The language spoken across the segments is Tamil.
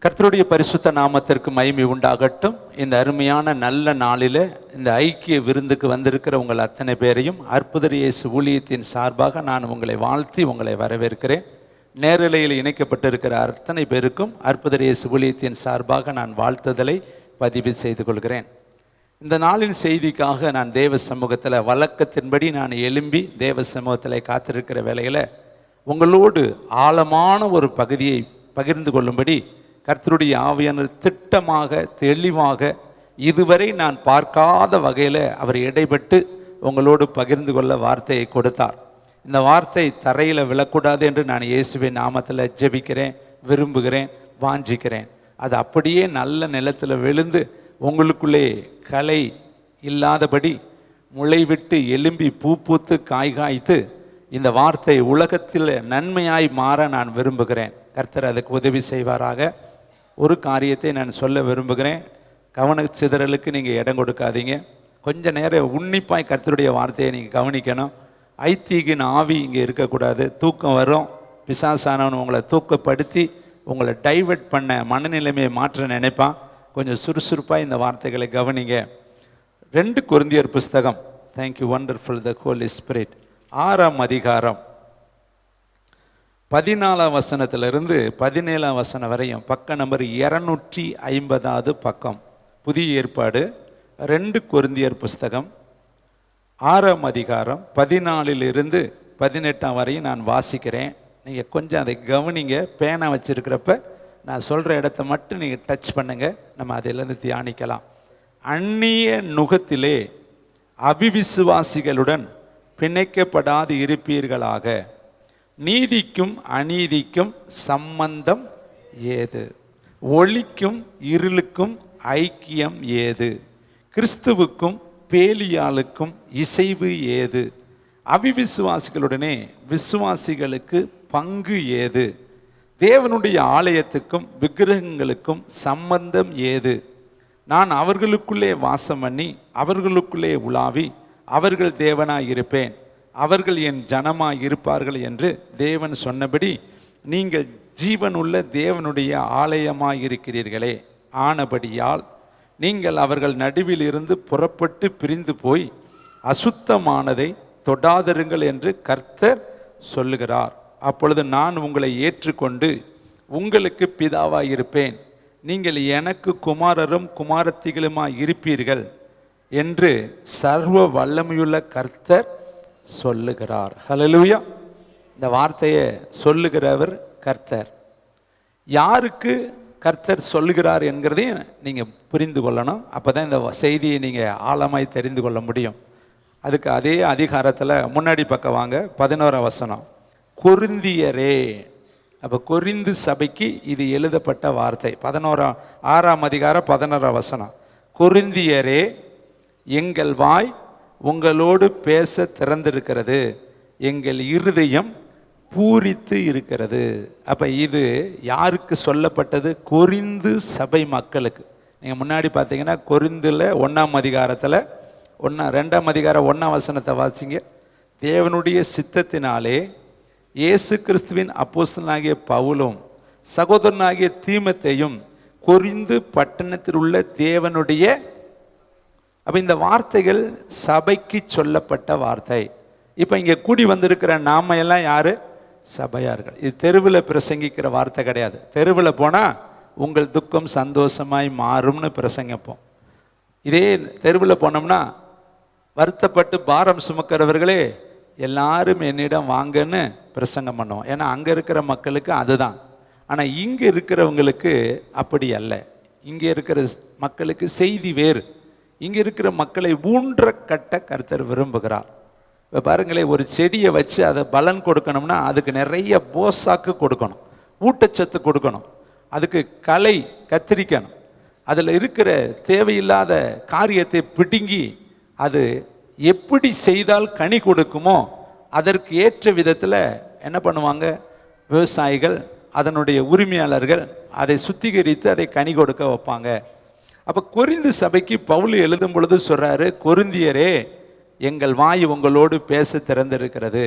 கர்த்தருடைய பரிசுத்த நாமத்திற்கு மகிமை உண்டாகட்டும். இந்த அருமையான நல்ல நாளில் இந்த ஐக்கிய விருந்துக்கு வந்திருக்கிற உங்கள் அத்தனை பேரையும் அற்புதர் இயேசு ஊழியத்தின் சார்பாக நான் உங்களை வாழ்த்தி உங்களை வரவேற்கிறேன். நேரலையில் இணைக்கப்பட்டிருக்கிற அத்தனை பேருக்கும் அற்புதர் இயேசு ஊழியத்தின் சார்பாக நான் வாழ்த்துதலை பதிவு செய்து கொள்கிறேன். இந்த நாளின் செய்திக்காக நான் தேவ சமூகத்தில் வழக்கத்தின்படி நான் எழும்பி தேவ சமூகத்தில் காத்திருக்கிற வேளையில் உங்களோடு ஆழமான ஒரு பகுதியை பகிர்ந்து கொள்ளும்படி கர்த்தருடைய ஆவியானவர் திட்டமாக தெளிவாக இதுவரை நான் பார்க்காத வகையில் அவர் இடைப்பட்டு உங்களோடு பகிர்ந்து கொள்ள வார்த்தையை கொடுத்தார். இந்த வார்த்தை தரையில் விழக்கூடாது என்று நான் இயேசுவின் நாமத்தில் ஜெபிக்கிறேன், விரும்புகிறேன், வாஞ்சிக்கிறேன். அது அப்படியே நல்ல நிலத்தில் விழுந்து உங்களுக்குள்ளே களை இல்லாதபடி முளைவிட்டு எலும்பி பூ பூத்து காய் காய்த்து இந்த வார்த்தை உலகத்தில் நன்மையாய் மாற நான் விரும்புகிறேன். கர்த்தர் அதுக்கு உதவி செய்வாராக. ஒரு காரியத்தை நான் சொல்ல விரும்புகிறேன். கவனச்சிதறலுக்கு நீங்கள் இடம் கொடுக்காதீங்க. கொஞ்ச நேரம் உன்னிப்பாய் கர்த்தருடைய வார்த்தையை நீங்கள் கவனிக்கணும். ஐத்தீகின் ஆவி இங்கே இருக்கக்கூடாது. தூக்கம் வரும், பிசாசானவன் உங்களை தூக்கப்படுத்தி உங்களை டைவர்ட் பண்ண மனநிலைமையை மாற்ற நினைப்பான். கொஞ்சம் சுறுசுறுப்பாக இந்த வார்த்தைகளை கவனிங்க. 2 கொரிந்தியர் புஸ்தகம், தேங்க்யூ வண்டர்ஃபுல் த ஹோலி ஸ்பிரிட், 6ஆம் அதிகாரம் 14ஆம் வசனத்திலிருந்து 17ஆம் வசனம் வரையும், பக்கம் நம்பர் 250வது பக்கம், புதிய ஏற்பாடு, 2 கொரிந்தியர் புஸ்தகம் 6ஆம் அதிகாரம் 14லிருந்து 18 வரையும் நான் வாசிக்கிறேன். நீங்கள் கொஞ்சம் அதை கவனிங்க. பேனா வச்சுருக்கிறப்ப நான் சொல்கிற இடத்த மட்டும் நீங்கள் டச் பண்ணுங்கள். நம்ம அதிலிருந்து தியானிக்கலாம். அந்நிய நுகத்திலே அவிவிசுவாசிகளுடன் பிணைக்கப்படாது இருப்பீர்களாக. நீதிக்கும் அநீதிக்கும் சம்பந்தம் ஏது? ஒளிக்கும் இருளுக்கும் ஐக்கியம் ஏது? கிறிஸ்துவுக்கும் பேலியாளுக்கும் இசைவு ஏது? அவிவிசுவாசிகளுடனே விசுவாசிகளுக்கு பங்கு ஏது? தேவனுடைய ஆலயத்துக்கும் விக்கிரகங்களுக்கும் சம்பந்தம் ஏது? நான் அவர்களுக்குள்ளே வாசம் பண்ணி அவர்களுக்குள்ளே உலாவி அவர்கள் தேவனாய் இருப்பேன், அவர்கள் என் ஜனமாய் இருப்பார்கள் என்று தேவன் சொன்னபடி நீங்கள் ஜீவனுள்ள தேவனுடைய ஆலயமாய் இருக்கிறீர்களே. ஆனபடியால் நீங்கள் அவர்கள் நடுவில் இருந்து புறப்பட்டு பிரிந்து போய் அசுத்தமானதை தொடாதருங்கள் என்று கர்த்தர் சொல்லுகிறார். அப்பொழுது நான் உங்களை ஏற்றுக்கொண்டு உங்களுக்கு பிதாவாய் இருப்பேன், நீங்கள் எனக்கு குமாரரும் குமாரத்திகளுமாய் இருப்பீர்கள் என்று சர்வ வல்லமையுள்ள கர்த்தர் சொல்லுகிறார். ஹல்லேலூயா. இந்த வார்த்தையை சொல்லுகிறவர் கர்த்தர். யாருக்கு கர்த்தர் சொல்லுகிறார் என்கிறதையும் நீங்கள் புரிந்து கொள்ளணும். அப்போ தான் இந்த செய்தியை நீங்கள் ஆழமாய் தெரிந்து கொள்ள முடியும். அதுக்கு அதே அதிகாரத்தில் முன்னாடி பக்கம் வாங்க, 11ஆம் வசனம். கொரிந்தியரே. அப்போ கொரிந்து சபைக்கு இது எழுதப்பட்ட வார்த்தை. 6ஆம் அதிகாரம் 11ஆம் வசனம். கொரிந்தியரே, எங்கள் வாய் உங்களோடு பேச திறந்திருக்கிறது, எங்கள் இருதயம் பூரித்து இருக்கிறது. அப்போ இது யாருக்கு சொல்லப்பட்டது? கொரிந்து சபை மக்களுக்கு. நீங்கள் முன்னாடி பார்த்தீங்கன்னா கொரிந்தில் 1ஆம் அதிகாரத்தில் 2ஆம் அதிகாரம் 1ஆம் வசனத்தை வாசிங்க. தேவனுடைய சித்தத்தினாலே இயேசு கிறிஸ்துவின் அப்போஸ்தலனாகிய பவுலும் சகோதரனாகிய தீமோத்தேயும் கொரிந்து பட்டணத்தில் உள்ள தேவனுடைய. அப்போ இந்த வார்த்தைகள் சபைக்கு சொல்லப்பட்ட வார்த்தை. இப்போ இங்கே கூடி வந்திருக்கிற நாம எல்லாம் யாரு? சபையார்கள். இது தெருவில் பிரசங்கிக்கிற வார்த்தை கிடையாது. தெருவில் போனால் உங்கள் துக்கம் சந்தோஷமாய் மாறும்னு பிரசங்கிப்போம். இதே தெருவில் போனோம்னா வருத்தப்பட்டு பாரம் சுமக்கிறவர்களே எல்லாரும் என்னிடம் வாங்கன்னு பிரசங்கம் பண்ணுவோம். ஏன்னா அங்கே இருக்கிற மக்களுக்கு அதுதான். ஆனால் இங்கே இருக்கிறவங்களுக்கு அப்படி அல்ல. இங்கே இருக்கிற மக்களுக்கு செய்தி வேறு. இங்கே இருக்கிற மக்களை ஊன்ற கட்ட கர்த்தர் விரும்புகிறார். இப்போ பாருங்களேன், ஒரு செடியை வச்சு அதை பலன் கொடுக்கணும்னா அதுக்கு நிறைய போசாக்கு கொடுக்கணும், ஊட்டச்சத்து கொடுக்கணும், அதுக்கு களை கத்திரிக்கணும், அதில் இருக்கிற தேவையில்லாத காரியத்தை பிடுங்கி அது எப்படி செய்தால் கனி கொடுக்குமோ அதற்கு ஏற்ற விதத்தில் என்ன பண்ணுவாங்க விவசாயிகள், அதனுடைய உரிமையாளர்கள் அதை சுத்திகரித்து அதை கனி கொடுக்க வைப்பாங்க. அப்போ கொரிந்து சபைக்கு பவுல் எழுதும் பொழுது சொல்கிறாரு, கொரிந்தியரே, எங்கள் வாய் உங்களோடு பேச திறந்திருக்கிறது.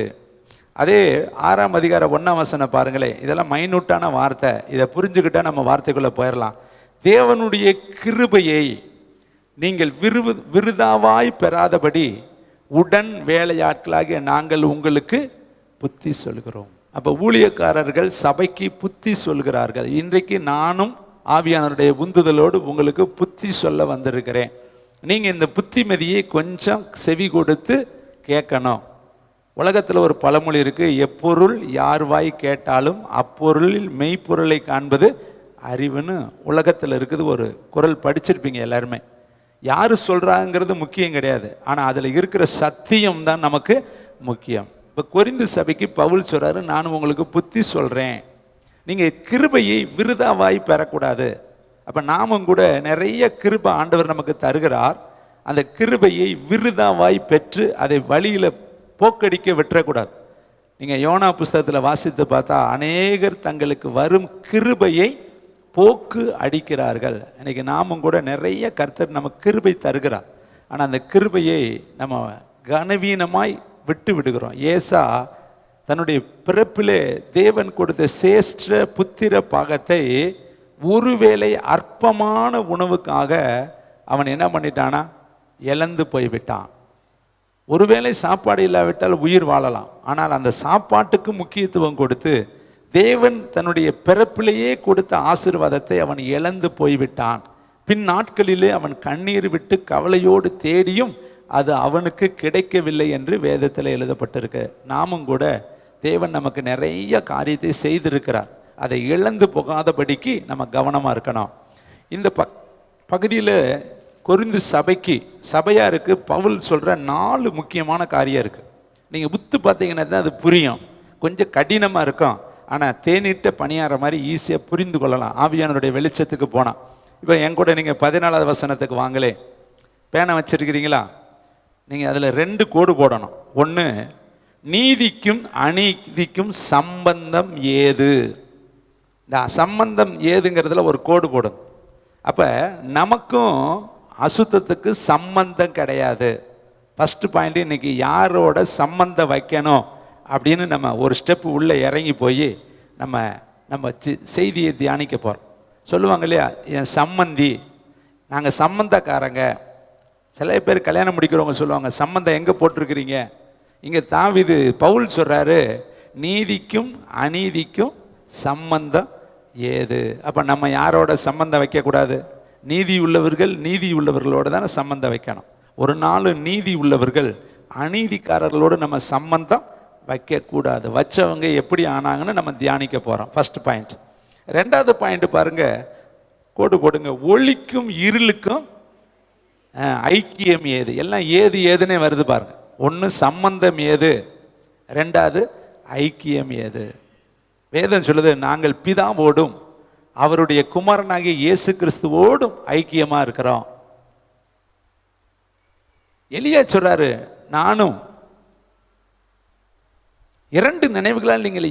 அதே 6ஆம் அதிகாரம் 1ஆம் வசனம் பாருங்களேன். இதெல்லாம் மைனூட்டான வார்த்தை, இதை புரிஞ்சுக்கிட்டா நம்ம வார்த்தைக்குள்ளே போயிடலாம். தேவனுடைய கிருபையை நீங்கள் விருதாவாய் பெறாதபடி உடன் வேலையாட்களாகிய நாங்கள் உங்களுக்கு புத்தி சொல்கிறோம். அப்போ ஊழியக்காரர்கள் சபைக்கு புத்தி சொல்கிறார்கள். இன்றைக்கு நானும் ஆவியானவருடைய உந்துதலோடு உங்களுக்கு புத்தி சொல்ல வந்திருக்கிறேன். நீங்கள் இந்த புத்திமதியை கொஞ்சம் செவி கொடுத்து கேட்கணும். உலகத்தில் ஒரு பழமொழி இருக்குது, எப்பொருள் யார் வாய் கேட்டாலும் அப்பொருளில் மெய்ப்பொருளை காண்பது அறிவுன்னு உலகத்தில் இருக்குது. ஒரு குறள் படிச்சிருப்பீங்க எல்லாருமே. யார் சொல்கிறாங்கிறது முக்கியம் கிடையாது, ஆனால் அதில் இருக்கிற சத்தியம் தான் நமக்கு முக்கியம். இப்போ கொரிந்து சபைக்கு பவுல் சொல்கிறாரு, நான் உங்களுக்கு புத்தி சொல்கிறேன், நீங்கள் கிருபையை விருதாவாய் பெறக்கூடாது. அப்போ நாமும் கூட நிறைய கிருபை ஆண்டவர் நமக்கு தருகிறார். அந்த கிருபையை விருதாவாய் பெற்று அதை வழியில் போக்கடிக்க விட்டுறக்கூடாது. நீங்கள் யோனா புஸ்தகத்தில் வாசித்து பார்த்தா அநேகர் தங்களுக்கு வரும் கிருபையை போக்கு அடிக்கிறார்கள். இன்னைக்கு நாமும் கூட நிறைய கர்த்தர் நமக்கு கிருபை தருகிறார், ஆனால் அந்த கிருபையை நம்ம கனவீனமாய் விட்டு விடுகிறோம். ஏசா தன்னுடைய பிறப்பிலே தேவன் கொடுத்த சேஷ்ட புத்திர பாகத்தை ஒருவேளை அற்பமான உணவுக்காக அவன் என்ன பண்ணிட்டானா, இழந்து போய்விட்டான். ஒருவேளை சாப்பாடு இல்லாவிட்டால் உயிர் வாழலாம், ஆனால் அந்த சாப்பாட்டுக்கு முக்கியத்துவம் கொடுத்து தேவன் தன்னுடைய பிறப்பிலேயே கொடுத்த ஆசீர்வாதத்தை அவன் இழந்து போய்விட்டான். பின் நாட்களிலே அவன் கண்ணீர் விட்டு கவலையோடு தேடியும் அது அவனுக்கு கிடைக்கவில்லை என்று வேதத்தில் எழுதப்பட்டிருக்கு. நாமும் கூட தேவன் நமக்கு நிறைய காரியத்தை செய்திருக்கிறார், அதை இழந்து போகாதபடிக்கு நம்ம கவனமாக இருக்கணும். இந்த பகுதியில் கொரிந்து சபையாருக்கு பவுல் சொல்கிற 4 முக்கியமான காரியம் இருக்குது. நீங்கள் புத்து பார்த்தீங்கன்னா தான் அது புரியும். கொஞ்சம் கடினமாக இருக்கும், ஆனால் தேனிட்ட பணியார மாதிரி ஈஸியாக புரிந்து கொள்ளலாம் ஆவியானவருடைய வெளிச்சத்துக்கு போனால். இப்போ என் கூட நீங்கள் 14வது வசனத்துக்கு வாங்களே, பேனை வச்சிருக்கிறீங்களா? நீங்கள் அதில் 2 கோடு போடணும். ஒன்று, நீதிக்கும் அநீதிக்கும் சம்பந்தம் ஏது. இந்த சம்பந்தம் ஏதுங்கிறதுல ஒரு கோடு போடும். அப்போ நமக்கும் அசுத்தத்துக்கு சம்பந்தம் கிடையாது. ஃபஸ்ட்டு பாயிண்ட், இன்னைக்கு யாரோட சம்பந்தம் வைக்கணும் அப்படின்னு நம்ம ஒரு ஸ்டெப்பு உள்ளே இறங்கி போய் நம்ம செய்தியை தியானிக்க போகிறோம். சொல்லுவாங்க இல்லையா, என் சம்பந்தி, நாங்கள் சம்பந்தக்காரங்க. சில பேர் கல்யாணம் முடிக்கிறவங்க சொல்லுவாங்க, சம்பந்தம் எங்கே போட்டிருக்கிறீங்க? இங்கே தாவீது பவுல் சொல்கிறாரு, நீதிக்கும் அநீதிக்கும் சம்பந்தம் ஏது. அப்போ நம்ம யாரோட சம்பந்தம் வைக்கக்கூடாது? நீதி உள்ளவர்களோடு தானே சம்பந்தம் வைக்கணும். ஒரு நாள் நீதி உள்ளவர்கள் அநீதிக்காரர்களோடு நம்ம சம்பந்தம் வைக்கக்கூடாது. வச்சவங்க எப்படி ஆனாங்கன்னு நம்ம தியானிக்க போகிறோம். First point. 2வது பாயிண்ட் பாருங்க, கோடு போடுங்க. ஒளிக்கும் இருளுக்கும் ஐக்கியம் ஏது. எல்லாம் ஏதுன்னே வருது பாருங்க. ஒன்று சம்பந்தம் ஏது, 2வது ஐக்கியம் ஏது. வேதம் சொல்லுது, நாங்கள் பிதாவோடும் அவருடைய குமாரனாகிய இயேசு கிறிஸ்துவோடும் ஐக்கியமா இருக்கிறோம். எலியா சொல்றாரு, நானும் 2 நினைவுகளால் நீங்கள்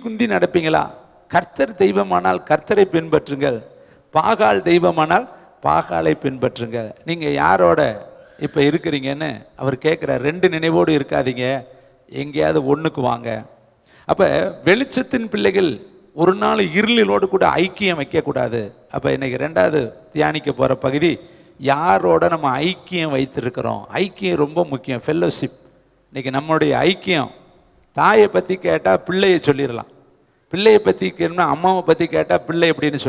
குந்தி நடப்பீங்களா? கர்த்தர் தெய்வமானால் கர்த்தரை பின்பற்றுங்கள், பாகால் தெய்வமானால் பாகாலை பின்பற்றுங்கள். நீங்கள் யாரோட இப்போ இருக்கிறீங்கன்னு அவர் கேட்குறார். 2 நினைவோடு இருக்காதீங்க, எங்கேயாவது ஒன்றுக்கு வாங்க. அப்போ வெளிச்சத்தின் பிள்ளைகள் ஒரு நாள் இருளோடு கூட ஐக்கியம் வைக்கக்கூடாது. அப்போ இன்னைக்கு 2வது தியானிக்க போகிற பகுதி, யாரோட நம்ம ஐக்கியம் வைத்திருக்கிறோம். ஐக்கியம் ரொம்ப முக்கியம், ஃபெல்லோஷிப். இன்னைக்கு நம்மளுடைய ஐக்கியம், தாயை பற்றி கேட்டால் பிள்ளையை சொல்லிடலாம், பிள்ளையை பற்றி கேட்டோம்னா அம்மாவை பற்றி கேட்டால் பிள்ளை எப்படின்னு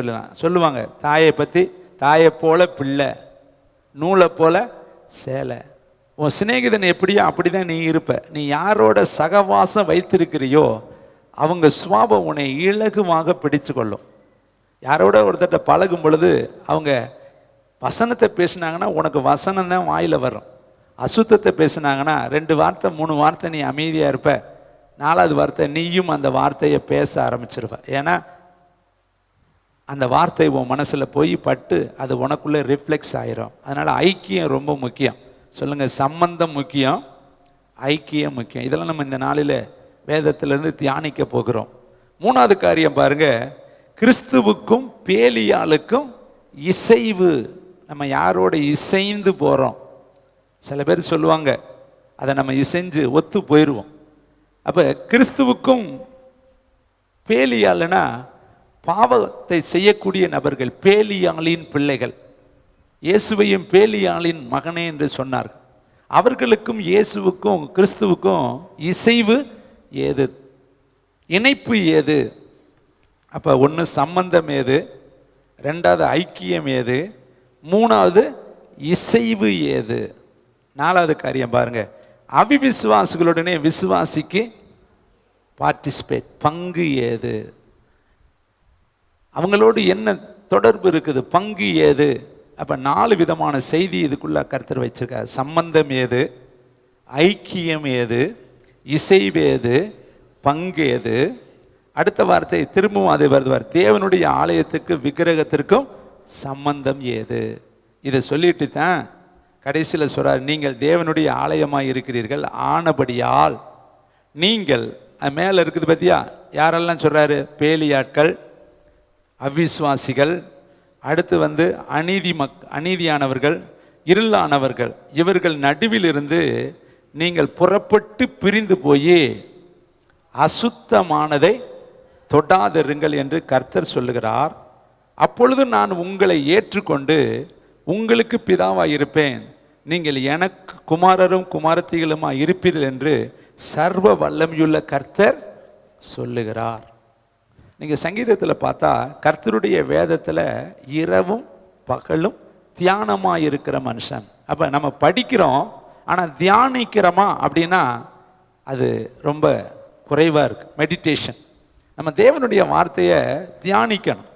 சொல்லுவாங்க. தாயை பற்றி, தாயை போல பிள்ளை, நூலை போல சேலை. உன் சிநேகிதன் எப்படியோ அப்படி தான் நீ இருப்ப. நீ யாரோட சகவாசம் வைத்திருக்கிறியோ அவங்க சுவாபம் உன்னை இலகுவாக பிடிச்சு கொள்ளும். யாரோட ஒருத்தட்ட பழகும் பொழுது அவங்க வசனத்தை பேசினாங்கன்னா உனக்கு வசனம் தான் வாயில் வரும். அசுத்தத்தை பேசினாங்கன்னா 2 வார்த்தை 3 வார்த்தை நீ அமைதியாக இருப்ப, 4வது வார்த்தை நீயும் அந்த வார்த்தையை பேச ஆரம்பிச்சிருவ. ஏன்னா அந்த வார்த்தை உன் மனசில் போய் பட்டு அது உனக்குள்ளே ரிஃப்ளெக்ஸ் ஆயிரும். அதனால் ஐக்கியம் ரொம்ப முக்கியம். சொல்லுங்கள், சம்பந்தம் முக்கியம், ஐக்கியம் முக்கியம். இதெல்லாம் நம்ம இந்த நாளில் வேதத்திலிருந்து தியானிக்க போகிறோம். 3வது காரியம் பாருங்க, கிறிஸ்துவுக்கும் பேலியாளுக்கும் இசைவு. நம்ம யாரோட இசைந்து போகிறோம். சில பேர் சொல்லுவாங்க, அதை நம்ம இசைஞ்சு ஒத்து போயிடுவோம். அப்போ கிறிஸ்துவுக்கும் பேலியாள்னா பாவத்தை செய்யக்கூடிய நபர்கள், பேலியாளின் பிள்ளைகள். இயேசுவையும் பேலியாளின் மகனே என்று சொன்னார்கள். அவர்களுக்கும் இயேசுவுக்கும் கிறிஸ்துவுக்கும் இசைவு ஏது, இணைப்பு ஏது? அப்போ ஒன்று சம்பந்தம் ஏது, ரெண்டாவது ஐக்கியம் ஏது, மூணாவது இசைவு ஏது, நாலாவது காரியம் பாருங்க, அவிவிசுவாசிகளுடனே விசுவாசிக்கு பார்ட்டிசிபேட், பங்கு ஏது? அவங்களோடு என்ன தொடர்பு இருக்குது, பங்கு ஏது? அப்போ 4 விதமான செய்தி இதுக்குள்ள கர்த்தர் வச்சிருக்கார். சம்பந்தம் ஏது, ஐக்கியம் ஏது, இசைவு ஏது, பங்கு ஏது? அடுத்த வார்த்தை திரும்பவும் அது வருவார், தேவனுடைய ஆலயத்துக்கு விக்கிரகத்திற்கும் சம்பந்தம் ஏது? இதை சொல்லிட்டு தான் கடைசியில் சொல்றார், நீங்கள் தேவனுடைய ஆலயமாக இருக்கிறீர்கள், ஆனபடியால் நீங்கள். மேலே இருக்குது பத்தியா, யாரெல்லாம் சொல்றாரு? பேலியாட்கள், அவிசுவாசிகள், அடுத்து அநீதியானவர்கள், இருளானவர்கள், இவர்கள் நடுவில் இருந்து நீங்கள் புறப்பட்டு பிரிந்து போய் அசுத்தமானதை தொடாதிருங்கள் என்று கர்த்தர் சொல்லுகிறார். அப்பொழுது நான் உங்களை ஏற்றுக்கொண்டு உங்களுக்கு பிதாவாக இருப்பேன், நீங்கள் எனக்கு குமாரரும் குமாரத்திகளுமாய் இருப்பீர்கள் என்று சர்வ வல்லமையுள்ள கர்த்தர் சொல்லுகிறார். நீங்கள் சங்கீதத்தில் பார்த்தா கர்த்தருடைய வேதத்தில் இரவும் பகலும் தியானமாக இருக்கிற மனுஷன். அப்போ நம்ம படிக்கிறோம், ஆனால் தியானிக்கிறோமா அப்படின்னா அது ரொம்ப குறைவாக இருக்குது. மெடிடேஷன், நம்ம தேவனுடைய வார்த்தையை தியானிக்கணும்.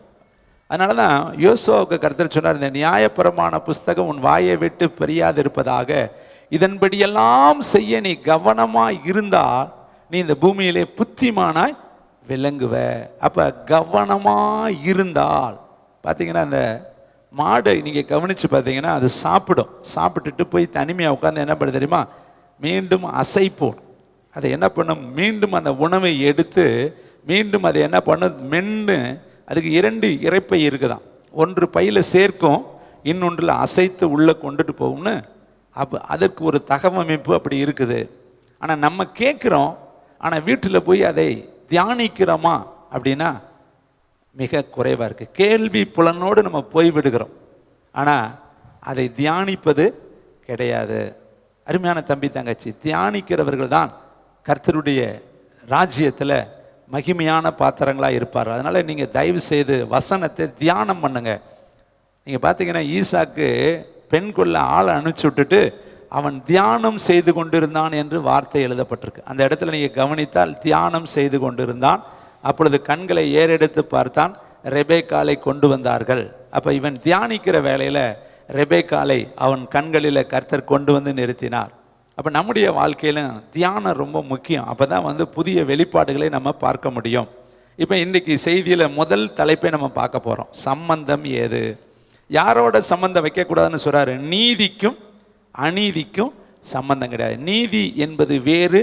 அதனால தான் யோசுவாவுக்கு கர்த்தர் சொன்னார், இந்த நியாயப்பிரமாண புஸ்தகம் உன் வாயை விட்டு பிரியாது இருப்பதாக, இதன்படியெல்லாம் செய்ய நீ கவனமாய் இருந்தால் நீ இந்த பூமியிலே புத்திமானாய் விளங்குவ. அப்போ கவனமாக இருந்தால் பார்த்தீங்கன்னா, அந்த மாடை நீங்கள் கவனித்து பார்த்தீங்கன்னா அது சாப்பிட்டுட்டு போய் தனிமையாக உட்காந்து என்ன பண்ண தெரியுமா, மீண்டும் அசைப்போம். அதை என்ன பண்ணும், மீண்டும் அந்த உணவை எடுத்து மீண்டும் அதை என்ன பண்ணும், மென்று. அதுக்கு 2 இறைப்பை இருக்குதான், ஒன்று பையில் சேர்க்கும், இன்னொன்றில் அசைத்து உள்ளே கொண்டுட்டு போகும்னு. அப்போ அதற்கு ஒரு தகவமைப்பு அப்படி இருக்குது. ஆனால் நம்ம கேட்குறோம், ஆனால் வீட்டில் போய் அதை தியானிக்கிறோமா அப்படின்னா மிக குறைவாக இருக்குது. கேள்வி புலனோடு நம்ம போய் விடுகிறோம், ஆனால் அதை தியானிப்பது கிடையாது. அருமையான தம்பி தங்கச்சி, தியானிக்கிறவர்கள் தான் கர்த்தருடைய ராஜ்யத்தில் மகிமையான பாத்திரங்களாக இருப்பார். அதனால் நீங்கள் தயவு செய்து வசனத்தை தியானம் பண்ணுங்க. நீங்கள் பார்த்தீங்கன்னா ஈசாக்கு பெண் கொள்ள ஆளை அனுப்பிச்சி விட்டுட்டு அவன் தியானம் செய்து கொண்டிருந்தான் என்று வார்த்தை எழுதப்பட்டிருக்கு. அந்த இடத்துல நீங்கள் கவனித்தால் தியானம் செய்து கொண்டிருந்தான். அப்பொழுது கண்களை ஏறெடுத்து பார்த்தான், ரெபேக்காலை கொண்டு வந்தார்கள். அப்போ இவன் தியானிக்கிற வேளையில் ரெபேக்காலை அவன் கண்களில் கர்த்தர் கொண்டு வந்து நிறுத்தினார். அப்போ நம்முடைய வாழ்க்கையிலும் தியானம் ரொம்ப முக்கியம். அப்போ தான் புதிய வெளிப்பாடுகளை நம்ம பார்க்க முடியும். இப்போ இன்றைக்கி செய்தியில் முதல் தலைப்பை நம்ம பார்க்க போகிறோம், சம்பந்தம் ஏது? யாரோட சம்பந்தம் வைக்கக்கூடாதுன்னு சொல்கிறாரு, நீதிக்கும் அநீதிக்கும் சம்பந்தம் கிடையாது. நீதி என்பது வேறு,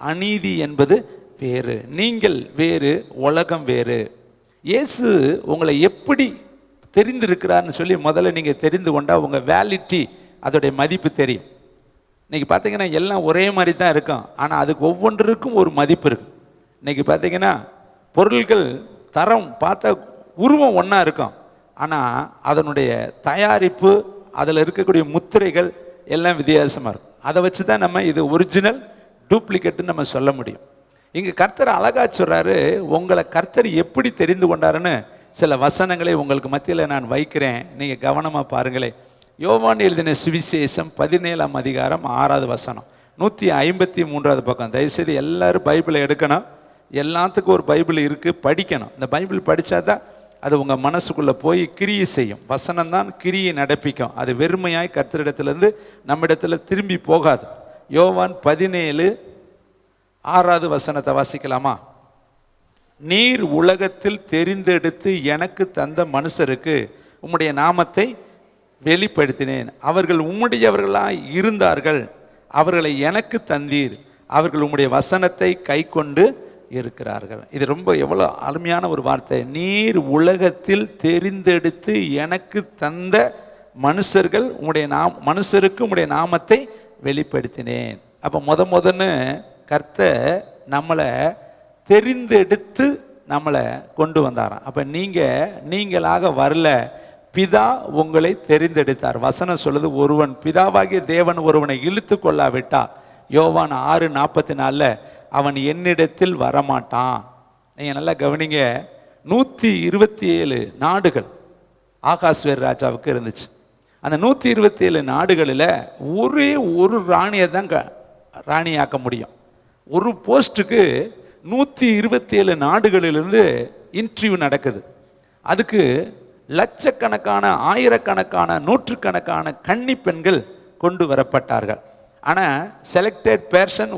அநீதி என்பது வேறு. நீங்கள் வேறு, உலகம் வேறு. இயேசு உங்களை எப்படி தெரிந்திருக்கிறார்னு சொல்லி முதல்ல நீங்கள் தெரிந்து கொண்டால் உங்கள் வேலிட்டி, அதோடைய மதிப்பு தெரியும். இன்றைக்கி பார்த்தீங்கன்னா எல்லாம் ஒரே மாதிரி தான் இருக்கும், ஆனால் அதுக்கு ஒவ்வொன்றுக்கும் ஒரு மதிப்பு இருக்குது. இன்றைக்கி பார்த்தீங்கன்னா பொருட்கள் தரம் பார்த்தா உருவம் ஒன்றா இருக்கும், ஆனால் அதனுடைய தயாரிப்பு, அதில் இருக்கக்கூடிய முத்திரைகள் எல்லாம் வித்தியாசமாக இருக்கும். அதை வச்சு தான் நம்ம இது ஒரிஜினல் டூப்ளிகேட்டுன்னு நம்ம சொல்ல முடியும். இங்கே கர்த்தர் அழகா சொல்கிறாரு, உங்களை கர்த்தர் எப்படி தெரிந்து கொண்டாருன்னு சில வசனங்களை உங்களுக்கு மத்தியில் நான் வைக்கிறேன், நீங்கள் கவனமாக பாருங்களேன். யோவான் எழுதின சுவிசேஷம் 17ஆம் அதிகாரம் 6வது வசனம், 153வது பக்கம். தயவுசெய்து எல்லாரும் பைபிளை எடுக்கணும். எல்லாத்துக்கும் ஒரு பைபிள் இருக்குது, படிக்கணும். இந்த பைபிள் படித்தா தான் அது உங்கள் மனசுக்குள்ளே போய் கிரியை செய்யும். வசனம் தான் கிரியை நடப்பிக்கும். அது வெறுமையாய் கர்த்தரிடத்துலேருந்து நம்மிடத்தில் திரும்பி போகாது. யோவான் 17:6வது வசனத்தை வாசிக்கலாமா? நீர் உலகத்தில் தெரிந்தெடுத்து எனக்கு தந்த மனுஷருக்கு உம்முடைய நாமத்தை வெளிப்படுத்தினேன். அவர்கள் உம்முடையவர்களாய் இருந்தார்கள், அவர்களை எனக்கு தந்தீர், அவர்கள் உம்முடைய வசனத்தை கை கொண்டு இருக்கிறார்கள். இது ரொம்ப எவ்வளோ அருமையான ஒரு வார்த்தை. நீர் உலகத்தில் தெரிந்தெடுத்து எனக்கு தந்த மனுஷருக்கு உம்முடைய நாமத்தை வெளிப்படுத்தினேன். அப்போ முதன்னு கர்த்தர் நம்மளை தெரிந்தெடுத்து நம்மளை கொண்டு வந்தாராம். அப்போ நீங்களாக வரல, பிதா உங்களை தெரிந்தெடுத்தார். வசனம் சொல்லுது, ஒருவன் பிதாவாகிய தேவன் ஒருவனை இழுத்து கொள்ளாவிட்டா, யோவான் 6:44, அவன் என்னிடத்தில் வரமாட்டான். நீங்கள் நல்லா கவனிங்க. 127 நாடுகள் ஆகாஸ்வேர் ராஜாவுக்கு இருந்துச்சு. அந்த 127 நாடுகளில் ஒரே ஒரு ராணியை தான் ராணியாக்க முடியும். ஒரு போஸ்ட்டுக்கு 127 நாடுகளிலிருந்து இன்டர்வியூ நடக்குது. அதுக்கு லட்சக்கணக்கான, ஆயிரக்கணக்கான, நூற்றுக்கணக்கான கன்னி பெண்கள் கொண்டு வரப்பட்டார்கள். ஆனால் செலக்டட் பர்சன்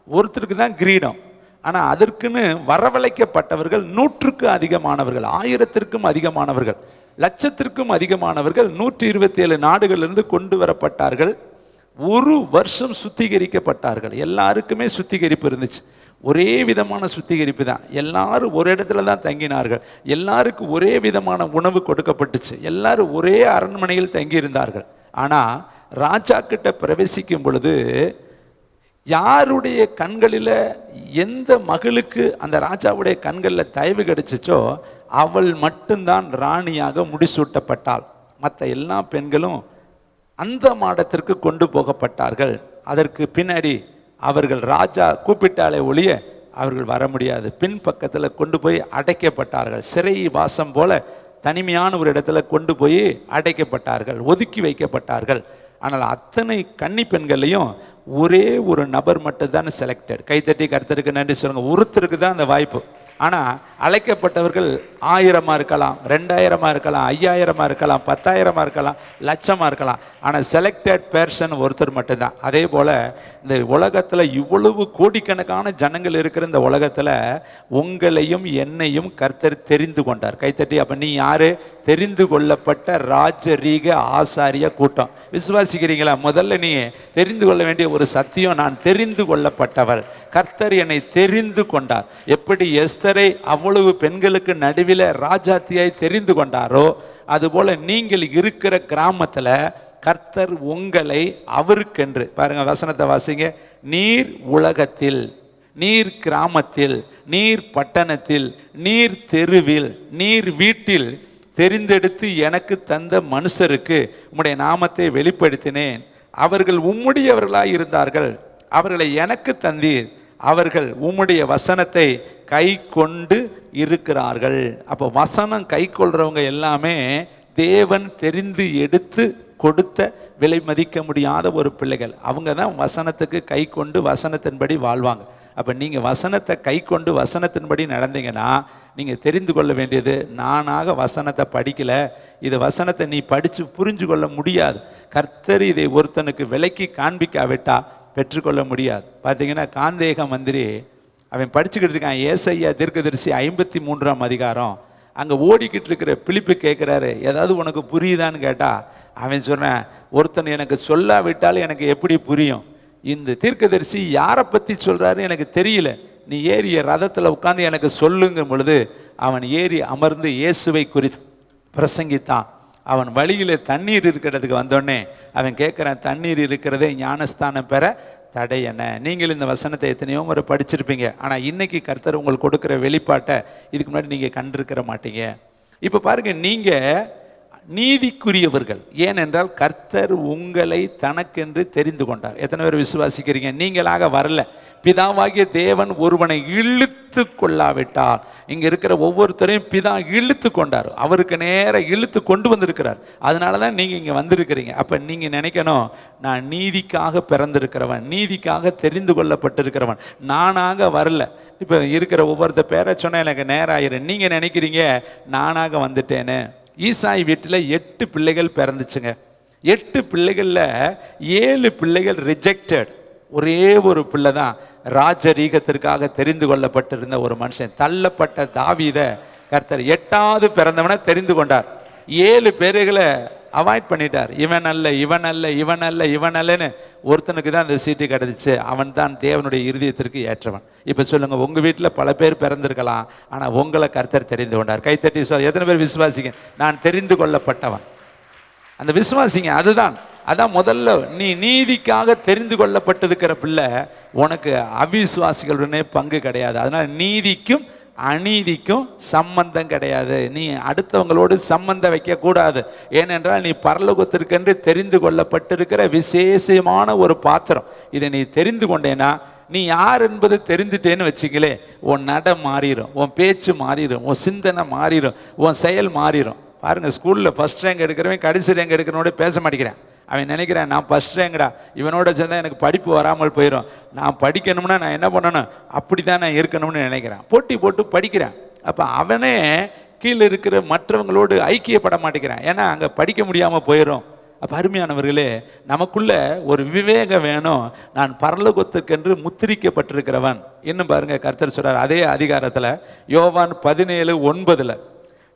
ஒருத்தருக்கு தான் கிரீடம். ஆனால் அதற்குன்னு வரவழைக்கப்பட்டவர்கள் 100க்கு அதிகமானவர்கள், 1000த்திற்கும் அதிகமானவர்கள், லட்சத்திற்கும் அதிகமானவர்கள் 127 நாடுகளிலிருந்து கொண்டு வரப்பட்டார்கள். ஒரு வருஷம் சுத்திகரிக்கப்பட்டார்கள். எல்லாருக்குமே சுத்திகரிப்பு இருந்துச்சு. ஒரே விதமான சுத்திகரிப்பு தான். எல்லாரும் ஒரு இடத்துல தான் தங்கினார்கள். எல்லாருக்கும் ஒரே விதமான உணவு கொடுக்கப்பட்டுச்சு. எல்லாரும் ஒரே அரண்மனையில் தங்கியிருந்தார்கள். ஆனால் ராஜா கிட்ட பிரவேசிக்கும் பொழுது யாருடைய கண்களில், எந்த மகளுக்கு அந்த ராஜாவுடைய கண்களில் தயவு கிடைச்சிச்சோ அவள் மட்டும்தான் ராணியாக முடிசூட்டப்பட்டாள். மற்ற எல்லா பெண்களும் அந்த மாடத்திற்கு கொண்டு போகப்பட்டார்கள். அதற்கு பின்னாடி அவர்கள் ராஜா கூப்பிட்டாலே ஒழிய அவர்கள் வர முடியாது. பின் பக்கத்தில் கொண்டு போய் அடைக்கப்பட்டார்கள். சிறை வாசம் போல தனிமையான ஒரு இடத்துல கொண்டு போய் அடைக்கப்பட்டார்கள், ஒதுக்கி வைக்கப்பட்டார்கள். ஆனால் அத்தனை கன்னி பெண்களையும் ஒரே ஒரு நபர் மட்டும்தான் செலக்டட். கைத்தட்டி கர்த்தருக்கு நன்றி சொல்லுங்க. ஒருத்தருக்கு தான் அந்த வாய்ப்பு. ஆனால் அழைக்கப்பட்டவர்கள் 1000 இருக்கலாம், 2000 இருக்கலாம், 5000 இருக்கலாம், 10,000 இருக்கலாம், லட்சமாக இருக்கலாம். ஆனால் செலக்டட் பர்சன் ஒருத்தர் மட்டும்தான். அதே போல் இந்த உலகத்தில் இவ்வளவு கோடிக்கணக்கான ஜனங்கள் இருக்கிற இந்த உலகத்தில் உங்களையும் என்னையும் கர்த்தர் தெரிந்து கொண்டார். கைத்தட்டி. அப்போ நீ யாரு? தெரிந்து கொள்ளப்பட்ட ராஜரீக ஆசாரிய கூட்டம். விசுவாசிக்கிறீங்களா? முதல்ல நீ தெரிந்து கொள்ள வேண்டிய ஒரு சத்தியம், நான் தெரிந்து கொள்ளப்பட்டவள். கர்த்தர் என்னை தெரிந்து கொண்டார். எப்படி எஸ்தரை அவ்வளவு பெண்களுக்கு நடுவில் ராஜாத்தியாய் தெரிந்து கொண்டாரோ, அதுபோல நீங்கள் இருக்கிற கிராமத்தில் கர்த்தர் உங்களை அவருக்கென்று, பாருங்க வசனத்தை வாசிங்க, நீர் உலகத்தில், நீர் கிராமத்தில், நீர் பட்டணத்தில், நீர் தெருவில், நீர் வீட்டில் தெரிந்தெடுத்து எனக்கு தந்த மனுஷருக்கு உம்முடைய நாமத்தை வெளிப்படுத்தினேன். அவர்கள் உம்முடையவர்களாய் இருந்தார்கள், அவர்களை எனக்கு தந்தீர், அவர்கள் உம்முடைய வசனத்தை கை கொண்டு இருக்கிறார்கள். அப்போ வசனம் கை கொள்றவங்க எல்லாமே தேவன் தெரிந்து எடுத்து கொடுத்த விலை மதிக்க முடியாத ஒரு பிள்ளைகள். அவங்க தான் வசனத்துக்கு கை கொண்டு வசனத்தின்படி வாழ்வாங்க. அப்போ நீங்கள் வசனத்தை கை கொண்டு வசனத்தின்படி நடந்தீங்கன்னா நீங்கள் தெரிந்து கொள்ள வேண்டியது, நானாக வசனத்தை படிக்கலை, இது வசனத்தை நீ படித்து புரிஞ்சு கொள்ள முடியாது. கர்த்தர் இதை ஒருத்தனுக்கு விலைக்கு காண்பிக்காவிட்டா பெற்றுக்கொள்ள முடியாது. பார்த்தீங்கன்னா காந்தேக மந்திரி அவன் படிச்சுக்கிட்டு இருக்கான். ஏசையா தீர்க்கதரிசி 53ஆம் அதிகாரம். அங்கே ஓடிக்கிட்டு இருக்கிற பிலிப்பு கேட்குறாரு, ஏதாவது உனக்கு புரியுதான்னு கேட்டால் அவன் சொன்னேன், ஒருத்தன் எனக்கு சொல்லாவிட்டால் எனக்கு எப்படி புரியும்? இந்த தீர்க்கதரிசி யாரை பற்றி சொல்கிறாரு எனக்கு தெரியல, நீ ஏறிய ரதத்தில் உட்காந்து எனக்கு சொல்லுங்கும் பொழுது அவன் ஏறி அமர்ந்து இயேசுவை குறித்து பிரசங்கித்தான். அவன் வழியில் தண்ணீர் இருக்கிறதுக்கு வந்தோடனே அவன் கேட்குறான், தண்ணீர் இருக்கிறதே ஞானஸ்தானம் பெற தடை என்ன? நீங்கள் இந்த வசனத்தை எத்தனையோ முறை படிச்சிருப்பீங்க. ஆனால் இன்னைக்கு கர்த்தர் உங்களுக்கு கொடுக்குற வெளிப்பாட்டை இதுக்கு முன்னாடி நீங்கள் கண்டிருக்கிற மாட்டீங்க. இப்போ பாருங்க, நீங்கள் நீதிக்குரியவர்கள். ஏனென்றால் கர்த்தர் உங்களை தனக்கென்று தெரிந்து கொண்டார். எத்தனை பேர் விசுவாசிக்கிறீங்க? நீங்களாக வரல, பிதாவாகிய தேவன் ஒருவனை இழுத்து கொள்ளாவிட்டால், இங்க இருக்கிற ஒவ்வொருத்தரையும் பிதா இழுத்து கொண்டார், அவருக்கு நேர இழுத்து கொண்டு வந்திருக்கிறார். அதனால தான் நீங்க இங்க வந்திருக்கிறீங்க. அப்ப நீங்க நினைக்கணும், நான் நீதிக்காக பிறந்திருக்கிறவன், நீதிக்காக தெரிந்து கொள்ளப்பட்டிருக்கிறவன், நானாக வரல. இப்ப இருக்கிற ஒவ்வொருத்த பேரை சொன்ன எனக்கு நேரம் ஆயிரும். நீங்க நினைக்கிறீங்க நானாக வந்துட்டேன்னு. ஈசாய் வீட்டில் 8 பிள்ளைகள் பிறந்துச்சுங்க. 8 பிள்ளைகளில் 7 பிள்ளைகள் ரிஜெக்டட். ஒரே ஒரு பிள்ளை தான் ராஜரீகத்திற்காக தெரிந்து கொள்ளப்பட்டிருந்த ஒரு மனுஷன். தள்ளப்பட்ட தாவீதை கர்த்தர் 8வது பிறந்தவனை தெரிந்து கொண்டார். 7 பேர்களை அவாய்ட் பண்ணிட்டார். இவன் அல்ல, இவன் அல்ல, இவன் அல்ல, இவன் அல்லன்னு ஒருத்தனுக்கு தான் அந்த சீட்டு கிடைச்சிச்சு. அவன் தான் தேவனுடைய இருதயத்திற்கு ஏற்றவன். இப்போ சொல்லுங்க, உங்க வீட்டில் பல பேர் பிறந்திருக்கலாம், ஆனால் உங்களை கர்த்தர் தெரிந்து கொண்டார். கைத்தட்டி சொல். எத்தனை பேர் விசுவாசிங்க, நான் தெரிந்து கொள்ளப்பட்டவன்? அந்த விசுவாசிங்க, அதுதான் அதான் முதல்ல நீ நீதிக்காக தெரிந்து கொள்ளப்பட்டிருக்கிற பிள்ளை, உனக்கு அவிசுவாசிகளுடனே பங்கு கிடையாது. அதனால நீதிக்கும் அநீதிக்கும் சம்பந்தம் கிடையாது. நீ அடுத்தவங்களோடு சம்பந்தம் வைக்க கூடாது. ஏனென்றால் நீ பரலோகத்திற்கென்று தெரிந்து கொள்ளப்பட்டிருக்கிற விசேஷமான ஒரு பாத்திரம். இதை நீ தெரிந்து கொண்டேனா, நீ யார் என்பது தெரிந்துட்டேன்னு வச்சுங்களே, உன் நட மாறிடும், உன் பேச்சு மாறிடும், உன் சிந்தனை மாறிடும், உன் செயல் மாறிடும். பாருங்க, ஸ்கூலில் ஃபர்ஸ்ட் ரேங்க் எடுக்கிறவன் கடைசி ரேங்க் எடுக்கிறனோட பேச மாட்டேங்கிறேன். அவன் நினைக்கிறேன் நான் ஃபர்ஸ்ட் ரேங்க்டா, இவனோட சேர்ந்தா எனக்கு படிப்பு வராமல் போயிடும், நான் படிக்கணும்னா நான் என்ன பண்ணணும், அப்படி தான் நான் இருக்கணும்னு நினைக்கிறேன். போட்டி போட்டு படிக்கிறேன். அப்போ அவனே கீழே இருக்கிற மற்றவங்களோடு ஐக்கியப்பட மாட்டேங்கிறான். ஏன்னா அங்கே படிக்க முடியாமல் போயிடும். அப்போ அருமையானவர்களே, நமக்குள்ள ஒரு விவேகம் வேணும். நான் பரலோகத்துக்கென்று முத்திரிக்கப்பட்டிருக்கிறவன். இன்னும் பாருங்க, கர்த்தர் சொல்றார் அதே அதிகாரத்தில் யோவான் 17:9,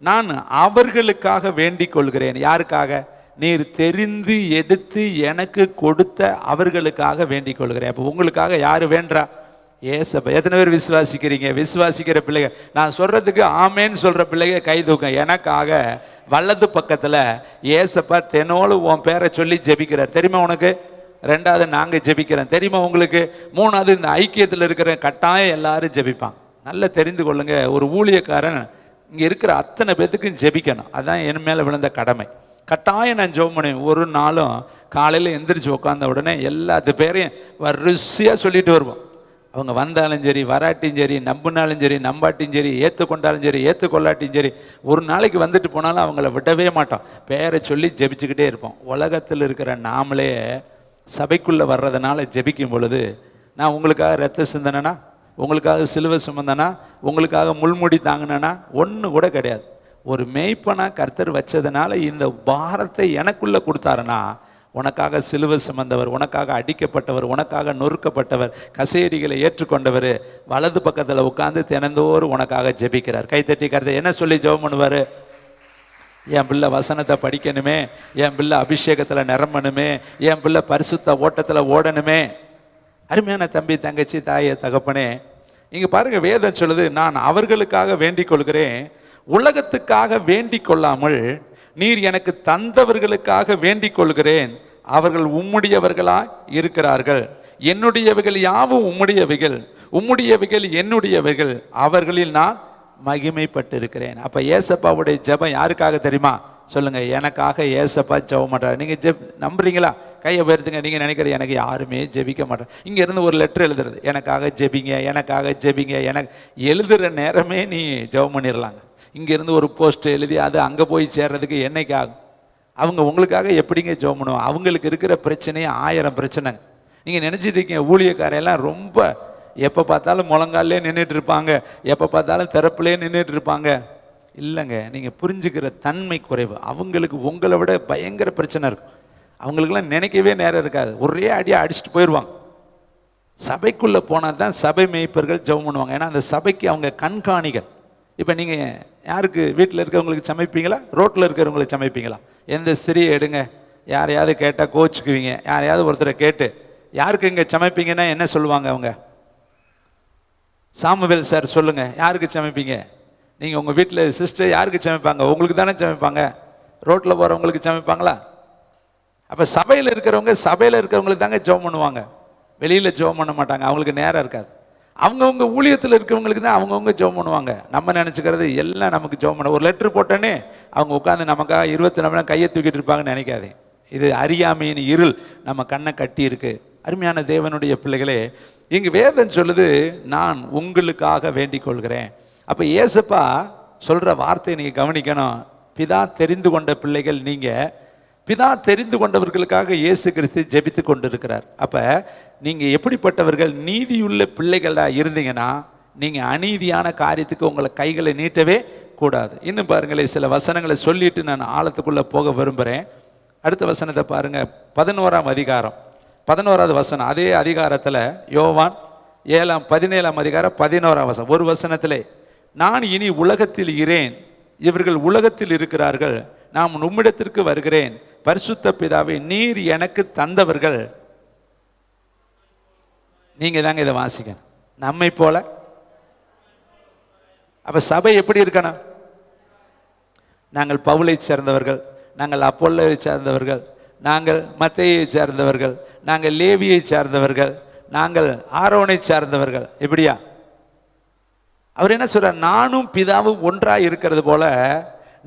நான் அவர்களுக்காக வேண்டிக் கொள்கிறேன். யாருக்காக? நீர் தெரிந்து எடுத்து எனக்கு கொடுத்த அவர்களுக்காக வேண்டிக் கொள்கிறேன். அப்போ உங்களுக்காக யாரு வேண்டா? ஏசப்பா. எத்தனை பேர் விசுவாசிக்கிறீங்க? விசுவாசிக்கிற பிள்ளைங்க, நான் சொல்றதுக்கு ஆமேன்னு சொல்ற பிள்ளைங்க கை தூக்கம். எனக்காக வலது பக்கத்துல ஏசப்பா தெனோடு உன் பேரை சொல்லி ஜெபிக்கிறார். தெரியுமா உனக்கு? ரெண்டாவது நாங்க ஜெபிக்கிறோம். தெரியுமா உங்களுக்கு? மூணாவது இந்த ஐக்கியத்தில் இருக்கிற கட்டாயம் எல்லாரும் ஜெபிப்பாங்க. நல்லா தெரிந்து கொள்ளுங்க, ஒரு ஊழியக்காரன் இங்க இருக்கிற அத்தனை பேத்துக்கும் ஜெபிக்கணும். அதான் என் மேல விழுந்த கடமை. கட்டாயம் நான் ஜெபம் பண்ணுவேன். ஒரு நாளும் காலையில் எந்திரிச்சு உட்காந்த உடனே எல்லாத்து பேரையும் வரிசையாக சொல்லிட்டு வருவோம். அவங்க வந்தாலும் சரி, வராட்டியும் சரி, நம்பினாலும் சரி, நம்பாட்டியும் சரி, ஏற்றுக்கொண்டாலும் சரி, ஏற்றுக்கொள்ளாட்டியும் சரி, ஒரு நாளைக்கு வந்துட்டு போனாலும் அவங்கள விடவே மாட்டோம். பேரை சொல்லி ஜெபிச்சுக்கிட்டே இருப்போம். உலகத்தில் இருக்கிற நாமளே சபைக்குள்ளே வர்றதுனால ஜெபிக்கும் பொழுது, நான் உங்களுக்காக ரத்த சிந்தனா, உங்களுக்காக சிலுவை சுமந்தனா, உங்களுக்காக முள்முடி தாங்கினா ஒன்று கூட கிடையாது. ஒரு மேய்ப்பனா கர்த்தர் வச்சதுனால இந்த பாரத்தை எனக்குள்ள கொடுத்தாருன்னா, உனக்காக சிலுவை சுமந்தவர், உனக்காக அடிக்கப்பட்டவர், உனக்காக நொறுக்கப்பட்டவர், கசேரிகளை ஏற்றுக்கொண்டவர் வலது பக்கத்தில் உட்கார்ந்து தினந்தோறும் உனக்காக ஜெபிக்கிறார். கைத்தட்டி கர்த்தர் என்ன சொல்லி ஜெபம் பண்ணுவார்? என் பிள்ளை வசனத்தை படிக்கணுமே, என் பிள்ளை அபிஷேகத்தில் நிரம்பணுமே, என் பிள்ளை பரிசுத்த ஓட்டத்தில் ஓடணுமே. அருமையான தம்பி, தங்கச்சி, தாயே, தகப்பனே, இங்கே பாருங்க, வேதம் சொல்லுது, நான் அவர்களுக்காக வேண்டிக் கொள்கிறேன். உலகத்துக்காக வேண்டிக் கொள்ளாமல் நீர் எனக்கு தந்தவர்களுக்காக வேண்டிக் கொள்கிறேன். அவர்கள் உம்முடையவர்களாய் இருக்கிறார்கள். என்னுடையவைகள் யாவும் உம்முடையவைகள், உம்முடையவைகள் என்னுடையவைகள். அவர்களில் நான் மகிமைப்பட்டிருக்கிறேன். அப்ப ஏசப்பாவுடைய ஜெபம் யாருக்காக தெரியுமா? சொல்லுங்க. எனக்காக ஏசப்பா ஜெபம் பண்றாரு. நீங்க நம்புறீங்களா? கையை உயர்த்துங்க. நீங்க நினைக்கிறது எனக்கு யாருமே ஜெபிக்க மாட்டேன். இங்க இருந்து ஒரு லெட்டர் எழுதுறது, எனக்காக ஜெபிங்க, எனக்காக ஜெபிங்க. எனக்கு எழுதுற நேரமே நீ ஜெபம் பண்ணிடலாங்க. இங்கேருந்து ஒரு போஸ்ட் எழுதி அது அங்கே போய் சேர்றதுக்கு என்னைக்கு ஆகும்? அவங்க உங்களுக்காக எப்படிங்க ஜெபம் பண்ணுவோம்? அவங்களுக்கு இருக்கிற பிரச்சனையே 1000 பிரச்சனைங்க. நீங்கள் நினச்சிட்டு இருக்கீங்க ஊழியக்காரையெல்லாம் ரொம்ப எப்போ பார்த்தாலும் முழங்காலே நின்றுட்டு இருப்பாங்க, எப்போ பார்த்தாலும் திறப்புலேயே நின்றுட்டு இருப்பாங்க. இல்லைங்க, நீங்கள் புரிஞ்சுக்கிற தன்மை குறைவு. அவங்களுக்கு உங்களை விட பயங்கர பிரச்சனை இருக்கும். அவங்களுக்கெல்லாம் நினைக்கவே நேரம் இருக்காது. ஒரே அடியாக அடிச்சுட்டு போயிடுவாங்க. சபைக்குள்ளே போனால் தான் சபை மேய்ப்பர்கள் ஜெபம் பண்ணுவாங்க. ஏன்னா அந்த சபைக்கு அவங்க கண்காணிகள். இப்போ நீங்கள் யாருக்கு வீட்டில் இருக்கிறவங்களுக்கு சமைப்பீங்களா, ரோட்டில் இருக்கிறவங்களுக்கு சமைப்பீங்களா? எந்த ஸ்திரியை எடுங்க, யாரையாவது கேட்டால் கோச்சுக்குவீங்க. யாரையாவது ஒருத்தரை கேட்டு யாருக்கு இங்கே சமைப்பீங்கன்னா என்ன சொல்லுவாங்க அவங்க? சாமுவேல் சார் சொல்லுங்கள், யாருக்கு சமைப்பீங்க? நீங்கள் உங்கள் வீட்டில் சிஸ்டர் யாருக்கு சமைப்பாங்க? உங்களுக்கு தானே சமைப்பாங்க. ரோட்டில் போகிறவங்களுக்கு சமைப்பாங்களா? அப்போ சபையில் இருக்கிறவங்களுக்கு தாங்க ஜெபம் பண்ணுவாங்க. வெளியில் ஜெபம் பண்ண மாட்டாங்க, அவங்களுக்கு நேரம் இருக்காது. அவங்கவுங்க ஊழியத்தில் இருக்கிறவங்களுக்கு தான் அவங்கவுங்க ஜெபம் பண்ணுவாங்க. நம்ம நினச்சிக்கிறது எல்லாம் நமக்கு ஜெபம் பண்ண. ஒரு லெட்டர் போட்டோன்னே அவங்க உட்காந்து நமக்காக 24 மணி நேரம் கையை தூக்கிட்டு இருப்பாங்கன்னு நினைக்காதே. இது அறியாமையின் இருள் நம்ம கண்ணை கட்டி இருக்கு. அருமையான தேவனுடைய பிள்ளைகளே, இங்கு வேதம் சொல்லுது, நான் உங்களுக்காக வேண்டிக் கொள்கிறேன். அப்போ ஏசப்பா சொல்கிற வார்த்தையை நீங்கள் கவனிக்கணும். பிதா தெரிந்து கொண்ட பிள்ளைகள் நீங்கள். பிதா தெரிந்து கொண்டவர்களுக்காக இயேசு கிறிஸ்து ஜெபித்து கொண்டிருக்கிறார். அப்போ நீங்கள் எப்படிப்பட்டவர்கள்? நீதியுள்ள பிள்ளைகளாக இருந்தீங்கன்னா நீங்கள் அநீதியான காரியத்துக்கு உங்களை கைகளை நீட்டவே கூடாது. இன்னும் பாருங்களேன், சில வசனங்களை சொல்லிட்டு நான் ஆழத்துக்குள்ளே போக விரும்புகிறேன். அடுத்த வசனத்தை பாருங்கள், 11ஆம் அதிகாரம் 11வது வசனம். அதே அதிகாரத்தில் யோவான் 17ஆம் அதிகாரம் 11ஆம் வசனம். ஒரு வசனத்திலே, நான் இனி உலகத்தில் இரேன், இவர்கள் உலகத்தில் இருக்கிறார்கள், நான் உம்மிடத்திற்கு வருகிறேன். பரிசுத்த பிதாவே, நீர் எனக்கு தந்தவர்கள். நீங்க தாங்க இதை வாசிக்கணும். நம்மை போல. அப்ப சபை எப்படி இருக்கணும்? நாங்கள் பவுலை சேர்ந்தவர்கள், நாங்கள் அப்போல்லை சேர்ந்தவர்கள், நாங்கள் மத்தேயை சார்ந்தவர்கள், நாங்கள் லேவியை சார்ந்தவர்கள், நாங்கள் ஆரோனை சார்ந்தவர்கள். எப்படியா? அவர் என்ன சொல்றார்? நானும் பிதாவும் ஒன்றாய் இருக்கிறது போல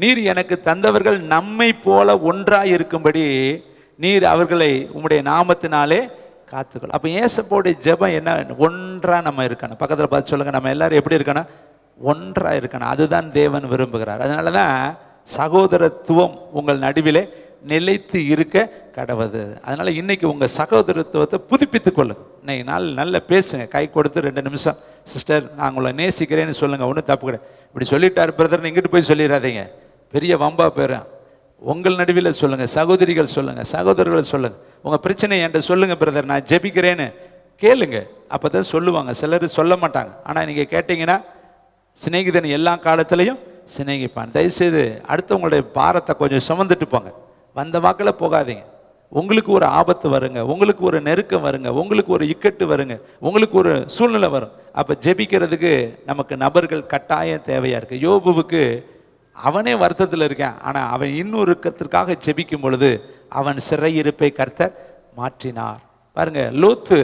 நீர் எனக்கு தந்தவர்கள் நம்மை போல ஒன்றாய் இருக்கும்படி நீர் அவர்களை உம்முடைய நாமத்தினாலே காத்துக்கொள். அப்போ ஏசப்போடைய ஜெபம் என்ன? ஒன்றா நம்ம இருக்கணும். பக்கத்தில் பார்த்து சொல்லுங்க, நம்ம எல்லாரும் எப்படி இருக்கணும்? ஒன்றா இருக்கணும். அதுதான் தேவன் விரும்புகிறார். அதனால தான் சகோதரத்துவம் உங்கள் நடுவிலே நிலைத்து இருக்க கடவுது. அதனால இன்னைக்கு உங்க சகோதரத்துவத்தை புதுப்பித்துக் கொள்ளுங்க. இன்னைக்கு நாள் நல்ல பேசுங்க, கை கொடுத்து 2 நிமிஷம் சிஸ்டர் நான் உங்களை நேசிக்கிறேன்னு சொல்லுங்க. ஒன்றும் தப்பு கிடையாது. இப்படி சொல்லிட்டார் பிரதர், இங்கிட்டு போய் சொல்லிடாதீங்க, பெரிய வம்பா போயிடும். உங்கள் நடுவில் சொல்லுங்க, சகோதரிகள் சொல்லுங்க, சகோதரர்கள் சொல்லுங்க, உங்க பிரச்சனை என்கிட்ட சொல்லுங்க பிரதர், நான் ஜெபிக்கிறேன்னு கேளுங்க. அப்பதான் சொல்லுவாங்க. சிலர் சொல்ல மாட்டாங்க, ஆனா நீங்க கேட்டீங்கன்னா சிநேகிதன் எல்லா காலத்திலையும் சிநேகிப்பான். தயவுசெய்து அடுத்தவங்களுடைய பாரத்தை கொஞ்சம் சுமந்துட்டு போங்க. வந்த வாக்கில் போகாதீங்க. உங்களுக்கு ஒரு ஆபத்து வருங்க, உங்களுக்கு ஒரு நெருக்கம் வருங்க, உங்களுக்கு ஒரு இக்கட்டு வருங்க, உங்களுக்கு ஒரு சூழ்நிலை வரும். அப்போ ஜெபிக்கிறதுக்கு நமக்கு நபர்கள் கட்டாயம் தேவையாக இருக்குது. யோபுவுக்கு அவனே வருத்தத்தில் இருக்கான், ஆனால் அவன் இன்னொருக்கத்திற்காக ஜெபிக்கும் பொழுது அவன் சிறையிருப்பை கர்த்தர் மாற்றினார். பாருங்க, லோத்து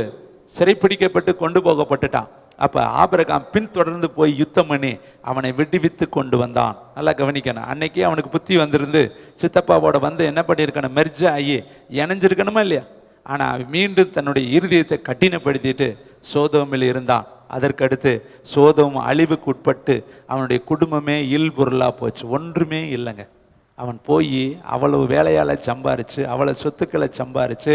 சிறைப்பிடிக்கப்பட்டு கொண்டு போகப்பட்டுட்டான். அப்போ ஆபிரகாம் பின்தொடர்ந்து போய் யுத்தம் பண்ணி அவனை விடுவித்து கொண்டு வந்தான். நல்லா கவனிக்கணும். அன்னைக்கே அவனுக்கு புத்தி வந்திருந்து சித்தப்பாவோட வந்து என்ன பண்ணியிருக்கணும்? மெர்ஜா ஆகி இணைஞ்சிருக்கணுமா இல்லையா? ஆனால் மீண்டும் தன்னுடைய இருதயத்தை கடினப்படுத்திட்டு சோதோமில் இருந்தான். அதற்கடுத்து சோதோம் அழிவுக்கு உட்பட்டு அவனுடைய குடும்பமே இல்பொருளாக போச்சு, ஒன்றுமே இல்லைங்க. அவன் போய் அவ்வளவு வேலையால் சம்பாரிச்சு, அவ்வளவு சொத்துக்களை சம்பாரிச்சு,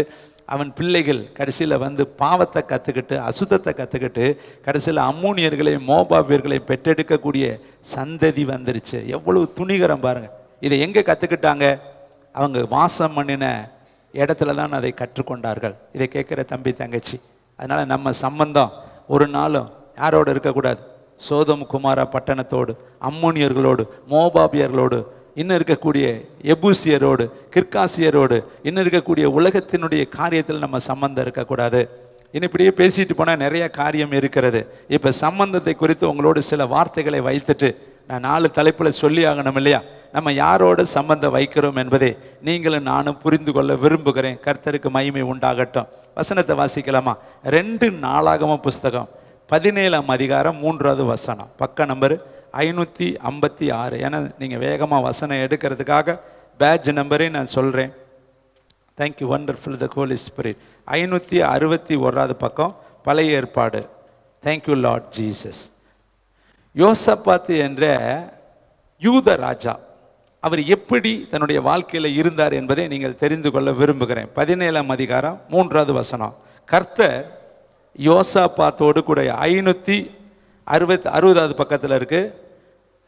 அவன் பிள்ளைகள் கடைசியில் வந்து பாவத்தை கற்றுக்கிட்டு, அசுத்தத்தை கற்றுக்கிட்டு, கடைசியில் அம்மோனியர்களையும் மோபாபியர்களையும் பெற்றெடுக்கக்கூடிய சந்ததி வந்துருச்சு. எவ்வளவு துணிகரம் பாருங்கள். இதை எங்கே கற்றுக்கிட்டாங்க? அவங்க வாசம் பண்ணின இடத்துல தான் அதை கற்றுக்கொண்டார்கள். இதை கேட்குற தம்பி தங்கச்சி, அதனால் நம்ம சம்பந்தம் ஒரு நாளும் யாரோடு இருக்கக்கூடாது? சோதம் குமாரா பட்டணத்தோடு, அம்மோனியர்களோடு, மோபாபியர்களோடு, இன்னும் இருக்கக்கூடிய எபூசியரோடு, கிர்காசியரோடு, இன்னும் இருக்கக்கூடிய உலகத்தினுடைய காரியத்தில் நம்ம சம்பந்தம் இருக்கக்கூடாது. இன்னும் இப்படியே பேசிட்டு போனால் நிறைய காரியம் இருக்கிறது. இப்போ சம்பந்தத்தை குறித்து உங்களோடு சில வார்த்தைகளை வைத்துட்டு நான் 4 தலைப்பில் சொல்லி ஆகணும் இல்லையா? நம்ம யாரோட சம்பந்தம் வைக்கிறோம் என்பதை நீங்களும் நானும் புரிந்து கொள்ள விரும்புகிறேன். கர்த்தருக்கு மகிமை உண்டாகட்டும். வசனத்தை வாசிக்கலாமா? 2 நாளாகமம் புஸ்தகம் 17ஆம் அதிகாரம் 3வது வசனம், பக்க நம்பர் 556. ஏன்னா நீங்கள் வேகமாக வசனம் எடுக்கிறதுக்காக பேட்ச் நம்பரே நான் சொல்கிறேன். தேங்க்யூ, வண்டர்ஃபுல் த ஹோலி ஸ்பிரிட். 561வது பக்கம், பழைய ஏற்பாடு. Thank you Lord Jesus. யோசபாத் என்ற யூத ராஜா, அவர் எப்படி தன்னுடைய வாழ்க்கையில் இருந்தார் என்பதை நீங்கள் தெரிந்து கொள்ள விரும்புகிறேன். 17ஆம் அதிகாரம் 3வது வசனம். கர்த்தர் யோசபாத்தோடு கூட 560வது பக்கத்தில் இருக்கு.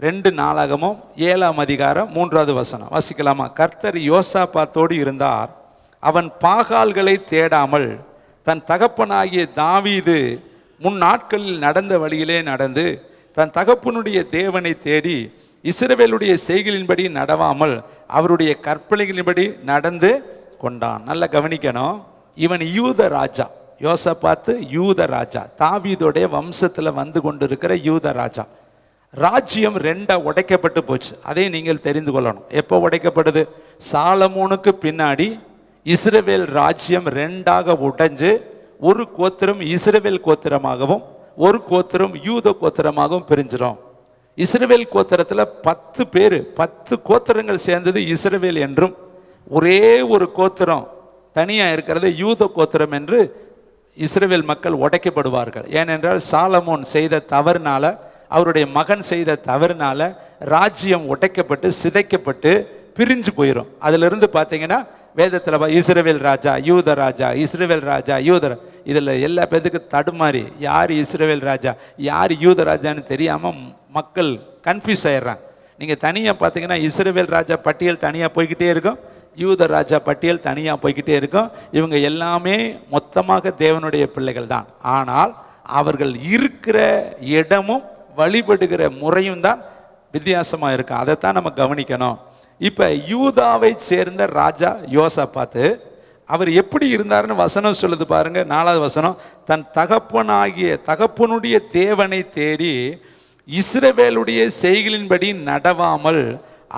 2 நாளாகமும் 7ஆம் அதிகாரம் 3வது வசனம் வாசிக்கலாமா? கர்த்தர் யோசபாத்தோடு இருந்தார், அவன் பாகால்களை தேடாமல் தன் தகப்பனாகிய தாவீது முன்னாட்களில் நடந்த வழியிலே நடந்து தன் தகப்பனுடைய தேவனை தேடி இஸ்ரவேலுடைய செய்கைகளின்படி நடவாமல் அவருடைய கற்பனைகளின்படி நடந்து கொண்டான். நல்லா கவனிக்கணும். இவன் யூத ராஜா. யோசபாத்து யூத ராஜா, தாவீதோடைய வம்சத்தில் வந்து கொண்டிருக்கிற யூத ராஜா. ராஜ்யம் 2 உடைக்கப்பட்டு போச்சு. அதை நீங்கள் தெரிந்து கொள்ளணும். எப்போ உடைக்கப்படுது? சாலமோனுக்கு பின்னாடி இஸ்ரவேல் ராஜ்யம் 2ஆக உடைஞ்சு ஒரு கோத்திரம் இஸ்ரவேல் கோத்திரமாகவும் ஒரு கோத்திரம் யூத கோத்திரமாகவும் பிரிஞ்சிடும். இஸ்ரவேல் கோத்திரத்தில் 10 பேர், 10 கோத்திரங்கள் சேர்ந்தது இஸ்ரவேல் என்றும், ஒரே ஒரு கோத்திரம் தனியாக இருக்கிறது யூத கோத்திரம் என்று இஸ்ரவேல் மக்கள் உடைக்கப்படுவார்கள். ஏனென்றால் சாலமோன் செய்த தவறுனால, அவருடைய மகன் செய்த தவறுனால ராஜ்யம் உடைக்கப்பட்டு சிதைக்கப்பட்டு பிரிஞ்சு போயிடும். அதிலிருந்து பார்த்தீங்கன்னா வேதத்தில் இஸ்ரவேல் ராஜா, யூத ராஜா, இஸ்ரவேல் ராஜா, யூத, இதில் எல்லா பேருக்கு தடுமாறி யார் இஸ்ரவேல் ராஜா யார் யூத ராஜான்னு தெரியாமல் மக்கள் கன்ஃபியூஸ் ஆயிடுறாங்க. நீங்கள் தனியாக பார்த்தீங்கன்னா இஸ்ரவேல் ராஜா பட்டியல் தனியாக போய்கிட்டே இருக்கும், யூத ராஜா பட்டியல் தனியாக போய்கிட்டே இருக்கும். இவங்க எல்லாமே மொத்தமாக தேவனுடைய பிள்ளைகள் தான். ஆனால் அவர்கள் இருக்கிற இடமும் வழிபடுகிற முறையும் தான் வித்தியாசமாக இருக்கும். அதைத்தான் நம்ம கவனிக்கணும். இப்போ யூதாவை சேர்ந்த ராஜா யோசபாத்து, அவர் எப்படி இருந்தார்னு வசனம் சொல்லுது பாருங்க. 4வது வசனம், தன் தகப்பனுடைய தேவனை தேடி இஸ்ரவேலுடைய செய்கைகளின்படி நடவாமல்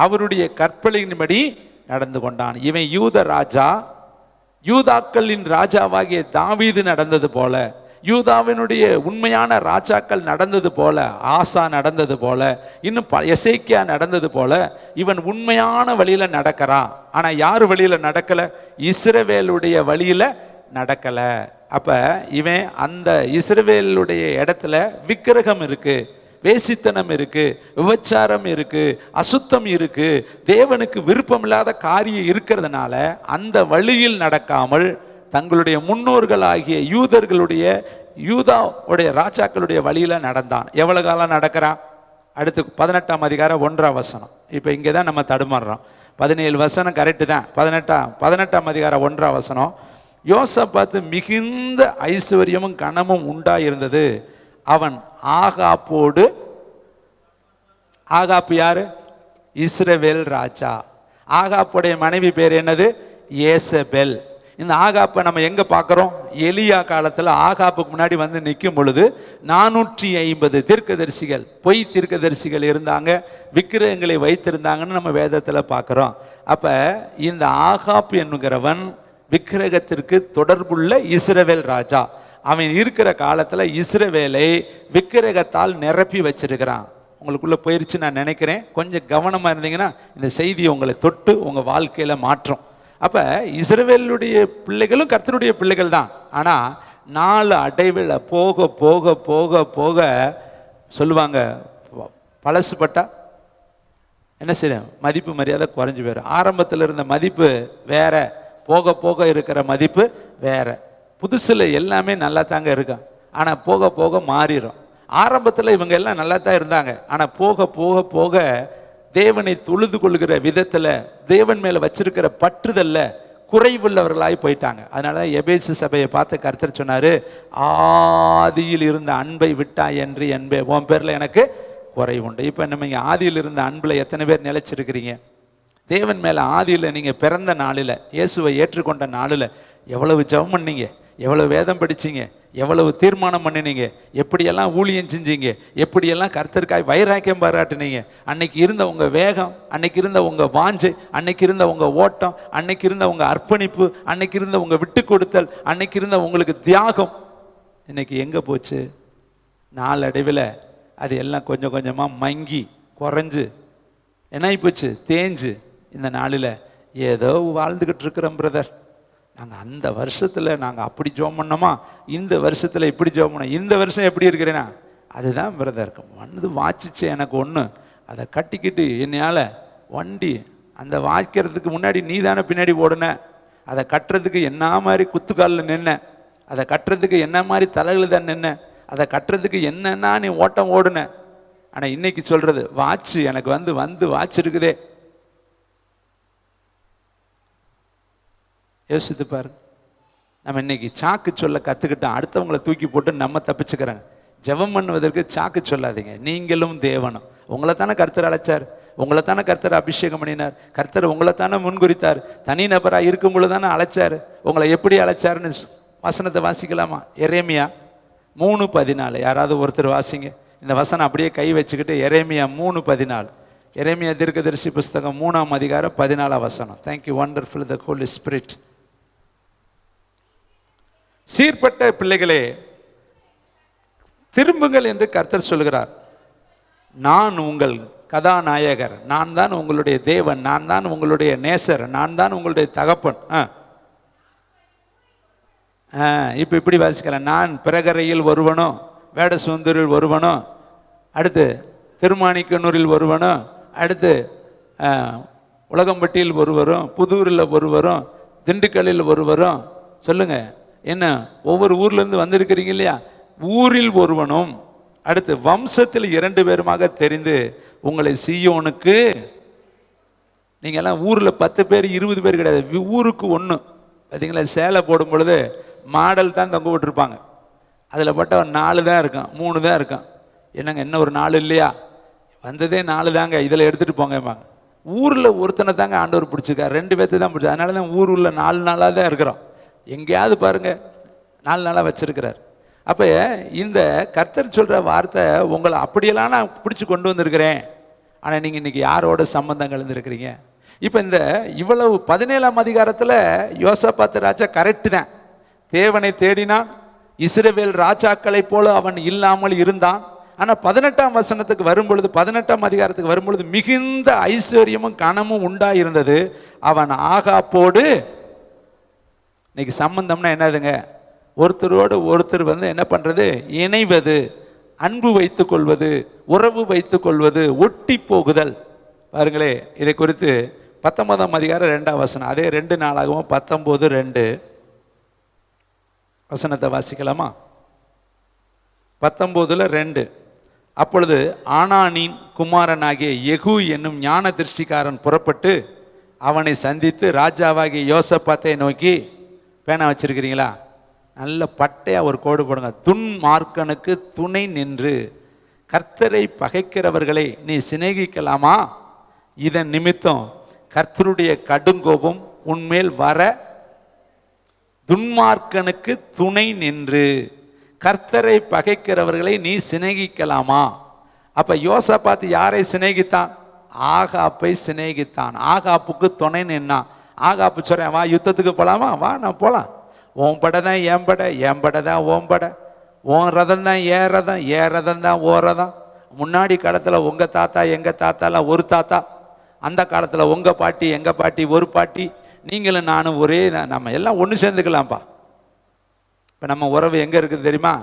அவருடைய கற்பனையின்படி நடந்து கொண்டான். இவன் யூத ராஜா, யூதாக்களின் ராஜாவாகிய தாவீது நடந்தது போல, யூதாவினுடைய உண்மையான ராஜாக்கள் நடந்தது போல, ஆசா நடந்தது போல, இன்னும் எசேக்கியா நடந்தது போல, இவன் உண்மையான வழியில நடக்கிறான். ஆனா யார் வழியில நடக்கல? இஸ்ரவேலுடைய வழியில நடக்கல. அப்ப இவன் அந்த இஸ்ரவேலுடைய இடத்துல விக்கிரகம் இருக்கு, வேசித்தனம் இருக்கு, விபச்சாரம் இருக்கு, அசுத்தம் இருக்கு, தேவனுக்கு விருப்பம் இல்லாத காரியம் இருக்கிறதுனால அந்த வழியில் நடக்காமல் தங்களுடைய முன்னோர்களாகிய யூதாவுடைய ராஜாக்களுடைய வழியில நடந்தான். எவ்வளவு காலம் நடக்கிறான்? அடுத்து 18ஆம் அதிகாரம் 1ஆம் வசனம். இப்ப இங்கதான் நம்ம தடுமாறுறோம். 17 வசனம் கரெக்டு தான். 18ஆம் அதிகாரம் 1ஆம் வசனம். யோசபாத்து மிகுந்த ஐஸ்வர்யமும் கனமும் உண்டாயிருந்தது. அவன் ஆகாப்போடு, ஆகாப்பு யாரு? இஸ்ரவேல் ராஜா. ஆகாப்புடைய மனைவி பேர் என்னது? ஏசபெல். இந்த ஆகாப்பை நம்ம எங்க பார்க்கிறோம்? எலியா காலத்துல ஆகாப்புக்கு முன்னாடி வந்து நிற்கும் பொழுது 450 தீர்க்கதரிசிகள், பொய் தீர்க்கதரிசிகள் இருந்தாங்க, விக்கிரகங்களை வைத்திருந்தாங்கன்னு நம்ம வேதத்துல பார்க்கிறோம். அப்ப இந்த ஆகாப் என்கிறவன் விக்கிரகத்திற்கு தொடர்புள்ள இஸ்ரவேல் ராஜா. அவன் இருக்கிற காலத்துல இஸ்ரவேலை விக்கிரகத்தால் நிரப்பி வச்சிருக்கிறான். உங்களுக்குள்ள போயிருச்சு நான் நினைக்கிறேன். கொஞ்சம் கவனமா இருந்தீங்கன்னா இந்த செய்தியை உங்களை தொட்டு உங்க வாழ்க்கையில மாற்றும். அப்ப இஸ்ரவேலுடைய பிள்ளைகளும் கர்த்தருடைய பிள்ளைகள் தான். ஆனா நாலு அடைவில் போக போக போக போக சொல்லுவாங்க, பழசுப்பட்டா என்ன செய்யும்? மதிப்பு மரியாதை குறைஞ்சு போயிடும். ஆரம்பத்தில் இருந்த மதிப்பு வேற, போக போக இருக்கிற மதிப்பு வேற. புதுசுல எல்லாமே நல்லா தாங்க இருக்கும், ஆனா போக போக மாறிடும். ஆரம்பத்தில் இவங்க எல்லாம் நல்லா தான் இருந்தாங்க, ஆனா போக போக போக தேவனை தொழுது கொள்கிற விதத்துல, தேவன் மேல வச்சிருக்கிற பற்றுதல்ல குறைவுள்ளவர்களாய் போயிட்டாங்க. அதனால எபேசு சபையை பார்த்து கர்த்தர் சொன்னாரு, ஆதியில் இருந்த அன்பை விட்டாய் என்று என்பே உன் பேர்ல எனக்கு குறைவுண்டு. இப்ப நம்ம இங்க ஆதியில் இருந்த அன்புல எத்தனை பேர் நிலைச்சிருக்கிறீங்க? தேவன் மேல ஆதியில நீங்க பிறந்த நாளில், இயேசுவை ஏற்றுக்கொண்ட நாளில் எவ்வளவு ஜெபம் பண்ணீங்க, எவ்வளவு வேதம் படிச்சீங்க, எவ்வளவு தீர்மானம் பண்ணினீங்க, எப்படியெல்லாம் ஊழியம் செஞ்சீங்க, எப்படியெல்லாம் கர்த்தருக்காய் வைராக்கியம் பாராட்டினீங்க. அன்னைக்கு இருந்த உங்க வேகம், அன்னைக்கு இருந்த உங்க வாஞ்சை, அன்னைக்கு இருந்த உங்க ஓட்டம், அன்னைக்கு இருந்த உங்க அர்ப்பணிப்பு, அன்னைக்கு இருந்த உங்க விட்டு கொடுத்தல், அன்னைக்கு இருந்த உங்களுக்கு தியாகம் இன்னைக்கு எங்க போச்சு? நாளடைவில் அது எல்லாம் கொஞ்சம் கொஞ்சமா மங்கி குறைஞ்சு என்ன போச்சு? தேஞ்சு இந்த நாளில் ஏதோ வாழ்ந்துகிட்டு இருக்கிறோம் பிரதர். நாங்கள் அந்த வருஷத்தில் நாங்கள் அப்படி ஜோம் பண்ணோமா, இந்த வருஷத்தில் இப்படி ஜோம் பண்ணோம், இந்த வருஷம் எப்படி இருக்கிறேன்னா அதுதான் பிரதர் இருக்கும். வந்து வாச்சிச்சு எனக்கு ஒன்று, அதை கட்டிக்கிட்டு என்னையால் வண்டி அந்த வாய்க்கிறதுக்கு முன்னாடி நீ தானே பின்னாடி ஓடுன, அதை கட்டுறதுக்கு என்ன மாதிரி குத்துக்காலில் நின்ன, அதை கட்டுறதுக்கு என்ன மாதிரி தலையில் தான் நின்ன, அதை கட்டுறதுக்கு என்னன்னா நீ ஓட்டம் ஓடுன. ஆனால் இன்னைக்கு சொல்றது வாட்சு எனக்கு வந்து வாட்ச் இருக்குதே. யோசித்து பாரு. நம்ம இன்னைக்கு சாக்கு சொல்ல கற்றுக்கிட்டோம், அடுத்தவங்களை தூக்கி போட்டு நம்ம தப்பிச்சுக்கிறாங்க. ஜெபம் பண்ணுவதற்கு சாக்கு சொல்லாதீங்க. நீங்களும் தேவனும். உங்களை தானே கர்த்தர் அழைச்சார், உங்களை தானே கர்த்தர் அபிஷேகம் பண்ணினார், கர்த்தர் உங்களை தானே முன்குறித்தார், தனி நபராக இருக்கும் பொழுது தானே அழைச்சார். உங்களை எப்படி அழைச்சாருன்னு வசனத்தை வாசிக்கலாமா? எரேமியா 3:14. யாராவது ஒருத்தர் வாசிங்க. இந்த வசனம் அப்படியே கை வச்சுக்கிட்டு எரேமியா 3:14. எரேமியா தீர்க்கதரிசி புஸ்தகம் 3ஆம் அதிகாரம் 14ஆம் வசனம். தேங்க்யூ வண்டர்ஃபுல் த ஹோலி ஸ்பிரிட். சீர்பட்ட பிள்ளைகளே திரும்புங்கள் என்று கர்த்தர் சொல்கிறார். நான் உங்கள் கதாநாயகர், நான் தான் உங்களுடைய தேவன், நான் தான் உங்களுடைய நேசர், நான் தான் உங்களுடைய தகப்பன். இப்போ இப்படி வாசிக்கலாம். நான் பிறகரையில் வருவனோ, வேட சுந்தரில் வருவனோ, அடுத்து திருமாணிக்கனூரில் வருவனோ, அடுத்து உலகம்பட்டியில் ஒருவரும், புதூரில் ஒருவரும், திண்டுக்கல்லில் ஒருவரும். சொல்லுங்க என்ன, ஒவ்வொரு ஊர்லேருந்து வந்திருக்கிறீங்க இல்லையா? ஊரில் ஒருவனும், அடுத்து வம்சத்தில் 2 பேருமாக தெரிந்து உங்களை சீயோனுக்கு. நீங்க எல்லாம் ஊர்ல 10 பேர் 20 பேர் கிடையாது, ஊருக்கு 1. பார்த்தீங்களா? சேலை போடும் பொழுது மாடல் தான் தொங்க விட்டுருப்பாங்க, அதில் பட்ட 4 தான் இருக்கும், 3 தான் இருக்கும். என்னங்க என்ன ஒரு 4 இல்லையா? வந்ததே 4 தாங்க, இதில் எடுத்துகிட்டு போங்கம்பாங்க. ஊரில் ஒருத்தனை தாங்க ஆண்டவர் பிடிச்சிருக்காரு, 2 பேர்த்து தான் பிடிச்சி. அதனால தான் ஊர் உள்ள 4 நாளாக தான் இருக்கிறோம். எங்கேயாவது பாருங்க 4 நாளாக வச்சிருக்கிறார். அப்போ இந்த கர்த்தர் சொல்கிற வார்த்தை, உங்களை அப்படியெல்லாம் நான் பிடிச்சி கொண்டு வந்திருக்கிறேன். ஆனால் நீங்கள் இன்றைக்கி யாரோட சம்பந்தம் கலந்துருக்கிறீங்க? இப்போ இந்த இவ்வளவு 17ஆம் அதிகாரத்தில் யோசபாத் ராஜா கரெக்டு தான். தேவனை தேடினான், இஸ்ரவேல் ராஜாக்களை போல அவன் இல்லாமல் இருந்தான். ஆனால் 18ஆம் வசனத்துக்கு வரும்பொழுது, 18ஆம் அதிகாரத்துக்கு வரும்பொழுது மிகுந்த ஐஸ்வர்யமும் கனமும் உண்டாயிருந்தது. அவன் ஆகாப்போடு, இன்னைக்கு சம்பந்தம்னா என்னதுங்க? ஒருத்தரோடு ஒருத்தர் என்ன பண்ணுறது? இணைவது, அன்பு வைத்து கொள்வது, உறவு வைத்து கொள்வது, ஒட்டி போகுதல். பாருங்களே, இதை குறித்து 19ஆம் அதிகாரம் 2ஆம் வசனம், அதே 2 நாளாகவும் 19:2 வசனத்தை வாசிக்கலாமா? 19:2. அப்பொழுது ஆனானின் குமாரனாகிய யெகூ என்னும் ஞான திருஷ்டிக்காரன் புறப்பட்டு அவனை சந்தித்து ராஜாவாகிய யோசபாத்தை நோக்கி, பேனா வச்சிருக்கிறீங்களா? நல்ல பட்டையா ஒரு கோடு போடுங்க. துன்மார்க்கனுக்கு துணை நின்று கர்த்தரை பகைக்கிறவர்களை நீ சிநேகிக்கலாமா? இதன் நிமித்தம் கர்த்தருடைய கடுங்கோபம் உன்மேல் வர, துன்மார்க்கனுக்கு துணை நின்று கர்த்தரை பகைக்கிறவர்களை நீ சிநேகிக்கலாமா? அப்ப யோசபாத் யாரை சிநேகித்தான்? ஆகாப்பை சிநேகித்தான். ஆகாப்புக்கு துணை நின்னான். ஆகாப்பு சொல்றேன், வா யுத்தத்துக்கு போலாமா, வா நான் போலாம். ஓம் படை தான் என் படை, என் படை தான் ஓம் படை, ஓன் ரதம் தான் ஏ ரதம், ஏ ரதம் தான் ஓ ரதம். முன்னாடி காலத்தில் உங்க தாத்தா எங்க தாத்தாலாம் ஒரு தாத்தா, அந்த காலத்தில் உங்க பாட்டி எங்க பாட்டி ஒரு பாட்டி, நீங்களும் நானும் ஒரே, நம்ம எல்லாம் ஒன்று சேர்ந்துக்கலாம்ப்பா. இப்போ நம்ம உறவு எங்கே இருக்குது தெரியுமா?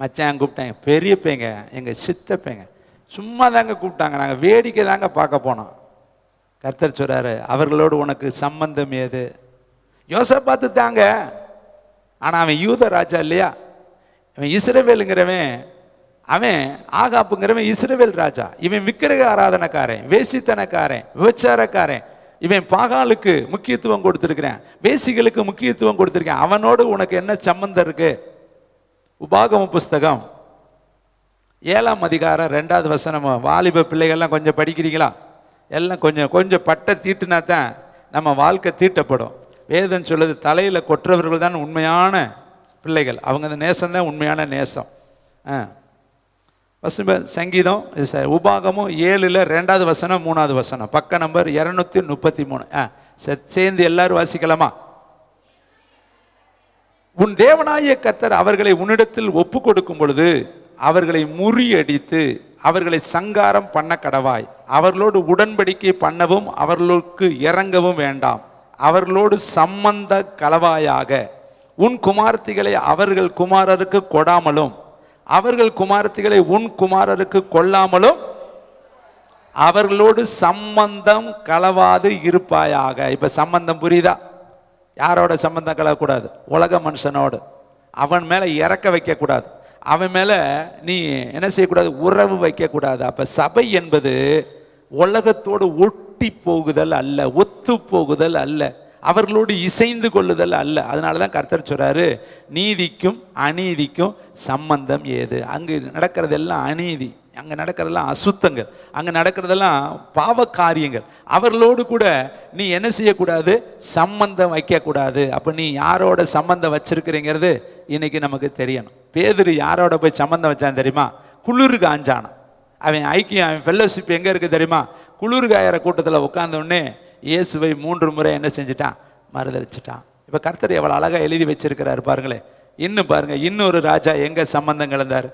மச்சான் கூப்பிட்டேன், பெரியப்பேங்க, எங்கள் சித்தப்பேங்க சும்மா தாங்க கூப்பிட்டாங்க, நாங்கள் வேடிக்கை தாங்க பார்க்க போனோம். கர்த்தர் சொல்றாரு, அவர்களோடு உனக்கு சம்பந்தம் ஏது? யோசபாத்து தாங்க, ஆனால் அவன் யூத ராஜா இல்லையா? அவன் இஸ்ரவேலுங்கிறவன், அவன் ஆகாப்புங்கிறவன் இஸ்ரவேல் ராஜா. இவன் விக்கிரக ஆராதனைக்காரன், வேசித்தனக்காரன், விபச்சாரக்காரன். இவன் பாகாலுக்கு முக்கியத்துவம் கொடுத்துருக்கிறேன், வேசிகளுக்கு முக்கியத்துவம் கொடுத்துருக்கேன். அவனோடு உனக்கு என்ன சம்பந்தம் இருக்கு? உபாகம புஸ்தகம் 7ஆம் அதிகாரம் 2வது வசனம். வாலிப பிள்ளைகள்லாம் கொஞ்சம் படிக்கிறீங்களா? எல்லாம் கொஞ்சம் கொஞ்சம் பட்டை தீட்டுனா தான் நம்ம வாழ்க்கை தீட்டப்படும். வேதம் சொல்லுது, தலையில் கொற்றவர்கள் தான் உண்மையான பிள்ளைகள், அவங்க அந்த நேசம்தான் உண்மையான நேசம். சங்கீதம் உபாகமும் 7ல் 2வது வசனம் 3வது வசனம், பக்க நம்பர் 233. சேர்ந்து எல்லாரும் வாசிக்கலாமா? உன் தேவனாகிய கர்த்தர் அவர்களை உன்னிடத்தில் ஒப்பு கொடுக்கும் பொழுது அவர்களை முறியடித்து அவர்களை சங்காரம் பண்ண கடவாய். அவர்களோடு உடன்படிக்கை பண்ணவும் அவர்களுக்கு இறங்கவும் வேண்டாம். அவர்களோடு சம்பந்த கலவாயாக உன் குமாரத்திகளை அவர்கள் குமாரருக்கு கொடாமலும் அவர்கள் குமாரத்திகளை உன் குமாரருக்கு கொள்ளாமலும் அவர்களோடு சம்பந்தம் கலவாது இருப்பாயாக. இப்ப சம்பந்தம் புரியுதா? யாரோட சம்பந்தம் கலவக்கூடாது? உலக மனுஷனோடு. அவன் மேல இறக்க வைக்க கூடாது, அவன் மேல நீ என்ன செய்யக்கூடாது? உறவு வைக்க கூடாது. அப்ப சபை என்பது உலகத்தோடு ஒட்டி போகுதல் அல்ல, ஒத்து போகுதல் அல்ல, அவர்களோடு இசைந்து கொள்ளுதல் அல்ல. அதனாலதான் கர்த்தர் சொல்றாரு, நீதிக்கும் அநீதிக்கும் சம்பந்தம் ஏது? அங்கு நடக்கிறதெல்லாம் அநீதி, அங்கே நடக்கிறதெல்லாம் அசுத்தங்கள், அங்கே நடக்கிறதெல்லாம் பாவ காரியங்கள். அவர்களோடு கூட நீ என்ன செய்யக்கூடாது? சம்பந்தம் வைக்கக்கூடாது. அப்போ நீ யாரோட சம்பந்தம் வச்சிருக்கிறீங்கிறது இன்னைக்கு நமக்கு தெரியணும். பேதுரு யாரோட போய் சம்பந்தம் வச்சான் தெரியுமா? குளிர் காஞ்சானான். அவன் ஐக்கியம், அவன் ஃபெல்லோஷிப் எங்கே இருக்குது தெரியுமா? குளிர் காயிற கூட்டத்தில் உட்கார்ந்த உடனே இயேசுவை 3 முறை என்ன செஞ்சுட்டான்? மறுதளிச்சிட்டான். இப்போ கர்த்தர் எவ்வளோ அழகாக எழுதி வச்சிருக்கிறாரு பாருங்களேன். இன்னும் பாருங்க, இன்னொரு ராஜா எங்கே சம்பந்தம் கலந்தார்?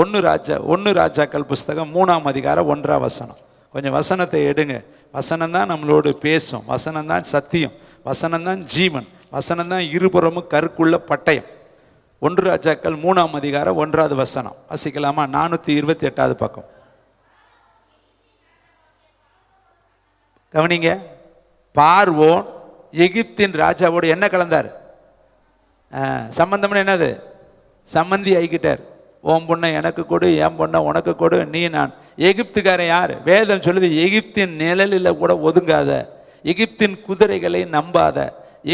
1 ராஜாக்கள் புஸ்தகம் 3ஆம் அதிகாரம் 1ஆம் வசனம். கொஞ்சம் வசனத்தை எடுங்க. வசனம் தான் நம்மளோடு பேசும், வசனம் தான் சத்தியம், வசனம் தான் ஜீவன், வசனம் தான் இருபுறமும் கருக்குள்ள பட்டயம். 1 ராஜாக்கள் 3ஆம் அதிகாரம் 1வது வசனம் வாசிக்கலாமா? 428வது பக்கம் கவனிங்க. பார்வோன் எகிப்தின் ராஜாவோடு என்ன கலந்தார்? சம்பந்தம்னு என்னது? சம்பந்தி ஆகிக்கிட்டார். ஓம் பொண்ணை எனக்கு கொடு, என் பொண்ணை உனக்கு கொடு, நீ நான். எகிப்துக்காரன் யார்? வேதம் சொல்லுது, எகிப்தின் நிழலில் கூட ஒதுங்காத, எகிப்தின் குதிரைகளை நம்பாத,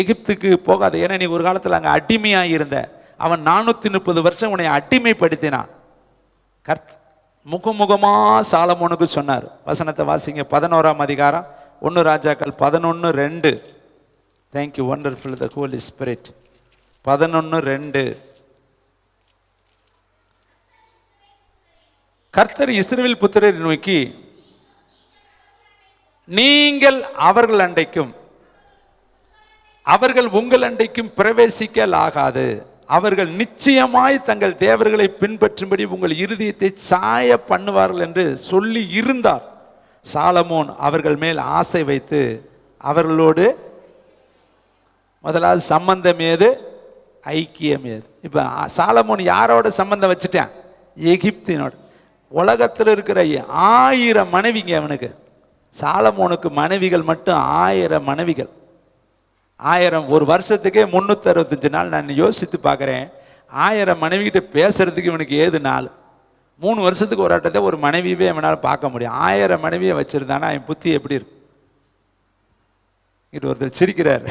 எகிப்துக்கு போகாத. ஏன்னா நீ ஒரு காலத்தில் அங்கே அடிமையாக இருந்த. அவன் 430 வருஷம் உன்னை அடிமைப்படுத்தினான். முகமுகமாக சாலமோனுக்கு சொன்னார். வசனத்தை வாசிங்க. 11ஆம் அதிகாரம் 1 ராஜாக்கள் 11:2. தேங்க்யூ வண்டர்ஃபுல் த ஹோலி ஸ்பிரிட். 11:2. கர்த்தர் இஸ்ரவேல் புத்திரரை நோக்கி, நீங்கள் அவர்கள் அண்டைக்கும் அவர்கள் உங்கள் அண்டைக்கும் பிரவேசிக்கலாகாது. அவர்கள் நிச்சயமாய் தங்கள் தேவர்களை பின்பற்றும்படி உங்கள் இருதயத்தை சாய பண்ணுவார்கள் என்று சொல்லி இருந்தார். சாலமோன் அவர்கள் மேல் ஆசை வைத்து அவர்களோடு முதலாவது சம்பந்தம் ஏது? ஐக்கியம் ஏது? இப்போ சாலமோன் யாரோட சம்பந்தம் வச்சுட்டான்? எகிப்தினோட. உலகத்தில் இருக்கிற 1000 மனைவிங்க அவனுக்கு. சாலமோனுக்கு மனைவிகள் மட்டும் 1000 மனைவிகள். 1000 ஒரு வருஷத்துக்கே 365 நாள். நான் யோசித்து பார்க்குறேன், 1000 மனைவிகிட்ட பேசுறதுக்கு இவனுக்கு ஏது நாள்? 3 வருஷத்துக்கு ஒரு ஆட்டத்தை ஒரு மனைவியவே அவனால் பார்க்க முடியும். 1000 மனைவியை வச்சிருந்தானா என் புத்தி எப்படி இருக்கு? இது ஒருத்தர் சிரிக்கிறார்.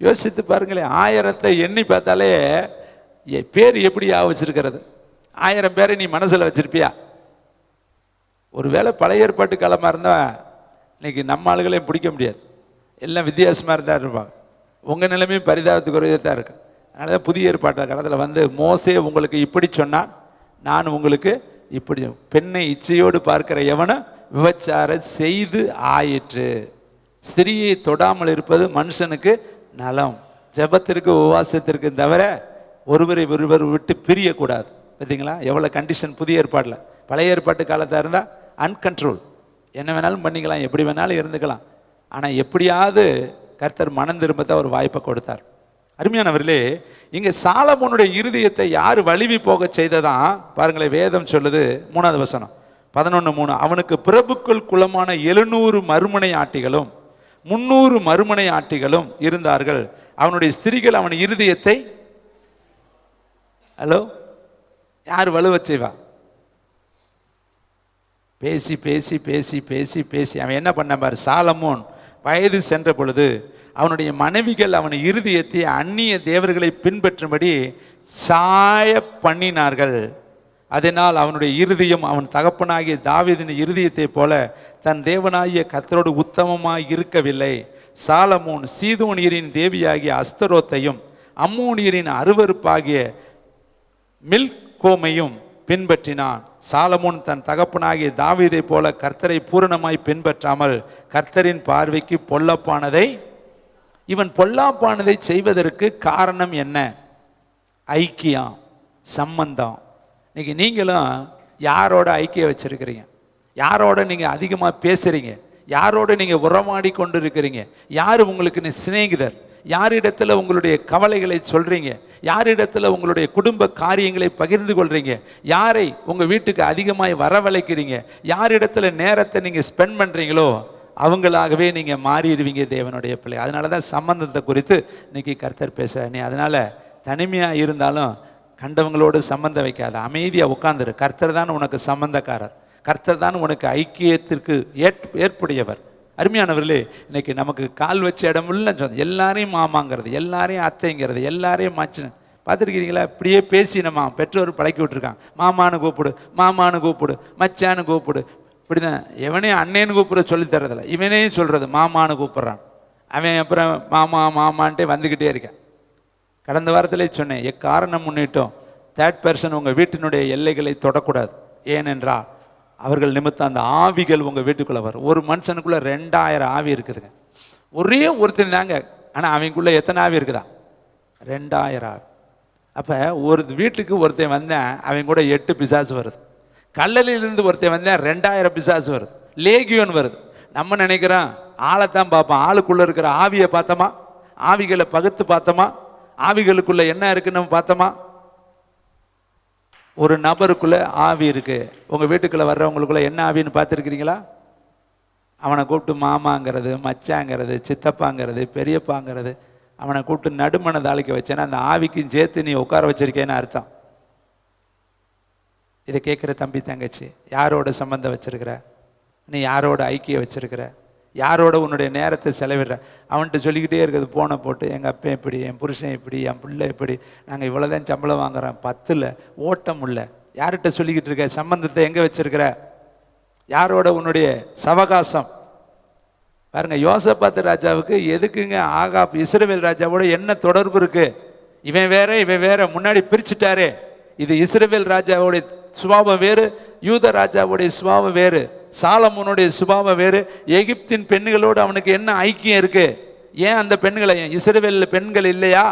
யோசித்து பாருங்களேன், 1000 எண்ணி பார்த்தாலே பேர் எப்படி வச்சிருக்கிறது? 1000 பேரை நீ மனசில் வச்சிருப்பியா? ஒருவேளை பழைய ஏற்பாட்டு காலமாக இருந்தால் இன்னைக்கு நம்ம ஆளுகளையும் பிடிக்க முடியாது, எல்லாம் வித்தியாசமாக இருந்தால் இருப்பாங்க. உங்கள் நிலைமையும் பரிதாபத்துக்குரிய தான் இருக்கு. அதனால தான் புதிய ஏற்பாட்டு காலத்தில் வந்து மோசே உங்களுக்கு இப்படி சொன்னால் நான் உங்களுக்கு இப்படி. பெண்ணை இச்சையோடு பார்க்கிற எவனும் விபச்சார செய்து ஆயிற்று. ஸ்திரியை தொடாமல் இருப்பது மனுஷனுக்கு நலம். ஜெபத்திற்கு உபவாசத்திற்கு தவிர ஒருவரை ஒருவர் விட்டு பிரியக்கூடாது. பார்த்தீங்களா எவ்வளோ கண்டிஷன் புதிய ஏற்பாட்டில். பழைய ஏற்பாட்டு காலத்தாக இருந்தால் அன்கண்ட்ரோல், என்ன வேணாலும் பண்ணிக்கலாம், எப்படி வேணாலும் இருந்துக்கலாம். ஆனால் எப்படியாவது கர்த்தர் மனம் திரும்பத்தான் ஒரு வாய்ப்பை கொடுத்தார். அருமையானவர்களே, இங்கே சாலமோனுடைய இருதயத்தை யார் வலிவி போக செய்ததான் பாருங்களேன். வேதம் சொல்லுது 3வது வசனம் 11:3, அவனுக்கு பிரபுக்கள் குலமான 700 மறுமனை ஆட்டிகளும் 300 மறுமனை ஆட்டிகளும் இருந்தார்கள். அவனுடைய ஸ்திரீகள் அவன் இருதயத்தை யார் வலுவ செய்வா? பேசி பேசி பேசி பேசி பேசி அவன் என்ன பண்ண பாரு. சாலமோன் வயது சென்ற பொழுது அவனுடைய மனைவிகள் அவன் இருதயத்தை அந்நிய தேவர்களை பின்பற்றும்படி சாய பண்ணினார்கள். அதனால் அவனுடைய இருதயம் அவன் தகப்பனாகிய தாவீதின் இருதயத்தை போல தன் தேவனாகிய கர்த்தரோடு உத்தமமாய் இருக்கவில்லை. சாலமோன் சீதோனியரின் தேவியாகிய அஸ்தரோத்தையும் அம்மோனியரின் அருவருப்பாகிய மில்கோமையும் பின்பற்றினான். சாலமோன் தன் தகப்பனாகிய தாவீதை போல கர்த்தரை பூரணமாய் பின்பற்றாமல் கர்த்தரின் பார்வைக்கு பொல்லாப்பானதை இவன் பொல்லாப்பானதை செய்வதற்கு காரணம் என்ன? ஐக்கியம், சம்பந்தம். இன்னைக்கு நீங்களும் யாரோட ஐக்கியம் வச்சிருக்கிறீங்க? யாரோட நீங்கள் அதிகமாக பேசுகிறீங்க? யாரோட நீங்கள் உறவாடி கொண்டு இருக்கிறீங்க? யார் உங்களுக்கு சிநேகிதர்? யாரிடத்தில் உங்களுடைய கவலைகளை சொல்கிறீங்க? யாரிடத்தில் உங்களுடைய குடும்ப காரியங்களை பகிர்ந்து கொள்கிறீங்க? யாரை உங்கள் வீட்டுக்கு அதிகமாக வரவழைக்கிறீங்க? யாரிடத்தில் நேரத்தை நீங்கள் ஸ்பெண்ட் பண்ணுறீங்களோ அவங்களாகவே நீங்கள் மாறிடுவீங்க தேவனுடைய பிள்ளை. அதனால தான் சம்பந்தத்தை குறித்து இன்னைக்கு கர்த்தர் பேசுகிறார். நீ அதனால் தனிமையாக இருந்தாலும் கண்டவங்களோடு சம்பந்தம் வைக்காத, அமைதியாக உட்காந்துரு. கர்த்தர் தான் உனக்கு சம்பந்தக்காரர். கர்த்தர் தான் உனக்கு ஐக்கியத்திற்கு ஏற்புடையவர். அருமையானவர்களே, இன்னைக்கு நமக்கு கால் வச்ச இடம் இல்லைன்னு சொன்னது. எல்லாரையும் மாமாங்கிறது, எல்லாரையும் அத்தைங்கிறது, எல்லாரையும் மச்சுன்னு பார்த்துருக்கிறீங்களா? இப்படியே பேசி நம்ம பெற்றோர் பழக்கி விட்டுருக்காங்க. மாமானு கூப்பிடு, மாமானு கூப்பிடு, மச்சானு கூப்பிடு. இப்படிதான் எவனையும் அண்ணேன்னு கூப்பிட சொல்லி தரதில்ல, இவனையும் சொல்கிறது மாமானு கூப்பிட்றான். அவன் அப்புறம் மாமா மாமான்ட்டே வந்துக்கிட்டே இருக்கேன். கடந்த வாரத்திலே சொன்னேன், எக்காரணம் முன்னிட்டும் தேர்ட் பர்சன் உங்கள் வீட்டினுடைய எல்லைகளை தொடக்கூடாது. ஏனென்றால் அவர்கள் நிமித்தம் அந்த ஆவிகள் உங்கள் வீட்டுக்குள்ளே வரும். ஒரு மனுஷனுக்குள்ளே 2000 ஆவி இருக்குதுங்க. ஒரே ஒருத்தர் தாங்க, ஆனால் அவங்களுக்குள்ளே எத்தனை ஆவி இருக்குதா? 2000 ஆவி. அப்போ ஒரு வீட்டுக்கு ஒருத்தன் வந்தேன், அவங்க கூட 8 பிசாசு வருது. கல்லலிலிருந்து ஒருத்தன் வந்தேன், 2000 பிசாசு வருது. லேகியோன் வருது. நம்ம நினைக்கிறோம் ஆளைத்தான் பார்ப்போம், ஆளுக்குள்ளே இருக்கிற ஆவியை பார்த்தோமா? ஆவிகளை பகுத்து பார்த்தோமா? ஆவிகளுக்குள்ளே என்ன இருக்குன்னு நம்ம பார்த்தோமா? ஒரு நபருக்குள்ளே ஆவி இருக்கு. உங்கள் வீட்டுக்குள்ளே வர்றவங்களுக்குள்ள என்ன ஆவின்னு பார்த்துருக்கிறீங்களா? அவனை கூப்பிட்டு மாமாங்கிறது, மச்சாங்கிறது, சித்தப்பாங்கிறது, பெரியப்பாங்கிறது, அவனை கூப்பிட்டு நடுமண தாளிக்க வச்சேன்னா அந்த ஆவிக்கும் சேர்த்து நீ உட்கார வச்சிருக்கேன்னு அர்த்தம். இதை கேட்குற தம்பி தங்கச்சி, யாரோட சம்பந்தம் வச்சிருக்கிற? நீ யாரோட ஐக்கியம் வச்சிருக்கிற? யாரோட உன்னுடைய நேரத்தை செலவிடுற? அவன்கிட்ட சொல்லிக்கிட்டே இருக்கிறது போனை போட்டு, எங்கள் அப்பா இப்படி, என் புருஷன் இப்படி, என் பிள்ளை இப்படி, நாங்கள் இவ்வளோதான் சம்பளம் வாங்குறோம், 10ல் ஓட்டம் இல்லை. யார்கிட்ட சொல்லிக்கிட்டு இருக்க? சம்பந்தத்தை எங்கே வச்சிருக்கிற? யாரோட உன்னுடைய சவகாசம்? பாருங்க, யோசபாத் ராஜாவுக்கு எதுக்குங்க ஆகாப் இஸ்ரவேல் ராஜாவோட என்ன தொடர்பு இருக்கு? இவன் வேற இவன் வேற, முன்னாடி பிரிச்சுட்டாரே. இது இஸ்ரவேல் ராஜாவுடைய சுபாவம் வேறு, யூத ராஜாவுடைய சுபாவம் வேறு. சாலமோனுடைய சுபாவம் வேறு. எகிப்தின் பெண்களோடு அவனுக்கு என்ன ஐக்கியம் இருக்கு? ஏன் அந்த பெண்களை, இஸ்ரவேலில் பெண்கள் இல்லையா?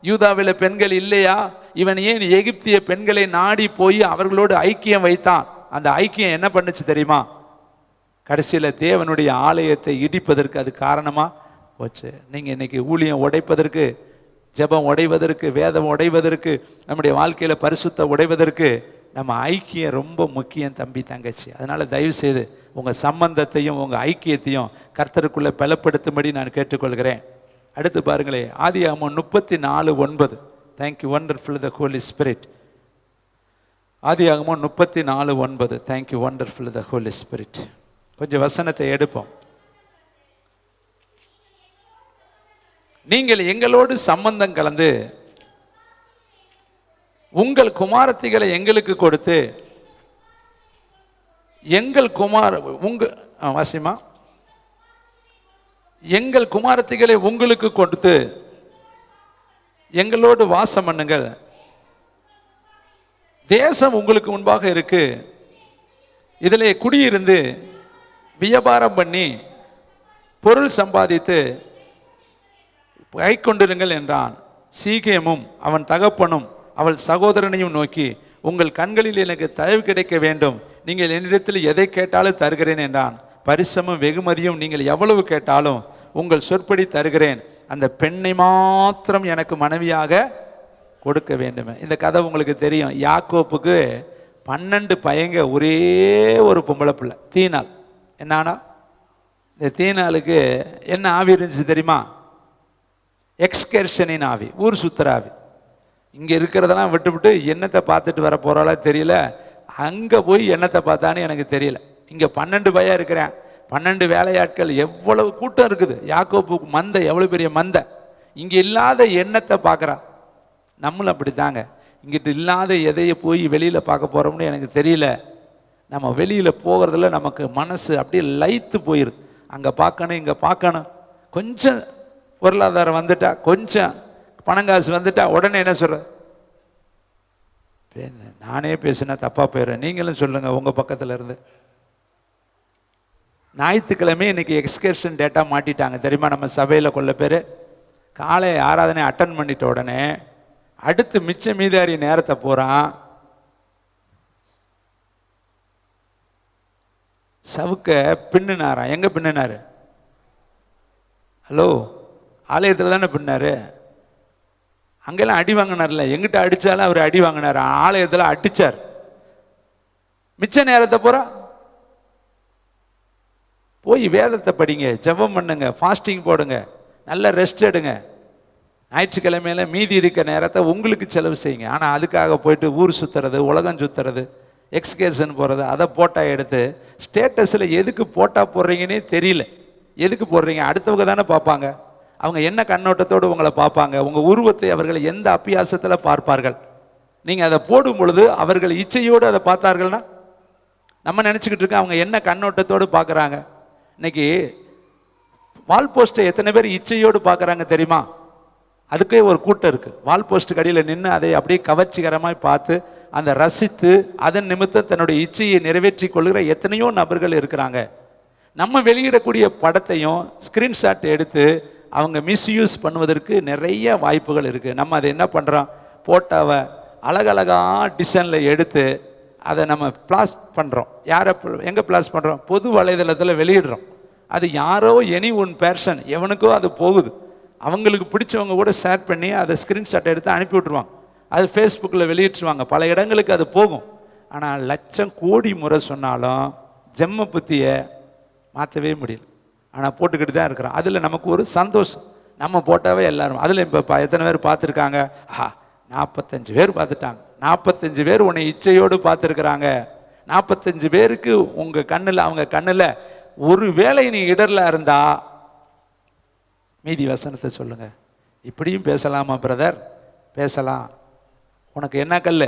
யூதாவில் பெண்கள் இல்லையா? இவன் ஏன் எகிப்திய பெண்களை நாடி போய் அவர்களோடு ஐக்கியம் வைத்தான்? அந்த ஐக்கியம் என்ன பண்ணுச்சு தெரியுமா? கடைசியில் தேவனுடைய ஆலயத்தை இடிப்பதற்கு அது காரணமா போச்சு. நீங்கள் இன்னைக்கு ஊழியம் உடைப்பதற்கு, ஜெபம் உடைவதற்கு, வேதம் உடைவதற்கு, நம்முடைய வாழ்க்கையில் பரிசுத்த உடைவதற்கு நம்ம ஐக்கியம் ரொம்ப முக்கியம் தம்பி தங்கச்சி. அதனால தயவு செய்து உங்கள் சம்பந்தத்தையும் உங்கள் ஐக்கியத்தையும் கர்த்தருக்குள்ளே பலப்படுத்தும்படி நான் கேட்டுக்கொள்கிறேன். அடுத்து பாருங்களே, ஆதியாகமம் 34:9. தேங்க்யூ வண்டர்ஃபுல் த ஹோலி ஸ்பிரிட். ஆதியாகமம் 34:9. தேங்க்யூ வண்டர்ஃபுல் த ஹோலி ஸ்பிரிட். கொஞ்சம் வசனத்தை எடுப்போம். நீங்கள் எங்களோடு சம்பந்தம் கலந்து உங்கள் குமாரத்திகளை எங்களுக்கு கொடுத்து எங்கள் வாசிமா எங்கள் குமாரத்திகளை உங்களுக்கு கொடுத்து எங்களோடு வாசம் பண்ணுங்கள். தேசம் உங்களுக்கு முன்பாக இருக்கு, இதிலே குடியிருந்து வியாபாரம் பண்ணி பொருள் சம்பாதித்து கை கொண்டிருங்கள் என்றான். சீகேமும் அவன் தகப்பனும் அவள் சகோதரனையும் நோக்கி, உங்கள் கண்களில் எனக்கு தயவு கிடைக்க வேண்டும், நீங்கள் என்னிடத்தில் எதை கேட்டாலும் தருகிறேன் என்றான். பரிசமும் வெகுமதியும் நீங்கள் எவ்வளவு கேட்டாலும் உங்கள் சொற்படி தருகிறேன், அந்த பெண்ணை மாத்திரம் எனக்கு மனைவியாக கொடுக்க வேண்டும். இந்த கதை உங்களுக்கு தெரியும். யாக்கோப்புக்கு 12 பையங்க, ஒரே ஒரு பொம்பளை பிள்ளை தீனாள். என்னானா இந்த தீனாளுக்கு என்ன ஆவி இருந்துச்சு தெரியுமா? எக்ஸ்கர்ஷனின் ஆவி, ஊர் சுத்துற ஆவி. இங்கே இருக்கிறதெல்லாம் விட்டுவிட்டு என்னத்தை பார்த்துட்டு வர போகிறாளா தெரியல, அங்கே போய் என்னத்தை பார்த்தான்னு எனக்கு தெரியல. இங்கே 12 பையன் இருக்கிறேன், 12 வேலையாட்கள், எவ்வளவு கூட்டம் இருக்குது. யாக்கோப்புக்கு மந்தை எவ்வளோ பெரிய மந்தை. இங்கே இல்லாத எண்ணத்தை பார்க்குறான். நம்மளும் அப்படி தாங்க, இங்கிட்ட இல்லாத எதையை போய் வெளியில் பார்க்க போகிறோம்னு எனக்கு தெரியல. நம்ம வெளியில் போகிறதுல நமக்கு மனசு அப்படியே லைத்து போயிடுது. அங்கே பார்க்கணும், இங்கே பார்க்கணும். கொஞ்சம் பொருளாதாரம் வந்துட்டா, கொஞ்சம் பணங்காசு வந்துட்டா உடனே என்ன சொல்ற? நானே பேசுனா தப்பா போயிடுறேன், நீங்களும் சொல்லுங்க உங்க பக்கத்துல இருந்து. ஞாயிற்றுக்கிழமை இன்னைக்கு எக்ஸ்கர்ஷன் டேட்டா மாட்டிட்டாங்க தெரியுமா? நம்ம சபையில் கொள்ள பேர் காலை ஆராதனை அட்டன் பண்ணிட்ட உடனே அடுத்து மிச்ச மீதாரி நேரத்தை போறான் சவுக்க பின்னுனாராம். எங்க பின்னுனாரு? ஹலோ, ஆலயத்தில் தானே பின்னாரு. அங்கெல்லாம் அடி வாங்கினார்ல, எங்கிட்ட அடித்தாலும் அவர் அடி வாங்கினார், ஆலயத்தில் அடித்தார். மிச்ச நேரத்தை பூரா போய் வேதத்தை படிங்க, ஜெபம் பண்ணுங்க, ஃபாஸ்டிங் போடுங்க, நல்ல ரெஸ்ட் எடுங்க. ஞாயிற்றுக்கிழமையில மீதி இருக்க நேரத்தை உங்களுக்கு செலவு செய்யுங்க. ஆனால் அதுக்காக போயிட்டு ஊர் சுற்றுறது, உலகம் சுற்றுறது, எக்ஸ்கர்ஷன் போகிறது, அதை போட்டா எடுத்து ஸ்டேட்டஸில் எதுக்கு போட்டா போடுறீங்கன்னே தெரியல. எதுக்கு போடுறீங்க? அடுத்தவங்க தானே பார்ப்பாங்க. அவங்க என்ன கண்ணோட்டத்தோடு உங்களை பார்ப்பாங்க? உங்கள் உருவத்தை அவர்கள் எந்த அப்பியாசத்தில் பார்ப்பார்கள்? நீங்கள் அதை போடும் பொழுது அவர்கள் இச்சையோடு அதை பார்த்தார்கள்னா நம்ம நினச்சிக்கிட்டு இருக்கோம் அவங்க என்ன கண்ணோட்டத்தோடு பார்க்குறாங்க. இன்னைக்கு வால் போஸ்ட்டை எத்தனை பேர் இச்சையோடு பார்க்குறாங்க தெரியுமா? அதுக்கே ஒரு கூட்டம் இருக்குது. வால் போஸ்ட் கடியில் நின்று அதை அப்படியே கவர்ச்சிகரமாக பார்த்து அந்த ரசித்து அதன் நிமித்தம் தன்னுடைய இச்சையை நிறைவேற்றி கொள்கிற எத்தனையோ நபர்கள் இருக்கிறாங்க. நம்ம வெளியிடக்கூடிய படத்தையும் ஸ்க்ரீன்ஷாட் எடுத்து அவங்க மிஸ்யூஸ் பண்ணுவதற்கு நிறைய வாய்ப்புகள் இருக்குது. நம்ம அதை என்ன பண்ணுறோம்? போட்டோவை அழகழகாக டிசைனில் எடுத்து அதை நம்ம பிளாஸ் பண்ணுறோம். யாரை எங்கே பிளாஸ் பண்ணுறோம்? பொது வலைதளத்தில் வெளியிடுறோம். அது யாரோ எனி ஒன் பர்சன் எவனுக்கோ அது போகுது. அவங்களுக்கு பிடிச்சவங்க கூட ஷேர் பண்ணி அதை ஸ்க்ரீன்ஷாட் எடுத்து அனுப்பி விட்ருவாங்க. அது ஃபேஸ்புக்கில் வெளியிட்டுருவாங்க. பல இடங்களுக்கு அது போகும். ஆனால் லட்சம் கோடி முறை சொன்னாலும் ஜெம்ம புத்தியை மாற்றவே முடியல. ஆனால் போட்டுக்கிட்டு தான் இருக்கிறோம். அதில் நமக்கு ஒரு சந்தோஷம். நம்ம போட்டாவே எல்லாரும் அதில் இப்போ எத்தனை பேர் பார்த்துருக்காங்க? 45 பேர் பார்த்துட்டாங்க. 45 பேர் உன்னை இச்சையோடு பார்த்துருக்குறாங்க. 45 பேருக்கு உங்கள் கண்ணில் அவங்க கண்ணில் ஒரு வேளை நீ இடர்ல இருந்தா மீதி வசனத்தை சொல்லுங்க. இப்படியும் பேசலாமா பிரதர்? பேசலாம். உனக்கு என்ன கல்?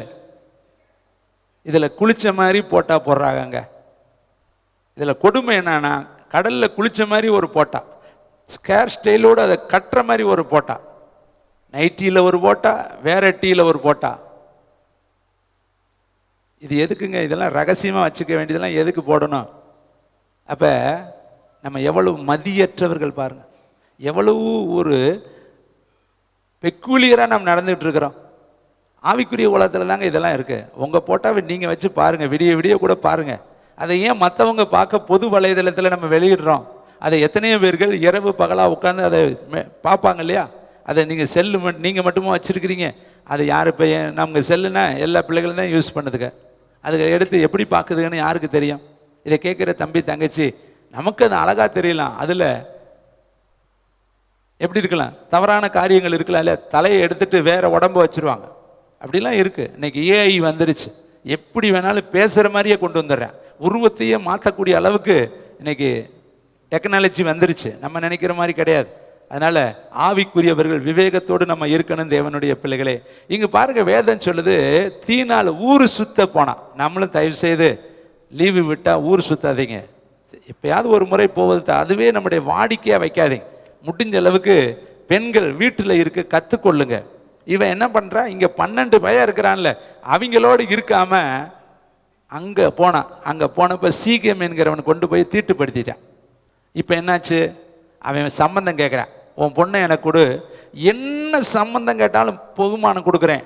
இதில் குளிச்ச மாதிரி போட்டா போடுறாங்க. இதில் கொடுமை என்னன்னா, கடலில் குளிச்ச மாதிரி ஒரு போட்டா, ஸ்கேர் ஸ்டைலோடு அதை கட்டுற மாதிரி ஒரு போட்டா, நைட்டியில் ஒரு போட்டா, வேற டீயில் ஒரு போட்டா. இது எதுக்குங்க? இதெல்லாம் ரகசியமாக வச்சுக்க வேண்டியதெல்லாம் எதுக்கு போடணும்? அப்போ நம்ம எவ்வளவு மதியற்றவர்கள் பாருங்கள், எவ்வளவு ஒரு பெக்குலியராக நம்ம நடந்துகிட்டு இருக்கிறோம். ஆவிக்குரிய உலகத்தில் தாங்க இதெல்லாம் இருக்குது. உங்கள் போட்டாவை நீங்கள் வச்சு பாருங்கள், விடிய விடிய கூட பாருங்கள். அதை ஏன் மற்றவங்க பார்க்க பொது வலைதளத்தில் நம்ம வெளியிடுறோம்? அதை எத்தனையோ பேர்கள் இரவு பகலாக உட்காந்து அதை பார்ப்பாங்க இல்லையா? அதை நீங்கள் செல்லு நீங்கள் மட்டுமா வச்சுருக்கிறீங்க? அதை யார் இப்போ நமக்கு செல்லுன்னா எல்லா பிள்ளைகளும் தான் யூஸ் பண்ணுதுங்க. அதுக்கு எடுத்து எப்படி பார்க்குதுன்னு யாருக்கு தெரியும்? இதை கேட்குற தம்பி தங்கச்சி, நமக்கு அது அழகாக தெரியலாம், அதில் எப்படி இருக்கலாம், தவறான காரியங்கள் இருக்கலாம் இல்லையா? தலையை எடுத்துட்டு வேற உடம்பு வச்சுருவாங்க. அப்படிலாம் இருக்குது. இன்னைக்கு ஏஐ வந்துருச்சு, எப்படி வேணாலும் பேசுகிற மாதிரியே கொண்டு வந்துடுறேன். உருவத்தையே மாற்றக்கூடிய அளவுக்கு இன்னைக்கு டெக்னாலஜி வந்துருச்சு. நம்ம நினைக்கிற மாதிரி கிடையாது. அதனால ஆவிக்குரியவர்கள் விவேகத்தோடு நம்ம இருக்கணும் தேவனுடைய பிள்ளைகளே. இங்க பாருங்க, வேதம் சொல்லுது, தீனால் ஊர் சுத்த போனா. நம்மளும் தயவு செய்து லீவு விட்டா ஊர் சுத்தாதீங்க. எப்பயாவது ஒரு முறை போவது, அதுவே நம்முடைய வாடிக்கையா வைக்காதீங்க. முடிஞ்ச அளவுக்கு பெண்கள் வீட்டில் இருக்க கற்றுக்கொள்ளுங்க. இவன் என்ன பண்றா, இங்க 12 பையன் இருக்கிறான்ல, அவங்களோடு இருக்காம அங்க போனான். அங்க போனப்ப சீக்கியம் என்கிறவன் கொண்டு போய் தீட்டுப்படுத்திட்டான். இப்போ என்னாச்சு, அவன் சம்பந்தம் கேட்குறான், உன் பொண்ணை எனக்கு கொடு, என்ன சம்பந்தம் கேட்டாலும் பகுமானம் கொடுக்குறேன்.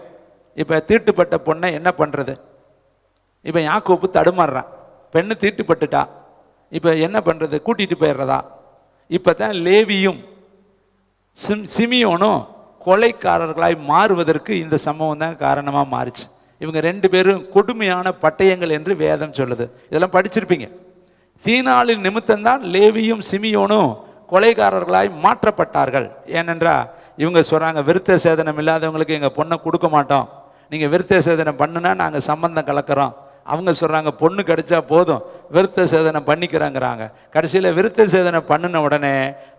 இப்போ தீட்டுப்பட்ட பொண்ணை என்ன பண்ணுறது? இப்போ யாக்கோப்பு தடுமாறுறான், பெண்ணு தீட்டுப்பட்டுட்டா, இப்போ என்ன பண்ணுறது? கூட்டிகிட்டு போயிடுறதா? இப்போ தான் லேவியும் சிமியோனும் கொலைக்காரர்களாய் மாறுவதற்கு இந்த சம்பவம் தான் காரணமாக மாறுச்சு. இவங்க 2 பேரும் கொடுமையான பட்டயங்கள் என்று வேதம் சொல்லுது. இதெல்லாம் படிச்சிருப்பீங்க. தீனாளின் நிமித்தம்தான் லேவியும் சிமியோனும் கொலைகாரர்களாய் மாற்றப்பட்டார்கள். ஏனென்றா இவங்க சொல்கிறாங்க, விருத்த சேதனம் இல்லாதவங்களுக்கு எங்கள் பொண்ணை கொடுக்க மாட்டோம், நீங்கள் விருத்த சேதனம் பண்ணுனா நாங்கள் சம்பந்தம் கலக்கிறோம். அவங்க சொல்கிறாங்க, பொண்ணு கிடைச்சா போதும், விருத்த சேதனம் பண்ணிக்கிறாங்கிறாங்க. கடைசியில் விருத்த சேதனம் பண்ணின உடனே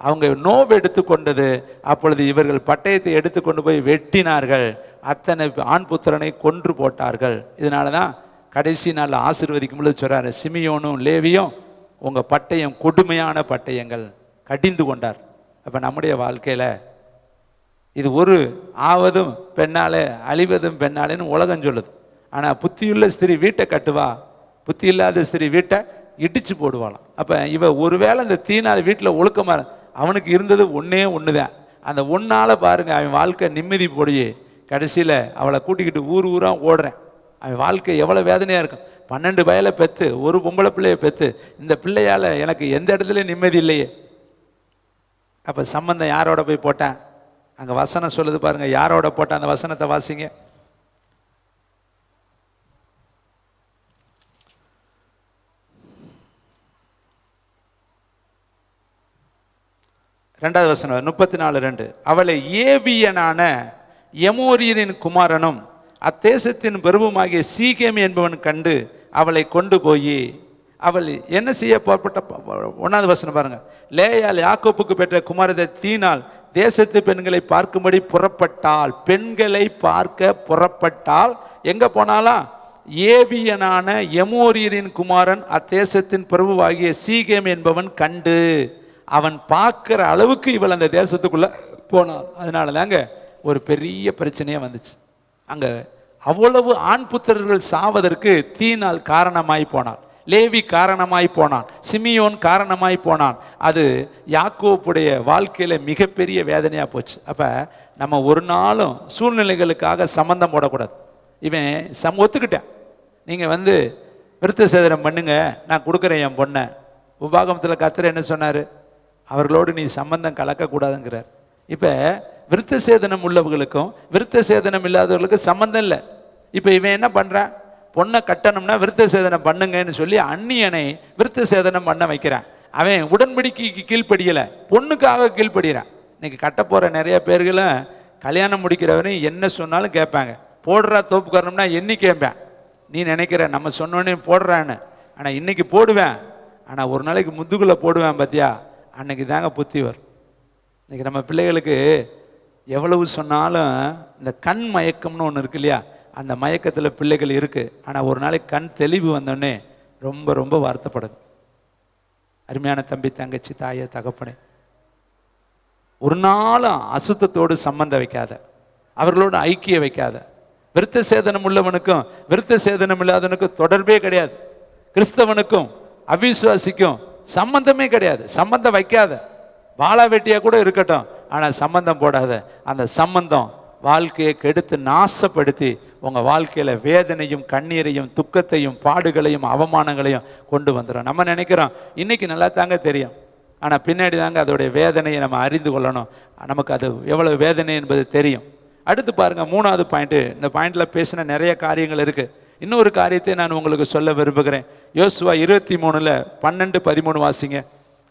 அவங்க நோவு எடுத்துக்கொண்டது. அப்பொழுது இவர்கள் பட்டயத்தை எடுத்துக்கொண்டு போய் வெட்டினார்கள், அத்தனை ஆண் புத்திரனை கொன்று போட்டார்கள். இதனால தான் கடைசி நாள் ஆசீர்வதிக்கும் பொழுது சொல்கிறாரு, சிமியோனும் லேவியும் உங்கள் பட்டயம் கொடுமையான பட்டயங்கள், கடிந்து கொண்டார். அப்போ நம்முடைய வாழ்க்கையில் இது ஒரு ஆவதும் பெண்ணாலே அழிவதும் பெண்ணாலேன்னு உலகம் சொல்லுது. ஆனால் புத்தியுள்ள ஸ்திரீ வீட்டை கட்டுவா, புத்தி இல்லாத ஸ்திரீ வீட்டை இடிச்சு போடுவாளாம். அப்போ இவ ஒருவேளை இந்த தீனால் வீட்டில் ஒழுக்கமாக, அவனுக்கு இருந்தது ஒன்று தான். அந்த ஒன்றால் பாருங்க அவன் வாழ்க்கை நிம்மதி போடி கடைசியில் அவளை கூட்டிக்கிட்டு ஊர் ஊராக ஓடுறேன். அவன் வாழ்க்கை எவ்வளோ வேதனையாக இருக்கும். 12 வயலை பெற்று ஒரு பொம்பளை பிள்ளையை பெற்று, இந்த பிள்ளையால் எனக்கு எந்த இடத்துல நிம்மதி இல்லையே. அப்போ சம்பந்தம் யாரோட போய் போட்டேன்? அங்கே வசனம் சொல்லுது பாருங்க, யாரோட போட்டேன்? அந்த வசனத்தை வாசிங்க. ரெண்டாவது வசனம் 34:2. அவளை ஏவியனான எமோரியனின் குமாரனும் அத்தேசத்தின் பிரபுமாகிய சீகேம் என்பவன் கண்டு அவளை கொண்டு போய், அவள் என்ன செய்ய புறப்பட்ட? 1வது வசனம் பாருங்க. லேயால் யாக்கோப்புக்கு பெற்ற குமாரதை தீனால் தேசத்து பெண்களை பார்க்கும்படி புறப்பட்டாள். பெண்களை பார்க்க புறப்பட்டால் எங்க போனாலாம்? ஏவியனான எமோரியரின் குமாரன் அத்தேசத்தின் பிரபுவாகிய சீகேம் என்பவன் கண்டு, அவன் பார்க்கிற அளவுக்கு இவள் அந்த தேசத்துக்குள்ள போனாள். அதனால தாங்க ஒரு பெரிய பிரச்சனையே வந்துச்சு. அங்க அவ்வளவு ஆண் புத்திரர்கள் சாவதற்கு தீனால் காரணமாய் போனாள், லேவி காரணமாய் போனான், சிமியோன் காரணமாய் போனான். அது யாக்கோப்புடைய வாழ்க்கையில மிகப்பெரிய வேதனையா போச்சு. அப்ப நம்ம ஒரு நாளும் சூழ்நிலைகளுக்காக சம்பந்தம் போடக்கூடாது. இவன் ஒத்துக்கிட்டேன், நீங்க விருத்த சேதனம் பண்ணுங்க, நான் கொடுக்குறேன் என் பொண்ணை. உபாகமத்தில் கர்த்தர் என்ன சொன்னாரு? அவர்களோடு நீ சம்பந்தம் கலக்கக்கூடாதுங்கிறார். இப்போ விருத்த சேதனம் உள்ளவர்களுக்கும் விருத்த சேதனம் இல்லாதவர்களுக்கும் சம்பந்தம் இல்லை. இப்போ இவன் என்ன பண்ணுறான்? பொண்ணை கட்டணும்னா விருத்த சேதனம் பண்ணுங்கன்னு சொல்லி அந்நியனை விருத்த சேதனம் பண்ண வைக்கிறான். அவன் உடன்படிக்கைக்கு கீழ்ப்படியலை, பொண்ணுக்காக கீழ்ப்படுகிறான். இன்னைக்கு கட்ட போகிற நிறைய பேர்களும் கல்யாணம் முடிக்கிறவரையும் என்ன சொன்னாலும் கேட்பாங்க. போடுறா தோப்புக்காரணும்னா என்னி கேட்பேன், நீ நினைக்கிற நம்ம சொன்னோன்னே போடுறான்னு. ஆனால் இன்னைக்கு போடுவேன், ஆனால் ஒரு நாளைக்கு முதுகுல போடுவேன் பார்த்தியா, அன்னைக்கு தாங்க புத்தி வரும். இன்னைக்கு நம்ம பிள்ளைகளுக்கு எவ்வளவு சொன்னாலும் இந்த கண் மயக்கம்னு ஒன்று இருக்கு இல்லையா, அந்த மயக்கத்தில் பிள்ளைகள் இருக்குது. ஆனால் ஒரு நாளைக்கு கண் தெளிவு வந்தோடனே ரொம்ப ரொம்ப வருத்தப்படுது. அருமையான தம்பி தங்கச்சி தாயை தகப்பனே, ஒரு நாளும் அசுத்தத்தோடு சம்பந்தம் வைக்காத, அவர்களோடு ஐக்கிய வைக்காத. விருத்த சேதனம் உள்ளவனுக்கும் விருத்த சேதனம் இல்லாதவனுக்கும் தொடர்பே கிடையாது. கிறிஸ்தவனுக்கும் அவிசுவாசிக்கும் சம்பந்தமே கிடையாது. சம்பந்தம் வைக்காத, வாழா வெட்டியா கூட இருக்கட்டும், ஆனால் சம்பந்தம் போடாத. அந்த சம்பந்தம் வாழ்க்கையை கெடுத்து நாசப்படுத்தி உங்க வாழ்க்கையில வேதனையும் கண்ணீரையும் துக்கத்தையும் பாடுகளையும் அவமானங்களையும் கொண்டு வந்துடும். நம்ம நினைக்கிறோம் இன்னைக்கு நல்லா தாங்க தெரியும், ஆனால் பின்னாடி தாங்க அதோடைய வேதனையை நம்ம அறிந்து கொள்ளணும். நமக்கு அது எவ்வளவு வேதனை என்பது தெரியும். அடுத்து பாருங்க, 3வது பாயிண்ட். இந்த பாயிண்ட்ல பேசின நிறைய காரியங்கள் இருக்கு. இன்னொரு காரியத்தை நான் உங்களுக்கு சொல்ல விரும்புகிறேன். யோசுவா 23 12 13 வாசிங்க.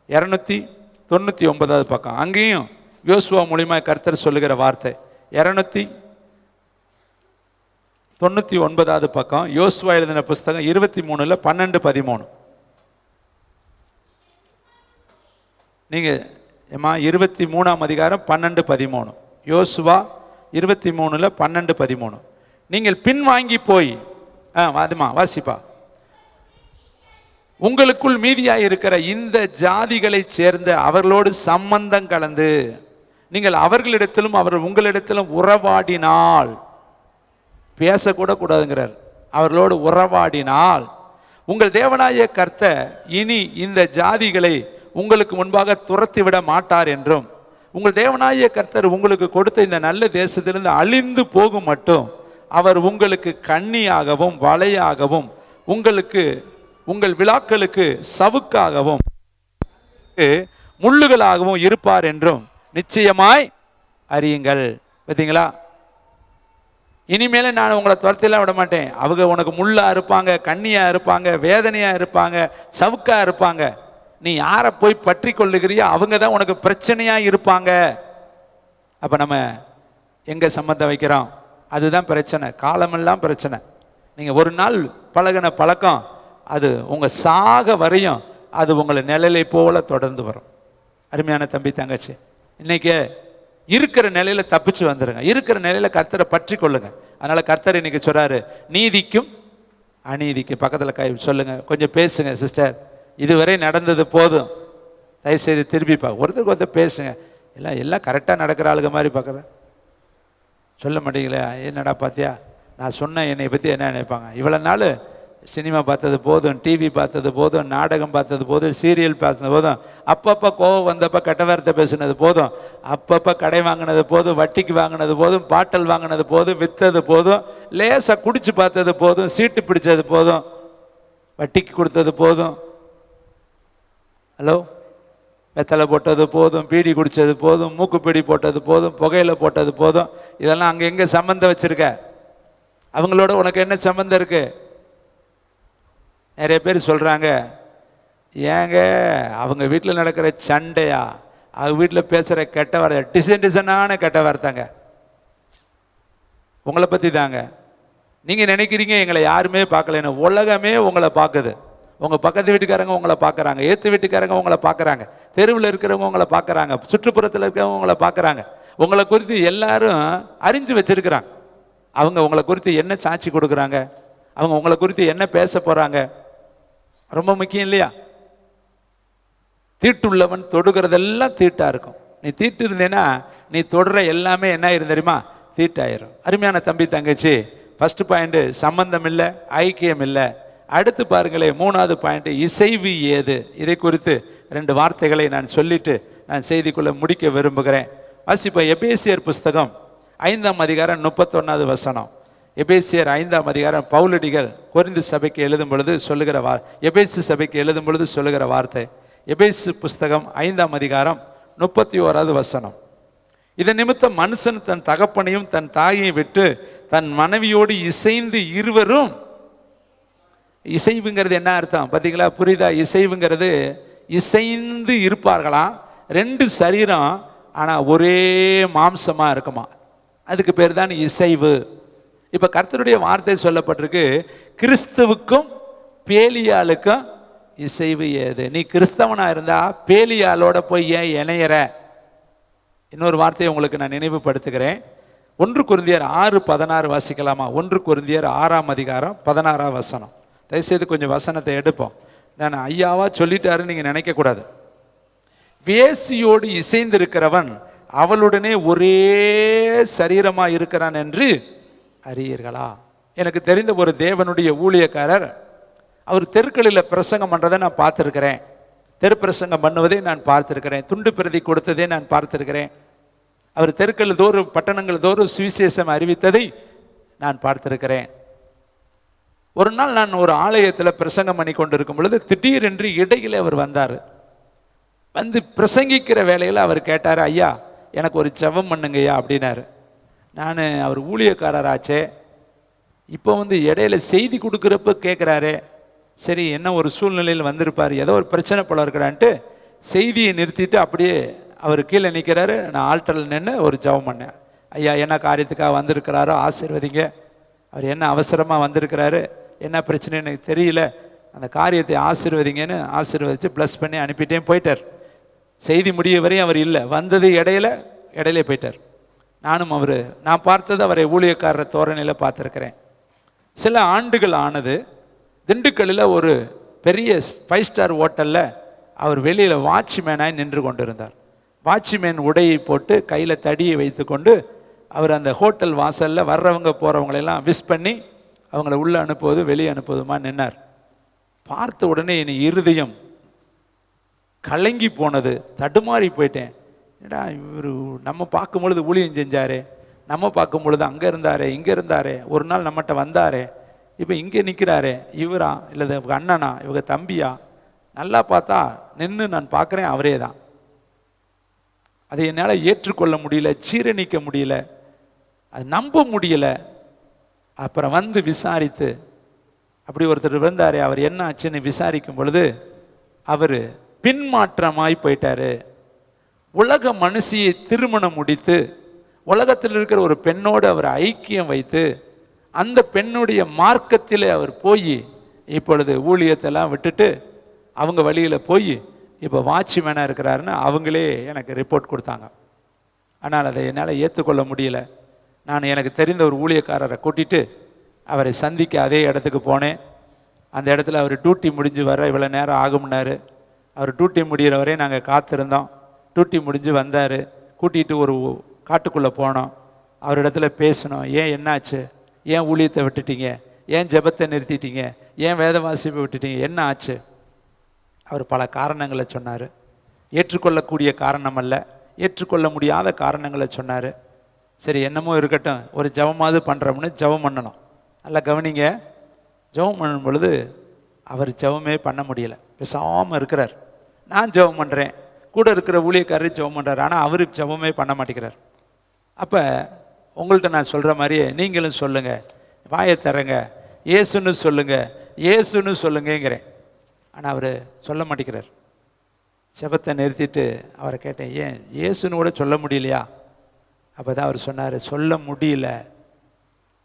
299வது பக்கம். அங்கேயும் யோசுவா மூலியமா கர்த்தர் சொல்லுகிற வார்த்தை. 299வது பக்கம், யோசுவா எழுதின புஸ்தகம் 23 12 13. நீங்க 23ஆம் அதிகாரம் 12 13. யோசுவா 23 12 13. நீங்கள் பின்வாங்கி போய் வாசிப்பா, உங்களுக்குள் மீதியாய் இருக்கிற இந்த ஜாதிகளை சேர்ந்த அவர்களோடு சம்பந்தம் கலந்து நீங்கள் அவர்களிடத்திலும் அவர் உங்களிடத்திலும் உறவாடினால், பேசக்கூட கூடாதுங்கிறார், அவர்களோடு உறவாடினால் உங்கள் தேவனாய கர்த்தர் இனி இந்த ஜாதிகளை உங்களுக்கு முன்பாக துரத்தி விட மாட்டார் என்றும், உங்கள் தேவனாய கர்த்தர் உங்களுக்கு கொடுத்த இந்த நல்ல தேசத்திலிருந்து அழிந்து போகும் மட்டும் அவர் உங்களுக்கு கண்ணியாகவும் வலையாகவும் உங்களுக்கு உங்கள் விழாக்களுக்கு சவுக்காகவும் முள்ளுகளாகவும் இருப்பார் என்றும் நிச்சயமாய் அறியுங்கள். பார்த்தீங்களா? இனிமேல நான் உங்களை துரத்திலாம் விட மாட்டேன். அவங்க உனக்கு முள்ளா இருப்பாங்க, கண்ணியா இருப்பாங்க, வேதனையா இருப்பாங்க, சவுக்கா இருப்பாங்க. நீ யாரை போய் பற்றி கொள்ளுகிறியோ அவங்க தான் உனக்கு பிரச்சனையா இருப்பாங்க. அப்ப நம்ம எங்க சம்பந்தம் வைக்கிறோம்? அதுதான் பிரச்சனை. காலமெல்லாம் பிரச்சனை. நீங்க ஒரு நாள் பழகின பழக்கம் அது உங்க சாக வரையும் அது உங்களை நிழலை போல தொடர்ந்து வரும். அருமையான தம்பி தங்கச்சி, இன்னைக்கு இருக்கிற நிலையில தப்பிச்சு வந்துருங்க. இருக்கிற நிலையில கர்த்தரை பற்றி கொள்ளுங்க. அதனால கர்த்தர் இன்னைக்கு சொல்றாரு, நீதிக்கும் அநீதிக்கும். பக்கத்துல கை சொல்லுங்க, கொஞ்சம் பேசுங்க. சிஸ்டர், இதுவரை நடந்தது போதும், தயவுசெய்து திரும்பி ஒருத்தருக்கு ஒருத்தர் பேசுங்க. எல்லாம் கரெக்டாக நடக்கிற ஆளுங்க மாதிரி பார்க்குறேன். சொல்ல மாட்டீங்களே, என்னடா பார்த்தியா நான் சொன்னேன் என்னை பற்றி என்ன நினைப்பாங்க? இவ்வளோ நாள் சினிமா பார்த்தது போதும், டிவி பார்த்தது போதும், நாடகம் பார்த்தது போதும், சீரியல் பார்த்தது போதும், அப்பப்போ கோவம் வந்தப்போ கெட்ட வார்த்தை பேசுனது போதும், அப்பப்போ கடை வாங்கினது போதும், வட்டிக்கு வாங்கினது போதும், பாட்டல் வாங்கினது போதும், விற்றது போதும், லேசாக குடிச்சு பார்த்தது போதும், சீட்டு பிடிச்சது போதும், வட்டிக்கு கொடுத்தது போதும், ஹலோ வெத்தலை போட்டது போதும், பீடி குடித்தது போதும், மூக்கு பீடி போட்டது போதும், புகையில போட்டது போதும். இதெல்லாம் அங்கே எங்கே சம்மந்தம் வச்சுருக்க? அவங்களோட உனக்கு என்ன சம்மந்தம் இருக்கு? நிறைய பேர் சொல்கிறாங்க, ஏங்க அவங்க வீட்டில் நடக்கிற சண்டையா, அவங்க வீட்டில் பேசுகிற கெட்ட வார்த்தை, டிசைனான கெட்ட வார்த்தைங்க, உங்களை பற்றி தாங்க. நீங்கள் நினைக்கிறீங்க எங்களை யாருமே பார்க்கலன்னு. உலகமே உங்களை பார்க்குது. உங்கள் பக்கத்து வீட்டுக்காரங்க உங்களை பார்க்குறாங்க, ஏற்று வீட்டுக்காரங்க உங்களை பார்க்குறாங்க, தெருவில் இருக்கிறவங்க உங்களை பார்க்குறாங்க, சுற்றுப்புறத்தில் இருக்கிறவங்க உங்களை பார்க்குறாங்க. உங்களை குறித்து எல்லாரும் அறிஞ்சு வச்சிருக்கிறாங்க. அவங்க உங்களை குறித்து என்ன சாட்சி கொடுக்குறாங்க, அவங்க உங்களை குறித்து என்ன பேச போகிறாங்க, ரொம்ப முக்கியம் இல்லையா? தீட்டுள்ளவன் தொடுகிறதெல்லாம் தீட்டாக இருக்கும். நீ தீட்டு இருந்தேன்னா நீ தொடுற எல்லாமே என்ன ஆயிரும் தெரியுமா? தீட்டாயிரும். அருமையான தம்பி தங்கச்சி, ஃபர்ஸ்ட் பாயிண்ட் சம்பந்தம் இல்லை, ஐக்கியம் இல்லை. அடுத்து பாருங்களே, 3வது பாயிண்ட் இசைவு ஏது. இதை குறித்து 2 வார்த்தைகளை நான் சொல்லிட்டு நான் செய்திக்குள்ள முடிக்க விரும்புகிறேன். வாசிப்போம். எபேசியர் புஸ்தகம் 5ஆம் அதிகாரம் 31வது வசனம். எபேசியர் 5ஆம் அதிகாரம் பவுலடிகள் கொரிந்து சபைக்கு எழுதும் பொழுது சொல்லுகிற எபேசு சபைக்கு எழுதும் பொழுது சொல்லுகிற வார்த்தை. எபேசு புஸ்தகம் 5ஆம் அதிகாரம் 31வது வசனம். இதன் நிமித்தம் மனுஷன் தன் தகப்பனையும் தன் தாயையும் விட்டு தன் மனைவியோடு இசைந்து இருவரும். இசைவுங்கிறது என்ன அர்த்தம் பார்த்தீங்களா? புரியுதா? இசைவுங்கிறது இசைந்து இருப்பார்களாம். 2 சரீரம் ஆனால் ஒரே மாம்சமாக இருக்குமா, அதுக்கு பேர் தான் இசைவு. இப்போ கர்த்தருடைய வார்த்தை சொல்லப்பட்டிருக்கு, கிறிஸ்துவுக்கும் பேலியாளுக்கும் இசைவு ஏது. நீ கிறிஸ்தவனாக இருந்தா பேலியாளோட போய் ஏன் இணையற? இன்னொரு வார்த்தையை உங்களுக்கு நான் நினைவுபடுத்துகிறேன். 1 கொரிந்தியர் 6:16 வாசிக்கலாமா? 1 கொரிந்தியர் 6ஆம் அதிகாரம் 16ஆம் வசனம். தயவுசெய்து கொஞ்சம் வசனத்தை எடுப்போம். நான் ஐயாவா சொல்லிட்டாருன்னு நீங்கள் நினைக்கக்கூடாது. வேசியோடு இசைந்திருக்கிறவன் அவளுடனே ஒரே சரீரமாக இருக்கிறான் என்று அறியீர்களா? எனக்கு தெரிந்த ஒரு தேவனுடைய ஊழியக்காரர், அவர் தெருக்களில் பிரசங்கம் பண்ணுறதை நான் பார்த்துருக்கிறேன். தெருப்பிரசங்கம் பண்ணுவதை நான் பார்த்திருக்கிறேன். துண்டு பிரதி கொடுத்ததை நான் பார்த்திருக்கிறேன். அவர் தெருக்கள் தோறும் பட்டணங்கள் தோறும் சுவிசேஷம் அறிவித்ததை நான் பார்த்திருக்கிறேன். ஒரு நாள் நான் ஒரு ஆலயத்தில் பிரசங்கம் பண்ணி கொண்டிருக்கும் பொழுது திடீரென்று இடையிலே அவர் வந்தார். வந்து பிரசங்கிக்கிற வேலையில் அவர் கேட்டார், ஐயா எனக்கு ஒரு ஜெபம் பண்ணுங்கய்யா அப்படின்னாரு. நான் அவர் ஊழியக்காரராச்சே, இப்போ வந்து இடையில செய்தி கொடுக்குறப்ப கேட்குறாரு. சரி, என்ன ஒரு சூழ்நிலையில் வந்திருப்பார், ஏதோ ஒரு பிரச்சனை போல இருக்கிறான்ட்டு செய்தியை நிறுத்திட்டு அப்படியே அவர் கீழே நிற்கிறாரு. நான் ஆல்டரில் நின்று ஒரு ஜெபம் பண்ணேன். ஐயா என்ன காரியத்துக்காக வந்திருக்கிறாரோ ஆசீர்வதிங்க, அவர் என்ன அவசரமாக வந்திருக்கிறாரு, என்ன பிரச்சனை எனக்கு தெரியல, அந்த காரியத்தை ஆசீர்வதிங்கன்னு ஆசீர்வதித்து ப்ளஸ் பண்ணி அனுப்பிட்டேன். போயிட்டார். செய்தி முடிய வரையும் அவர் இல்லை, வந்தது இடையிலே போயிட்டார். நான் பார்த்தது அவரை ஊழியக்காரர் தோரணையில் பார்த்துருக்கிறேன். சில ஆண்டுகள் ஆனது. திண்டுக்கல்லில் ஒரு பெரிய 5 ஸ்டார் ஹோட்டலில் அவர் வெளியில் வாட்ச்மேனாய் நின்று கொண்டிருந்தார். வாட்ச்மேன் உடையை போட்டு கையில் தடியை வைத்து கொண்டு அவர் அந்த ஹோட்டல் வாசலில் வர்றவங்க போகிறவங்களெல்லாம் விஷ் பண்ணி அவங்கள உள்ளே அனுப்புவது வெளியே அனுப்புவதுமா நின்னார். பார்த்த உடனே என் இருதயம் கலங்கி போனது, தடுமாறி போயிட்டேன். ஏடா இவர் நம்ம பார்க்கும் பொழுது ஊழியம் செஞ்சாரே, நம்ம பார்க்கும் பொழுது அங்கே இருந்தாரே இங்கே இருந்தாரே, ஒரு நாள் நம்மகிட்ட வந்தாரே, இப்போ இங்கே நிற்கிறாரே, இவரா இல்லை இவங்க அண்ணனா இவங்க தம்பியா? நல்லா பார்த்தா நின்று நான் பார்க்குறேன் அவரே தான். அதை என்னால் ஏற்றுக்கொள்ள முடியல, ஜீரணிக்க முடியல, அது நம்ப முடியல. அப்புறம் வந்து விசாரித்து, அப்படி ஒருத்தர் வந்தாரே அவர் என்ன ஆச்சுன்னு விசாரிக்கும் பொழுது அவர் பின்மாற்றமாய் போயிட்டாரு. உலக மனுஷியை திருமணம் முடித்து உலகத்தில் இருக்கிற ஒரு பெண்ணோடு அவர் ஐக்கியம் வைத்து அந்த பெண்ணுடைய மார்க்கத்தில் அவர் போய் இப்பொழுது ஊழியத்தெல்லாம் விட்டுட்டு அவங்க வழியில் போய் இப்போ வாட்ச்மேனாக இருக்கிறாருன்னு அவங்களே எனக்கு ரிப்போர்ட் கொடுத்தாங்க. ஆனால் அதை என்னால் ஏற்றுக்கொள்ள முடியல. நான் எனக்கு தெரிந்த ஒரு ஊழியக்காரரை கூட்டிகிட்டு அவரை சந்திக்க அதே இடத்துக்கு போனேன். அந்த இடத்துல அவர் டியூட்டி முடிஞ்சு வர இவ்வளோ நேரம் ஆகும்னாரு. அவர் டியூட்டி முடிகிற வரையும் நாங்கள் காத்திருந்தோம். டியூட்டி முடிஞ்சு வந்தார். கூட்டிகிட்டு ஒரு காட்டுக்குள்ளே போனோம். அவரிடத்துல பேசணும். ஏன் என்னாச்சு, ஏன் ஊழியத்தை விட்டுட்டீங்க, ஏன் ஜெபத்தை நிறுத்திட்டீங்க, ஏன் வேத வாசிப்பை விட்டுட்டீங்க, என்ன ஆச்சு? அவர் பல காரணங்களை சொன்னார். ஏற்றுக்கொள்ளக்கூடிய காரணம் அல்ல, ஏற்றுக்கொள்ள முடியாத காரணங்களை சொன்னார். சரி என்னமோ இருக்கட்டும், ஒரு ஜெபமாவது பண்ணுறோம்னு ஜெபம் பண்ணணும். நல்லா கவனிங்க, ஜெபம் பண்ணும் பொழுது அவர் ஜெபமே பண்ண முடியலை, பேசாமல் இருக்கிறார். நான் ஜெபம் பண்ணுறேன், கூட இருக்கிற ஊழியக்காரர் ஜெபம் பண்ணுறாரு, ஆனால் அவர் ஜெபமே பண்ண மாட்டேங்கிறார். அப்போ உங்கள்கிட்ட நான் சொல்கிற மாதிரியே நீங்களும் சொல்லுங்கள், வாயை தரங்க, ஏசுன்னு சொல்லுங்கள், ஏசுன்னு சொல்லுங்கிறேன். ஆனால் அவர் சொல்ல மாட்டேங்கிறார். ஜெபத்தை நிறுத்திட்டு அவரை கேட்டேன், ஏன் ஏசுன்னு கூட சொல்ல முடியலையா? அப்போ தான் அவர் சொன்னார், சொல்ல முடியல,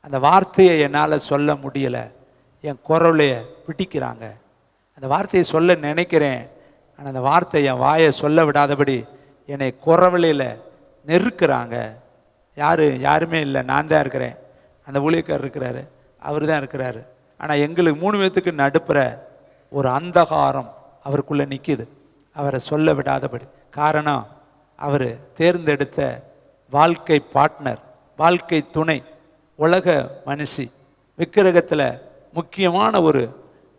அந்த வார்த்தையை என்னால் சொல்ல முடியலை, என் குரலையை பிடிக்கிறாங்க, அந்த வார்த்தையை சொல்ல நினைக்கிறேன், ஆனால் அந்த வார்த்தை என் வாயை சொல்ல விடாதபடி என்னை குரவலையில் நெருக்கிறாங்க. யாருமே இல்லை, நான் தான் இருக்கிறேன், அந்த ஊழியக்காரர் இருக்கிறாரு, அவர் தான் இருக்கிறாரு. ஆனால் எங்களுக்கு 3 பேத்துக்கு நடுப்புற ஒரு அந்தகாரம் அவருக்குள்ளே நிற்கிது, அவரை சொல்ல விடாதபடி. காரணம், அவர் தேர்ந்தெடுத்த வாழ்க்கை பார்ட்னர், வாழ்க்கை துணை, உலக மனுஷி, விக்கிரகத்தில் முக்கியமான ஒரு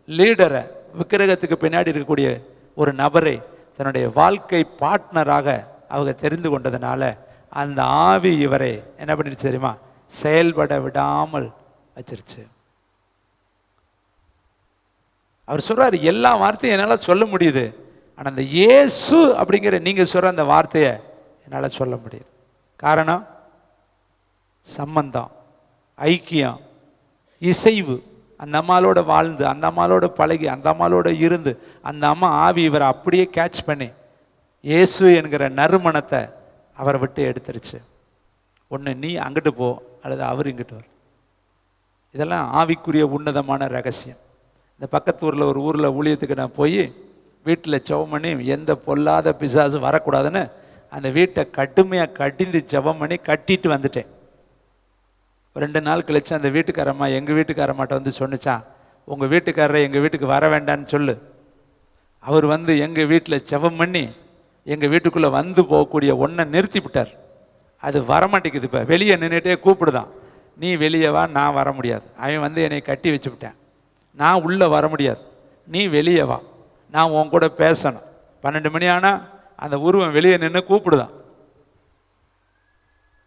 லீடரை, விக்கிரகத்துக்கு பின்னாடி இருக்கக்கூடிய ஒரு நபரை தன்னுடைய வாழ்க்கை பார்ட்னராக அவங்க தெரிந்து கொண்டதுனால அந்த ஆவி இவரை என்ன பண்ணிடுச்சு தெரியுமா? செயல்பட விடாமல் வச்சிருச்சு. அவர் சொல்றாரு, எல்லா வார்த்தையும் என்னால் சொல்ல முடியுது, ஆனால் அந்த இயேசு அப்படிங்கிற நீங்கள் சொல்கிற அந்த வார்த்தையை என்னால் சொல்ல முடியுது. காரணம், சம்பந்தம், ஐக்கியம், இசைவு. அந்த அம்மாவோட வாழ்ந்து, அந்த அம்மாவோட பழகி, அந்த அம்மாவோட இருந்து, அந்த அம்மா ஆவி இவரை அப்படியே கேட்ச் பண்ணி இயேசு என்கிற நறுமணத்தை அவரை விட்டு எடுத்துருச்சு. ஒன்று நீ அங்கிட்டு போ, அல்லது அவர் இங்கிட்டு வரும். இதெல்லாம் ஆவிக்குரிய உன்னதமான ரகசியம். இந்த பக்கத்து ஊரில் ஒரு ஊரில் ஊழியத்துக்கு நான் போய் வீட்டில் ஜெபம் பண்ணி எந்த பொல்லாத பிசாசு வரக்கூடாதுன்னு அந்த வீட்டை கடுமையாக கடிந்து ஜெபம் பண்ணி கட்டிட்டு வந்துட்டேன். 2 நாள் கழிச்சு அந்த வீட்டுக்காரம்மா எங்கள் வீட்டுக்காரம்மாட்ட வந்து சொன்னிச்சான், உங்கள் வீட்டுக்காரரை எங்கள் வீட்டுக்கு வர வேண்டான்னு சொல்லு. அவர் வந்து எங்கள் வீட்டில் ஜெபம் பண்ணி எங்கள் வீட்டுக்குள்ளே வந்து போகக்கூடிய ஒன்றை நிறுத்தி விட்டார். அது வரமாட்டேங்குது. இப்போ வெளியே நின்றுட்டே கூப்பிடுதான், நீ வெளியே வா, நான் வர முடியாது. அவன் வந்து என்னை கட்டி வச்சு விட்டேன், நான் உள்ளே வர முடியாது, நீ வெளியே வா, நான் உன் கூட பேசணும். 12 மணி ஆனால் அந்த உருவம் வெளியே நின்று கூப்பிடுதான்.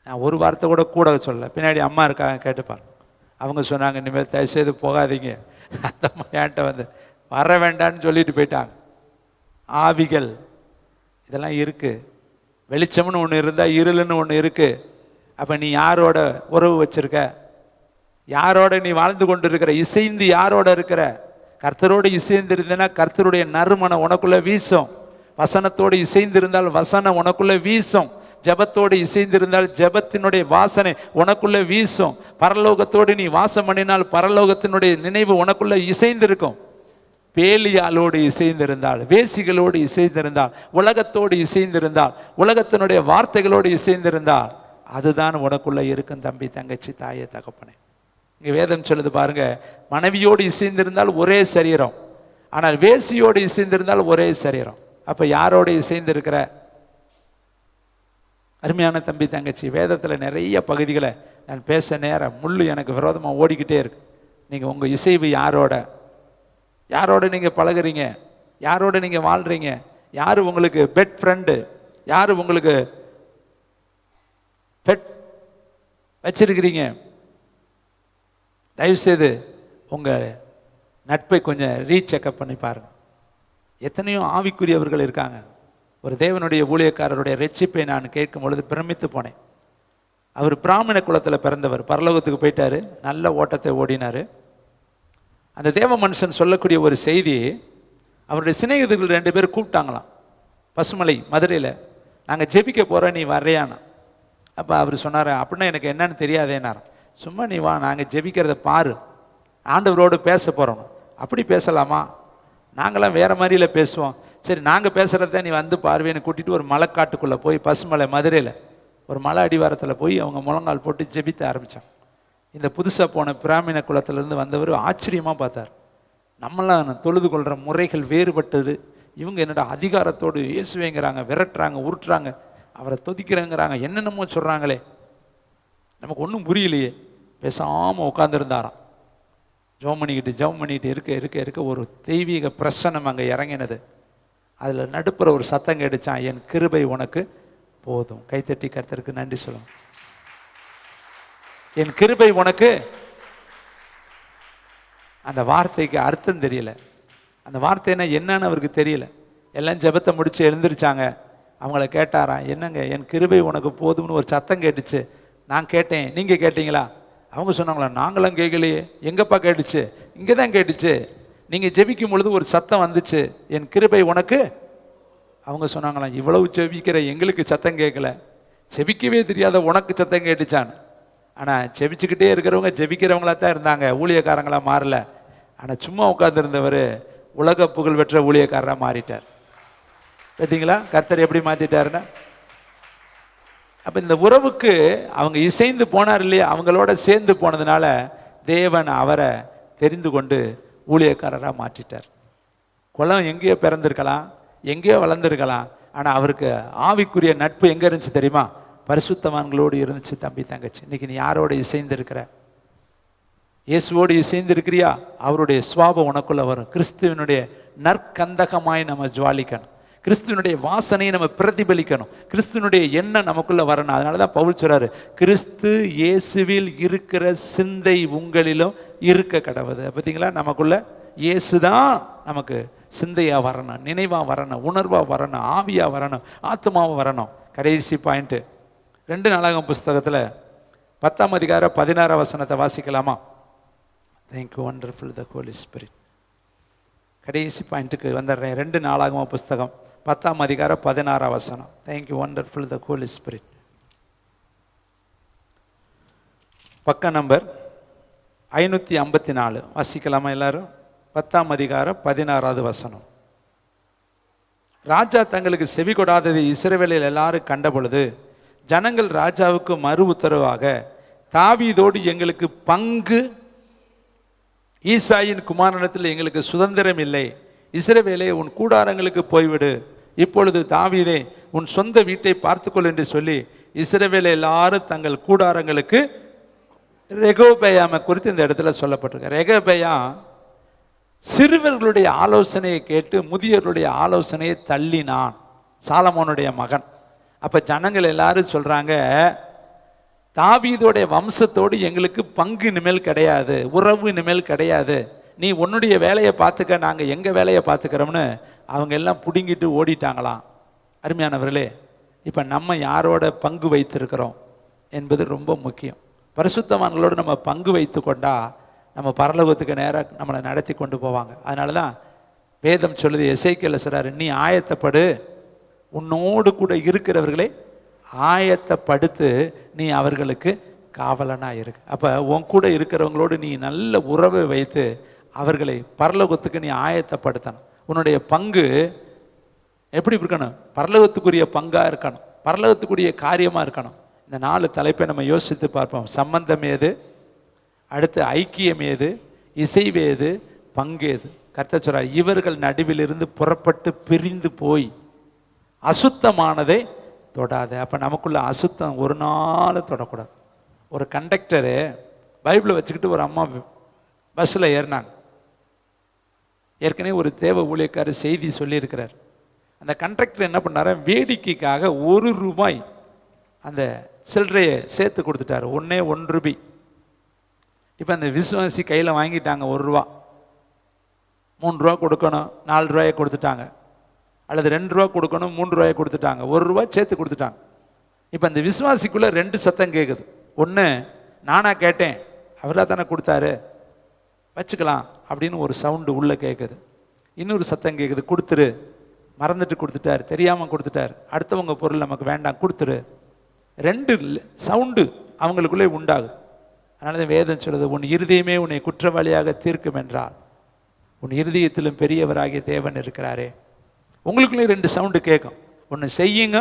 நான் ஒரு வார்த்தை கூட சொல்லலை. பின்னாடி அம்மா இருக்காங்க, கேட்டுப்பார். அவங்க சொன்னாங்க, இனிமேல் தயவுசெய்து போகாதீங்க. அந்த அம்மா என்கிட்ட வந்து வர வேண்டான்னு சொல்லிட்டு போயிட்டாங்க. ஆவிகள் இதெல்லாம் இருக்குது. வெளிச்சம்னு ஒன்று இருந்தால் இருளுன்னு ஒன்று இருக்குது. அப்போ நீ யாரோட உறவு வச்சிருக்க? யாரோட நீ வாழ்ந்து கொண்டு இருக்கிற? இசைந்து யாரோட இருக்கிற? கர்த்தரோடு இசைந்து இருந்தேன்னா கர்த்தருடைய நறுமணம் உனக்குள்ள வீசும். வசனத்தோடு இசைந்து இருந்தால் வசனம் உனக்குள்ள வீசும். ஜபத்தோடு இசைந்திருந்தால் ஜபத்தினுடைய வாசனை உனக்குள்ள வீசும். பரலோகத்தோடு நீ வாசம் பண்ணினால் பரலோகத்தினுடைய நினைவு உனக்குள்ள இசைந்திருக்கும். பேலியாலோடு இசைந்திருந்தால், வேசிகளோடு இசைந்திருந்தால், உலகத்தோடு இசைந்திருந்தால், உலகத்தினுடைய வார்த்தைகளோடு இசைந்திருந்தால், அதுதான் உனக்குள்ள இருக்கும் தம்பி, தங்கச்சி, தாயே, தகப்பனே. இங்கே வேதம் சொல்லுது பாருங்க, மனைவியோடு இசைந்திருந்தால் ஒரே சரீரம், ஆனால் வேசியோடு இசைந்திருந்தால் ஒரே சரீரம். அப்போ யாரோடு இசைந்திருக்கிற? அருமையான தம்பி, தங்கச்சி, வேதத்தில் நிறைய பகுதிகளை நான் பேச நேரம் முள்ளு எனக்கு விரோதமாக ஓடிக்கிட்டே இருக்கு. நீங்கள் உங்கள் இசைவு யாரோட நீங்கள் பழகுறீங்க? யாரோட நீங்கள் வாழ்கிறீங்க? யார் உங்களுக்கு பெட் ஃப்ரெண்டு? யார் உங்களுக்கு பெட் வச்சிருக்கிறீங்க? தயவுசெய்து உங்கள் நட்பை கொஞ்சம் ரீசெக்அப் பண்ணி பாருங்கள். எத்தனையோ ஆவிக்குரியவர்கள் இருக்காங்க. ஒரு தேவனுடைய ஊழியக்காரருடைய ரட்சிப்பை நான் கேட்கும் பொழுது பிரமித்து போனேன். அவர் பிராமண குலத்தில் பிறந்தவர், பரலோகத்துக்கு போயிட்டார், நல்ல ஓட்டத்தை ஓடினார். அந்த தேவ மனுஷன் சொல்லக்கூடிய ஒரு செய்தி, அவருடைய சிநேகிதர்கள் 2 பேர் கூப்பிட்டாங்களாம் பசுமலை மதுரையில். நாங்கள் ஜெபிக்க போகிறோம், நீ வர்றியானா? அப்போ அவர் சொன்னார், அப்படின்னா எனக்கு என்னன்னு தெரியாதேனார். சும்மா நீ வா, நாங்கள் ஜெபிக்கிறத பாரு, ஆண்டவரோடு பேச போகிறோம். அப்படி பேசலாமா? நாங்களாம் வேறு மாதிரியில் பேசுவோம். சரி, நாங்கள் பேசுகிறத நீ வந்து பார்வேன்னு கூட்டிகிட்டு ஒரு மலைக்காட்டுக்குள்ளே போய், பசுமலை மதுரையில் ஒரு மலை அடிவாரத்தில் போய் அவங்க முழங்கால் போட்டு ஜெபித்த ஆரம்பித்தாங்க. இந்த புதுசாக போன பிராமண குலத்திலேருந்து வந்தவர் ஆச்சரியமாக பார்த்தார். நம்மளாம் தொழுது கொள்கிற முறைகள் வேறுபட்டது. இவங்க என்னடா அதிகாரத்தோடு இயேசுவேங்கிறாங்க, விரட்டுறாங்க, உருட்டுறாங்க, அவரை தொதிக்கிறேங்கிறாங்க, என்னென்னமோ சொல்கிறாங்களே, நமக்கு ஒன்றும் புரியலையே. பேசாமல் உட்காந்துருந்தாராம். ஜெபம் பண்ணிக்கிட்டு இருக்க ஒரு தெய்வீக பிரசனம் அங்கே இறங்கினது. அதில் நடுப்புற ஒரு சத்தம் கேட்டுச்சான், என் கிருபை உனக்கு போதும். கைத்தட்டி கர்த்தருக்கு நன்றி சொல்லுவோம். என் கிருபை உனக்கு. அந்த வார்த்தைக்கு அர்த்தம் தெரியல. அந்த வார்த்தைன்னா என்னன்னு அவருக்கு தெரியல. எல்லாம் ஜெபத்தை முடிச்சு எழுந்திருச்சாங்க. அவங்கள கேட்டாராம், என்னங்க என் கிருபை உனக்கு போதும்னு ஒரு சத்தம் கேட்டுச்சு. நான் கேட்டேன், நீங்கள் கேட்டீங்களா? அவங்க சொன்னாங்களா, நாங்களாம் கேட்கலையே. எங்கப்பா கேட்டுச்சு? இங்கே தான் கேட்டுச்சு. நீங்கள் ஜெபிக்கும் பொழுது ஒரு சத்தம் வந்துச்சு, என் கிருபை உனக்கு. அவங்க சொன்னாங்களாம், இவ்வளவு ஜெபிக்கிற எங்களுக்கு சத்தம் கேட்கல, ஜெபிக்கவே தெரியாத உனக்கு சத்தம் கேட்டுச்சான்னு. ஆனால் ஜெபிச்சுக்கிட்டே இருக்கிறவங்க ஜெபிக்கிறவங்களா தான் இருந்தாங்க, ஊழியக்காரங்களாக மாறல. ஆனால் சும்மா உட்காந்துருந்தவர் உலக புகழ் பெற்ற ஊழியக்காரராக மாறிட்டார். பார்த்தீங்களா கர்த்தர் எப்படி மாற்றிட்டாருன்னா? அப்போ இந்த உறவுக்கு அவங்க இசைந்து போனார் இல்லையா, அவங்களோட சேர்ந்து போனதுனால தேவன் அவரை தெரிந்து கொண்டு ஊழியக்காரராக மாற்றிட்டார். குலம் எங்கேயோ பிறந்திருக்கலாம், எங்கேயோ வளர்ந்துருக்கலாம், ஆனால் அவருக்கு ஆவிக்குரிய நட்பு எங்கே இருந்துச்சு தெரியுமா? பரிசுத்தவான்களோடு இருந்துச்சு. தம்பி, தங்கச்சி, இன்னைக்கு நீ யாரோடு இசைந்து இருக்கிற? இயேசுவோடு இசைந்து இருக்கிறியா? அவருடைய சுவாபம் உனக்குள்ள வரும். கிறிஸ்துவனுடைய நற்கந்தகமாய் நம்ம ஜுவாலிக்கணும். கிறிஸ்துவனுடைய வாசனையை நம்ம பிரதிபலிக்கணும். கிறிஸ்துவனுடைய எண்ணம் நமக்குள்ள வரணும். அதனால தான் பவுல் சொல்றாரு, கிறிஸ்து இயேசுவில் இருக்கிற சிந்தை உங்களிலும் இருக்க கடவுது. பார்த்தீங்களா, நமக்குள்ள இயேசு தான் நமக்கு சிந்தையா வரணும், நினைவா வரணும், உணர்வா வரணும், ஆவியா வரணும், ஆத்மாவா வரணும். கடைசி பாயிண்ட் 2 நாளாகமம் புஸ்தகத்தில் 10ஆம் அதிகாரம் 16ஆம் வசனத்தை வாசிக்கலாமா? தேங்க்யூ வண்டர்ஃபுல் த ஹோலி ஸ்பிரிட். கடைசி பாயிண்ட்டுக்கு வந்துடுறேன். 2 நாளாகமம் புஸ்தகம் 10ஆம் அதிகாரம் 16ஆம் வசனம். தேங்க்யூ வண்டர்ஃபுல் த ஹோலி ஸ்பிரிட். பக்க நம்பர் 554 வாசிக்கலாமா எல்லாரும்? 10ஆம் அதிகாரம் 16ஆவது வசனம். ராஜா தங்களுக்கு செவி கொடாததை இஸ்ரவேலில் எல்லாரும் கண்ட பொழுது ஜனங்கள் ராஜாவுக்கு மறு உத்தரவாக, தாவீதோடு எங்களுக்கு பங்கு, ஈசாயின் குமாரனிடத்தில் எங்களுக்கு சுதந்திரம் இல்லை, இஸ்ரவேலே உன் கூடாரங்களுக்கு போய்விடு, இப்பொழுது தாவீதே உன் சொந்த வீட்டை பார்த்துக்கொள் என்று சொல்லி இஸ்ரவேல் எல்லாரும் தங்கள் கூடாரங்களுக்கு, ரெகோபெயாமை குறித்து இந்த இடத்துல சொல்லப்பட்டிருக்கு. ரெகோபெயாம் சிறுவர்களுடைய ஆலோசனையை கேட்டு முதியவர்களுடைய ஆலோசனையை தள்ளினான் சாலமோனுடைய மகன். அப்ப ஜனங்கள் எல்லாரும் சொல்றாங்க, தாவீதுடைய வம்சத்தோடு எங்களுக்கு பங்கு இனிமேல் கிடையாது, உறவு இனிமேல் கிடையாது, நீ உன்னுடைய வேலையை பார்த்துக்க, நாங்கள் எங்கள் வேலையை பார்த்துக்கிறோம்னு அவங்க எல்லாம் பிடுங்கிட்டு ஓடிட்டாங்களாம். அருமையானவர்களே, இப்போ நம்ம யாரோட பங்கு வைத்திருக்கிறோம் என்பது ரொம்ப முக்கியம். பரிசுத்தவான்களோடு நம்ம பங்கு வைத்து கொண்டா நம்ம பரலோகத்துக்கு நேராக நம்மளை நடத்தி கொண்டு போவாங்க. அதனால தான் வேதம் சொல்லுது, எசேக்கியேல் சொல்றாரு, நீ ஆயத்தப்படு, உன்னோடு கூட இருக்கிறவர்களை ஆயத்தப்படுத்து, நீ அவர்களுக்கு காவலனா இருக்கு. அப்போ உன் கூட இருக்கிறவங்களோடு நீ நல்ல உறவை வைத்து அவர்களை பரலோகத்துக்கு நீ ஆயத்தப்படுத்தணும். உன்னுடைய பங்கு எப்படி இருக்கணும்? பரலோகத்துக்குரிய பங்காக இருக்கணும், பரலோகத்துக்குரிய காரியமாக இருக்கணும். இந்த 4 தலைப்பை நம்ம யோசித்து பார்ப்போம். சம்பந்தம் ஏது, அடுத்து ஐக்கியம் ஏது, இசைவேது, பங்கேது. கர்த்தர் சொல்றார், இவர்கள் நடுவிலிருந்து புறப்பட்டு பிரிந்து போய் அசுத்தமானதை தொடாத. அப்போ நமக்குள்ள அசுத்தம் ஒரு நாள் தொடக்கூடாது. ஒரு கண்டக்டரு பைபிளை வச்சுக்கிட்டு ஒரு அம்மா பஸ்ஸில் ஏறினாங்க. ஏற்கனவே ஒரு தேவ ஊழியக்காரர் செய்தி சொல்லியிருக்கிறார். அந்த கண்டக்டர் என்ன பண்ணார், வேடிக்கைக்காக ₹1 அந்த சில்லறையை சேர்த்து கொடுத்துட்டார். 1 ரூபாய். இப்போ அந்த விசுவாசி கையில் வாங்கிட்டாங்க ₹1, ₹3 கொடுக்கணும், ₹4 கொடுத்துட்டாங்க, அல்லது ₹2 கொடுக்கணும், ₹3 கொடுத்துட்டாங்க, ₹1 சேர்த்து கொடுத்துட்டாங்க. இப்போ அந்த விசுவாசிக்குள்ளே 2 சத்தம் கேட்குது. ஒன்று, நானா கேட்டேன், அவராக தானே கொடுத்தாரு, வச்சுக்கலாம் அப்படின்னு ஒரு சவுண்டு உள்ளே கேட்குது. இன்னொரு சத்தம் கேட்குது, கொடுத்துரு, மறந்துட்டு கொடுத்துட்டார், தெரியாமல் கொடுத்துட்டார், அடுத்தவங்க பொருள் நமக்கு வேண்டாம், கொடுத்துரு. 2 சவுண்டு அவங்களுக்குள்ளே உண்டாகுது. அதனால தான் வேதம் சொல்லுது, உன் இருதயமே உன்னை குற்றவாளியாக தீர்க்கும் என்றால் உன் இருதயத்திலும் பெரியவராகிய தேவன் இருக்கிறாரே. உங்களுக்குள்ளே 2 சவுண்டு கேட்கும். ஒன்று செய்யுங்க,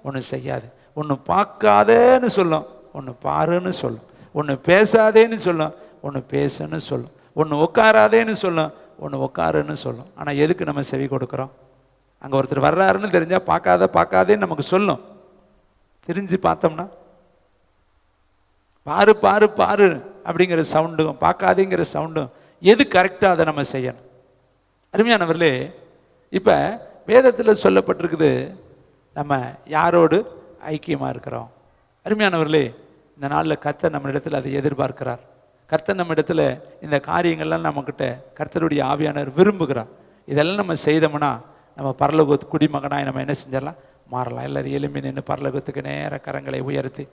ஒன்று செய்யாது. ஒன்று பார்க்காதேன்னு சொல்லும், ஒன்று பாருன்னு சொல்லும். ஒன்று பேசாதேன்னு சொல்லும், ஒன்று பேசுன்னு சொல்லும். ஒன்று உட்காராதேன்னு சொல்லும், ஒன்று உட்காருன்னு சொல்லும். ஆனால் எதுக்கு நம்ம செவி கொடுக்குறோம்? அங்கே ஒருத்தர் வர்றாருன்னு தெரிஞ்சால் பார்க்காதேன்னு நமக்கு சொல்லும். தெரிஞ்சு பார்த்தோம்னா பாரு பாரு பாரு அப்படிங்கிற சவுண்டும் பார்க்காதேங்கிற சவுண்டும் எது கரெக்டாக அதை நம்ம செய்யணும். அருமையானவர்களே, இப்போ வேதத்தில் சொல்லப்பட்டிருக்குது நம்ம யாரோடு ஐக்கியமாக இருக்கிறோம். அருமையானவர்களே, இந்த நாளில் கர்த்தர் நம்ம இடத்துல அதை எதிர்பார்க்கிறார். கர்த்தர் நம்ம இடத்துல இந்த காரியங்கள்லாம் நம்மக்கிட்ட கர்த்தருடைய ஆவியானவர் விரும்புகிறார். இதெல்லாம் நம்ம செய்தோம்னா நம்ம பரலோகத்து குடிமகனாய் நம்ம என்ன செஞ்சிடலாம், மாறலாம். எல்லாரும் எலும்பி நின்று பரலோகத்துக்கு நேர கரங்களை உயர்த்தி,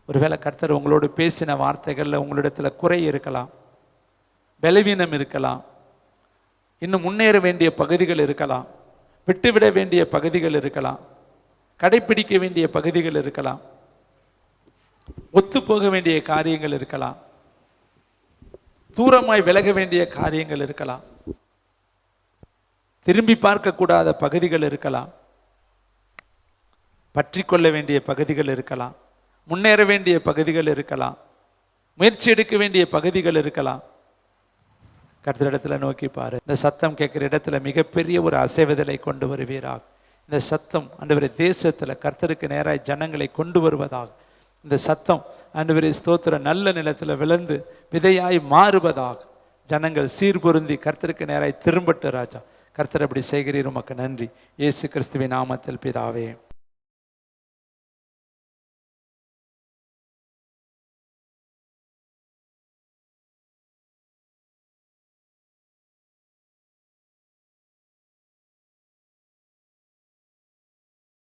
ஒருவேளை கர்த்தர் உங்களோடு பேசின வார்த்தைகளில் உங்களிடத்தில் குறை இருக்கலாம், பலவீனம் இருக்கலாம், இன்னும் முன்னேற வேண்டிய பகுதிகள் இருக்கலாம், விட்டுவிட வேண்டிய பகுதிகள் இருக்கலாம், கடைப்பிடிக்க வேண்டிய பகுதிகள் இருக்கலாம், ஒத்து போக வேண்டிய காரியங்கள் இருக்கலாம், தூரமாய் விலக வேண்டிய காரியங்கள் இருக்கலாம், திரும்பி பார்க்கக்கூடாத பகுதிகள் இருக்கலாம், பற்றி கொள்ள வேண்டிய பகுதிகள் இருக்கலாம், முன்னேற வேண்டிய பகுதிகள் இருக்கலாம், முயற்சி எடுக்க வேண்டிய பகுதிகள் இருக்கலாம். கர்த்தர் இடத்துல நோக்கி பாரு. இந்த சத்தம் கேட்கிற இடத்துல மிகப்பெரிய ஒரு அசைவதலை கொண்டு வருவீராக. இந்த சத்தம் ஆண்டவரே தேசத்துல கர்த்தருக்கு நேராய் ஜனங்களை கொண்டு வருவதாக. இந்த சத்தம் ஆண்டவரே ஸ்தோத்திர நல்ல நிலத்துல விழுந்து விதையாய் மாறுவதாக. ஜனங்கள் சீர்பொருந்தி கர்த்தருக்கு நேராய் திரும்பட்டு ராஜா. கர்த்தர் அப்படி செய்கிறீர், உமக்கு நன்றி. இயேசு கிறிஸ்துவின் நாமத்தில் பிதாவே.